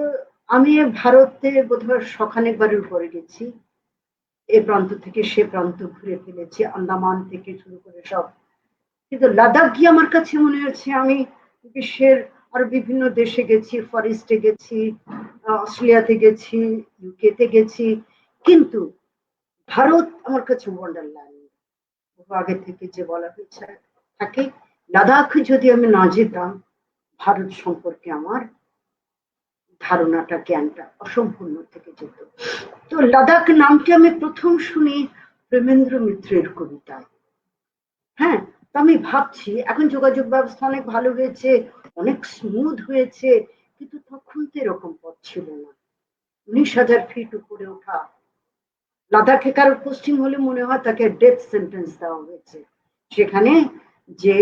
আমি ভারতে বোধহয় শখানেকবারের উপরে গেছি। এ প্রান্ত থেকে সে প্রান্ত ঘুরে ফেলেছি, আন্দামান থেকে শুরু করে সব। কিন্তু লাদাখ গিয়ে আমার কাছে মনে হচ্ছে আমি বিশ্বের আরো বিভিন্ন দেশে গেছি, ফরেস্টে গেছি, অস্ট্রেলিয়াতে গেছি, ইউকেতে গেছি, কিন্তু ভারত আমার কাছে ওয়ান্ডারল্যান্ড। বহু আগে থেকে যে বলা হয়েছে থাকে, লাদাখ যদি আমি না যেতাম, ভারত সম্পর্কে আমার ধারণাটা, জ্ঞানটা অসম্পূর্ণ থেকে যেত। তো লাদাখ নামটি আমি প্রথম শুনি প্রেমেন্দ্র মিত্রের কবিতায়। হ্যাঁ, তো আমি ভাবছি এখন যোগাযোগ ব্যবস্থা অনেক ভালো হয়েছে, অনেক স্মুথ হয়েছে, কিন্তু তখন তো এরকম পথ ছিল না। 19,000 ফিট উপরে ওঠা, লাদাখে কারোর পোস্টিং হলে মনে হয় তাকে ডেথ সেন্টেন্স দেওয়া হয়েছে। সেখানে যে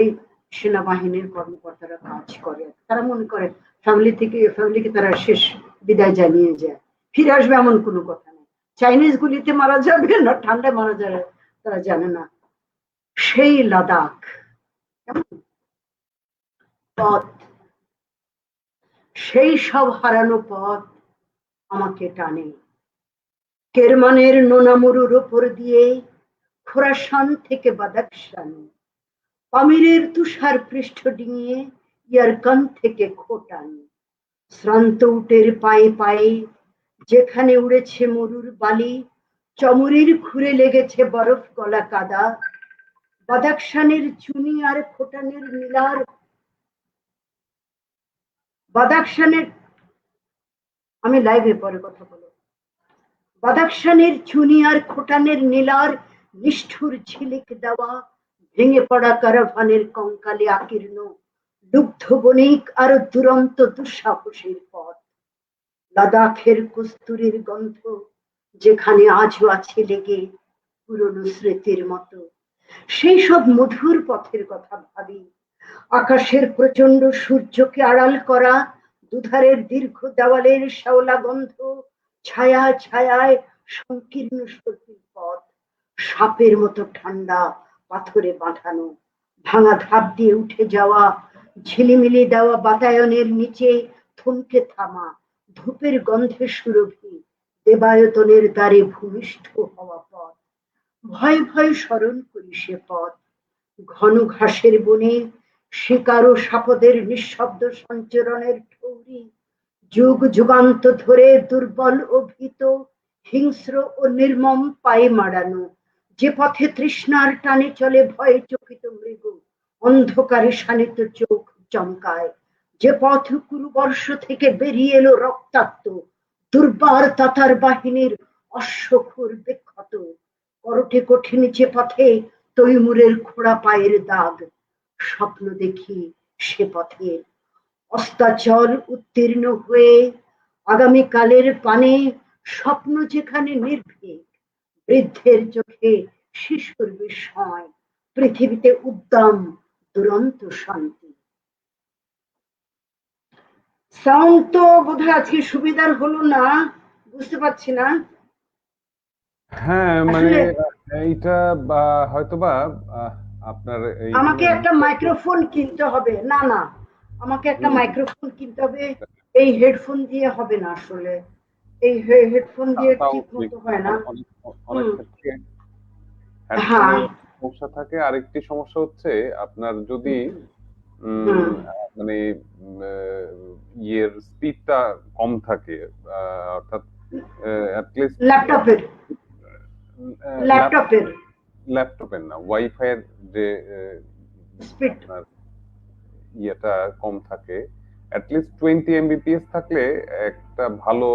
সেনাবাহিনীর কর্মকর্তারা কাজ করে, তারা মনে করে ফ্যামিলিকে তারা শেষ বিদায় জানিয়ে যায়, ফিরে আসবে এমন কোনো কথা নেই। চাইনিজ গুলিতে মারা যাবে না ঠান্ডায় মারা যাবে তারা জানে না। সেই লাদাখ, পথ, সেই সব হারানো পথ আমাকে টানে। কেরমানের নোনামরুর ওপর দিয়ে খোরাসান থেকে বাদাখশান, পামিরের তুষার পৃষ্ঠ ডিঙিয়ে ইয়ারকান থেকে খোটান, শ্রান্ত উটের পায়ে পায়ে যেখানে উড়েছে মরুর বালি, চমরির খুঁড়ে লেগেছে বরফ গলা কাদা, বাদাখশানের চুনি আর খোটানের নীলার, বাদাখশানের, আমি লাইভে পরে কথা বলবো। বাদাখশানের চুনি আর খোটানের নীলার নিষ্ঠুর ঝিলিক দেওয়া ভেঙে পড়া কারাভানের কঙ্কালে আকীর্ণ লুব্ধ বণিক আর দুরন্ত দুঃসাহসের পথ, লাদাখের কস্তুরীর গন্ধ যেখানে আজও আছে লেগে পুরনো স্মৃতির মতো, সেই সব মধুর পথের কথা ভাবি। আকাশের প্রচন্ড সূর্যকে আড়াল করা দুধারের দীর্ঘ দেওয়ালের শ্যাওলা গন্ধ, ছায়া ছায়ায় সংকীর্ণ সর্পিল পথ, সাপের মতো ঠান্ডা পাথরে বাঁধানো, ভাঙা ধাপ দিয়ে উঠে যাওয়া, ঝিলিমিলি দেওয়া বাতায়নের নিচে থমকে থামা, ধূপের গন্ধে সুরভি দেবায়তনের দ্বারে ভূমিষ্ঠ হওয়া পথ। ভয় ভয় স্মরণ করি সে পথ, ঘন ঘাসের বনে শিকার ও সাপদের নিঃশব্দ সঞ্চরণের ঠৌরি, যুগ যুগান্ত ধরে দুর্বল ও ভীত, হিংস্র ও নির্মম পায়ে মাড়ানো, যে পথে তৃষ্ণার টানে চলে ভয়ে চকিত মৃগ, অন্ধকারে শানিত চোখ চমকায়, যে পথ কুরুবর্ষ থেকে বেরিয়ে এলো রক্তাক্ত দুর্বার তাতার বাহিনীর অশ্বক্ষুর বিক্ষত, করটে কঠিন যে পথে তৈমুরের খোড়া পায়ের দাগ, স্বপ্ন দেখি সে পথে অস্তাচল উত্তীর্ণ হয়ে আগামীকালের পানে, স্বপ্ন যেখানে নির্ভীক, বৃদ্ধের চোখে শিশুর বিস্ময়, পৃথিবীতে উদ্দাম দুরন্ত শান্তি। সাউন্ড তো বোধহয় আজকে সুবিধার হলো না, বুঝতে পারছি না হ্যাঁ মানে আসলে। এইটা বা হয়তোবা আহ, আপনার এই আমাকে ধরনের একটা মাইক্রোফোন কিনতে হবে। না না, আমাকে একটা হুম, মাইক্রোফোন কিনতে হবে। এই হেডফোন দিয়ে হবে না আসলে, এই হেডফোন দিয়ে তাও ঠিক ঠিক। মতো হয় না। অনেক অনেক হুম। ক্ষেত্রে হ্যাঁ। হেডফোনের সমস্যা থাকে। আরেকটি সমস্যা হচ্ছে আপনার যদি হুম। মানে ইয়ের স্পিডটা কম থাকে, অর্থাৎ অ্যাটলিস্ট ল্যাপটপের ল্যাপটপের ল্যাপটপের না, ওয়াইফাই এর যে স্পিড। আপনার ইয়েটা কম থাকে, অ্যাটলিস্ট 20 Mbps থাকলে একটা ভালো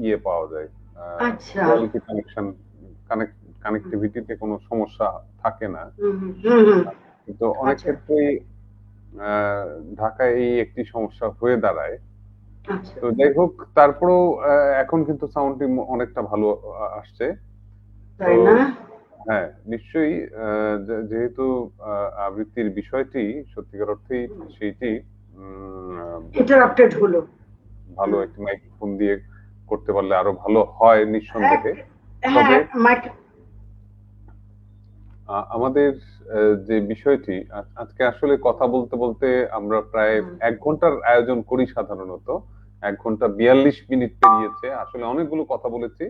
ইয়ে পাওয়া যায়, আচ্ছা। কোয়ালিটি কানেকশন, কানেক্ট হুম কানেক্টিভিটিতে কোনো সমস্যা থাকে না। হুম হুম হুম। কিন্তু অনেক আচ্ছা ক্ষেত্রেই ঢাকায় এই একটি সমস্যা হয়ে দাঁড়ায়। আচ্ছা। তো যাই হোক, তারপরেও এখন কিন্তু সাউন্ডটি অনেকটা ভালো আসছে। তো তাই না? হ্যাঁ, নিশ্চয়ই যেহেতু আবৃত্তির বিষয়টি সত্যিকার অর্থেই সেইটি ইন্টারাপ্টেড হলো। ভালো হুম। একটি মাইক্রোফোন দিয়ে করতে পারলে আরো ভালো হয় এক, নিঃসন্দেহে। তবে হ্যাঁ মাইক। আমাদের যে বিষয়টি আজকে আসলে কথা বলতে বলতে আমরা প্রায় হুম। 1 ঘন্টার আয়োজন করি সাধারণত। 1 ঘন্টা 42 মিনিট পেরিয়েছে, আসলে অনেকগুলো কথা বলেছি।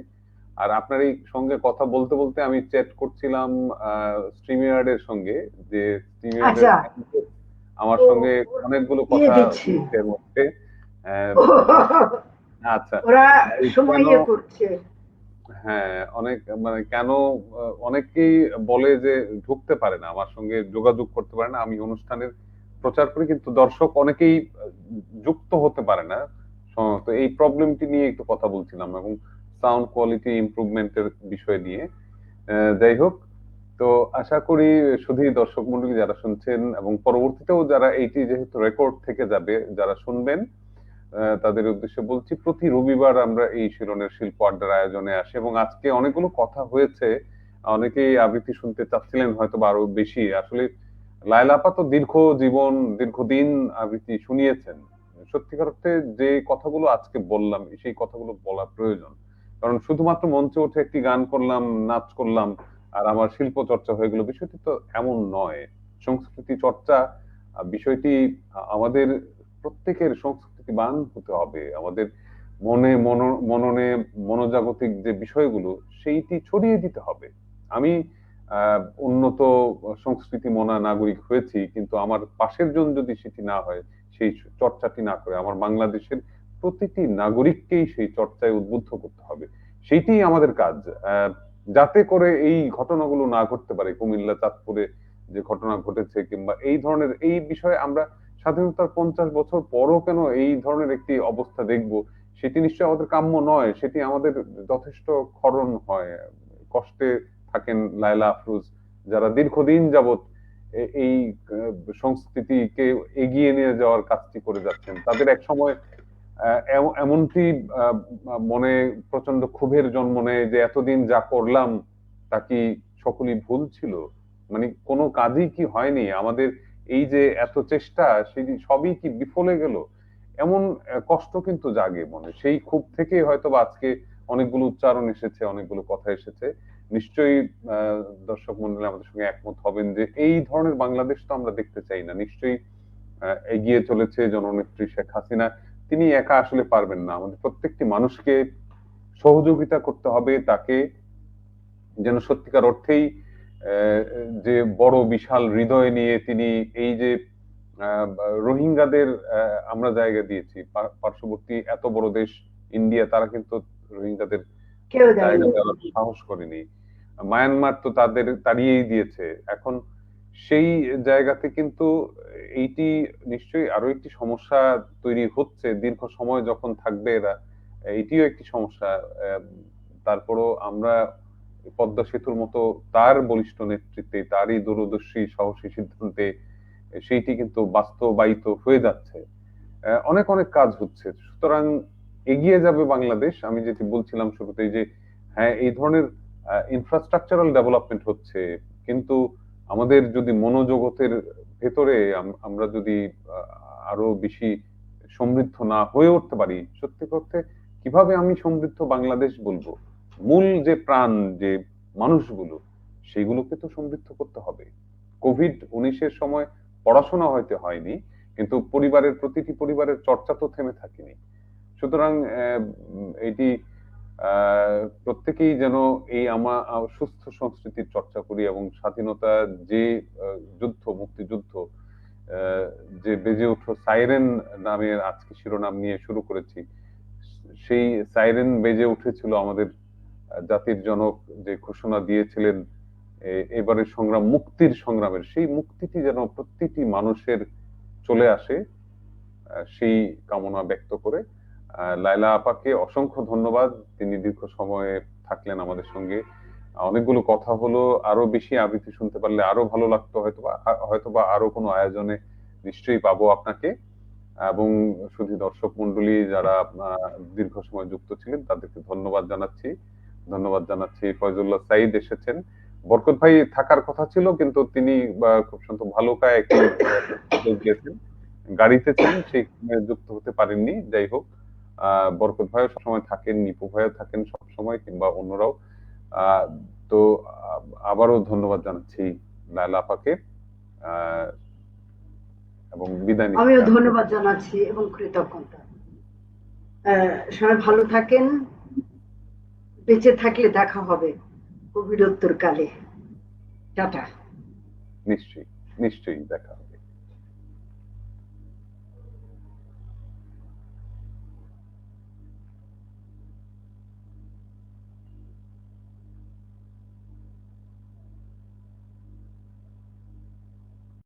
আর আপনার এই সঙ্গে কথা বলতে বলতে আমি চ্যাট করছিলাম স্ট্রিমইয়ার্ড এর সঙ্গে, যে স্ট্রিমইয়ার্ড এর আচ্ছা। আমার ও সঙ্গে অনেকগুলো ইয়ে কথা দিচ্ছে। হচ্ছে এর মধ্যে। আহ, আচ্ছা, ওরা এই সময় কেন, ইয়ে করছে। হ্যাঁ অনেক মানে কেন অনেকেই বলে যে ঢুকতে পারে না, আমার সঙ্গে যোগাযোগ করতে পারে না। আমি অনুষ্ঠানের প্রচার করি কিন্তু দর্শক অনেকেই যুক্ত হতে পারে না। তো এই প্রবলেমটি নিয়ে একটু কথা বলছিলাম, এবং সাউন্ড কোয়ালিটি ইমপ্রুভমেন্টের বিষয় নিয়ে। যাই হোক, তো আশা করি শুধু দর্শক মন্ডলী যারা শুনছেন এবং পরবর্তীতেও যারা এইটি যেহেতু রেকর্ড থেকে যাবে, যারা শুনবেন তাদের উদ্দেশ্যে বলছি, প্রতি রবিবার আমরা এই শিরনের শিল্প আড্ডার আয়োজনে আসি, এবং আজকে অনেকগুলো কথা হয়েছে। অনেকেই আবৃত্তি শুনতে চাচ্ছিলেন হয়তো বা আরো বেশি। আসলে লায়লা আপা তো দীর্ঘ জীবন, দীর্ঘদিন আবৃত্তি শুনিয়েছেন। সত্যিকার অর্থে যে কথাগুলো আজকে বললাম সেই কথাগুলো বলা প্রয়োজন। কারণ শুধুমাত্র মঞ্চে উঠে একটি গান করলাম, নাচ করলাম, আর আমার শিল্প চর্চা হয়ে গেল, বিষয়টি তো এমন নয়। সংস্কৃতি চর্চা বিষয়টি আমাদের প্রত্যেকের সংস্কৃতিবান হতে হবে। আমাদের মনে মননে মনোজাগতিক যে বিষয়গুলো সেইটি ছড়িয়ে দিতে হবে। আমি উন্নত সংস্কৃতি মনা নাগরিক হয়েছি, কিন্তু আমার পাশের জন যদি সেটি না হয়, সেই চর্চাটি না করে, আমার বাংলাদেশের প্রতিটি নাগরিককেই সেই চর্চায় উদ্বুদ্ধ করতে হবে। সেইটি আমাদের কাজ। আহ, যাতে করে এই ঘটনাগুলো না ঘটতে পারে, কুমিল্লা চাঁদপুরে যে ঘটনা ঘটেছে, কিংবা এই ধরনের এই বিষয়ে আমরা স্বাধীনতার 50 বছর পরও কেন এই ধরনের একটি অবস্থা দেখব, সেটি নিশ্চয়ই আমাদের কাম্য নয়। সেটি আমাদের যথেষ্ট ক্ষরণ হয়, কষ্টে থাকেন লায়লা আফরোজ, যারা দীর্ঘদিন যাবৎ এই সংস্কৃতিকে এগিয়ে নিয়ে যাওয়ার কাজটি করে যাচ্ছেন। তাদের এক সময় এমনটি আহ, মনে প্রচন্ড ক্ষোভের জন্ম নেয় যে এতদিন যা করলাম তা কি সকলই ভুল ছিল, মানে কোনো কাজই কি হয়নি আমাদের, এই যে এত চেষ্টা সেই সবই কি বিফলে গেল, এমন কষ্ট কিন্তু জাগে মনে। সেই ক্ষোভ থেকে হয়তো বা আজকে অনেকগুলো উচ্চারণ এসেছে, অনেকগুলো কথা এসেছে। নিশ্চয়ই আহ দর্শক মন্ডলী আমাদের সঙ্গে একমত হবেন যে এই ধরনের বাংলাদেশ তো আমরা দেখতে চাই না। নিশ্চয়ই এগিয়ে চলেছে জননেত্রী শেখ হাসিনা, তিনি একা আসলে পারবেন না। আমাদের প্রত্যেকটি মানুষকে সহযোগিতা করতে হবে তাকে, যেন সত্যিকার অর্থেই আহ, যে বড় বিশাল হৃদয় নিয়ে তিনি এই যে আহ, রোহিঙ্গাদের আমরা জায়গা দিয়েছি, পার্শ্ববর্তী এত বড় দেশ ইন্ডিয়া, তারা কিন্তু রোহিঙ্গাদের কেউ জায়গা দেয়নি। দেওয়ার সাহস করেনি। মায়ানমার তো তাদের তাড়িয়েই দিয়েছে। এখন সেই জায়গাতে কিন্তু এইটি নিশ্চয়ই আরো একটি সমস্যা তৈরি হচ্ছে দীর্ঘ সময় যখন থাকবে এরা, এটিও একটি সমস্যা। আহ, তারপরও আমরা পদ্মা সেতুর মতো তার বলিষ্ঠ নেতৃত্বে, তারই দূরদর্শী সাহসী সিদ্ধান্তে সেইটি কিন্তু বাস্তবায়িত হয়ে যাচ্ছে। অনেক অনেক কাজ হচ্ছে, সুতরাং এগিয়ে যাবে বাংলাদেশ। আমি যেটি বলছিলাম শুরুতেই যে হ্যাঁ, এই ধরনের ইনফ্রাস্ট্রাকচারাল ডেভেলপমেন্ট হচ্ছে, কিন্তু আমাদের যদি মনোজগতের ভেতরে আমরা যদি আরো বেশি সমৃদ্ধ না হয়ে উঠতে পারি, সত্যি করতে কিভাবে আমি সমৃদ্ধ বাংলাদেশ বলবো? মূল যে প্রাণ, যে মানুষগুলো, সেগুলোকে তো সমৃদ্ধ করতে হবে। কোভিড-19 সময় পড়াশোনা হয়তো হয়নি, কিন্তু প্রতিটি পরিবারের চর্চা তো থেমে থাকেনি। সুতরাং এটি প্রত্যেকেই যেন এই সুস্থ সংস্কৃতির চর্চা করি, এবং স্বাধীনতা যে মুক্তিযুদ্ধ যে বেজে উঠলো সাইরেন নামের আজকে শিরোনাম নিয়ে শুরু করেছি, সেই সাইরেন বেজে উঠেছিল আমাদের জাতির জনক যে ঘোষণা দিয়েছিলেন এবারের সংগ্রাম মুক্তির সংগ্রামের, সেই মুক্তিটি যেন প্রতিটি মানুষের চলে আসে, সেই কামনা ব্যক্ত করে লায়লা আপাকে অসংখ্য ধন্যবাদ। তিনি দীর্ঘ সময় থাকলেন আমাদের সঙ্গে, অনেকগুলো কথা হলো। আরো বেশি আবৃত্তি শুনতে পারলে আরো ভালো লাগতো, হয়তোবা আরো কোনো আয়োজনে নিশ্চয়ই পাবো আপনাকে। এবং শুধু দর্শক মন্ডলী যারা দীর্ঘ সময় যুক্ত ছিলেন তাদেরকে ধন্যবাদ জানাচ্ছি। ফয়জুল্লাহ সাইদ এসেছেন। বরকত ভাই থাকার কথা ছিল, কিন্তু তিনি খুব সুন্দর ভালুকায় একটি গিয়েছেন, গাড়িতে ছিলেন, সেই যুক্ত হতে পারেননি। যাই হোক, বরকত ভাইও সবসময় থাকেন, নিপু ভাইও থাকেন সবসময়, কিংবা অন্যরাও। তো আবারও ধন্যবাদ জানাচ্ছি লায়লা আপাকে, এবং বিদায় নিচ্ছি। আমিও ধন্যবাদ জানাচ্ছি এবং কৃতজ্ঞতা। সবাই ভালো থাকেন, বেঁচে থাকলে দেখা হবে কোভিডোত্তরকালে। টাটা। নিশ্চয়ই দেখা হবে।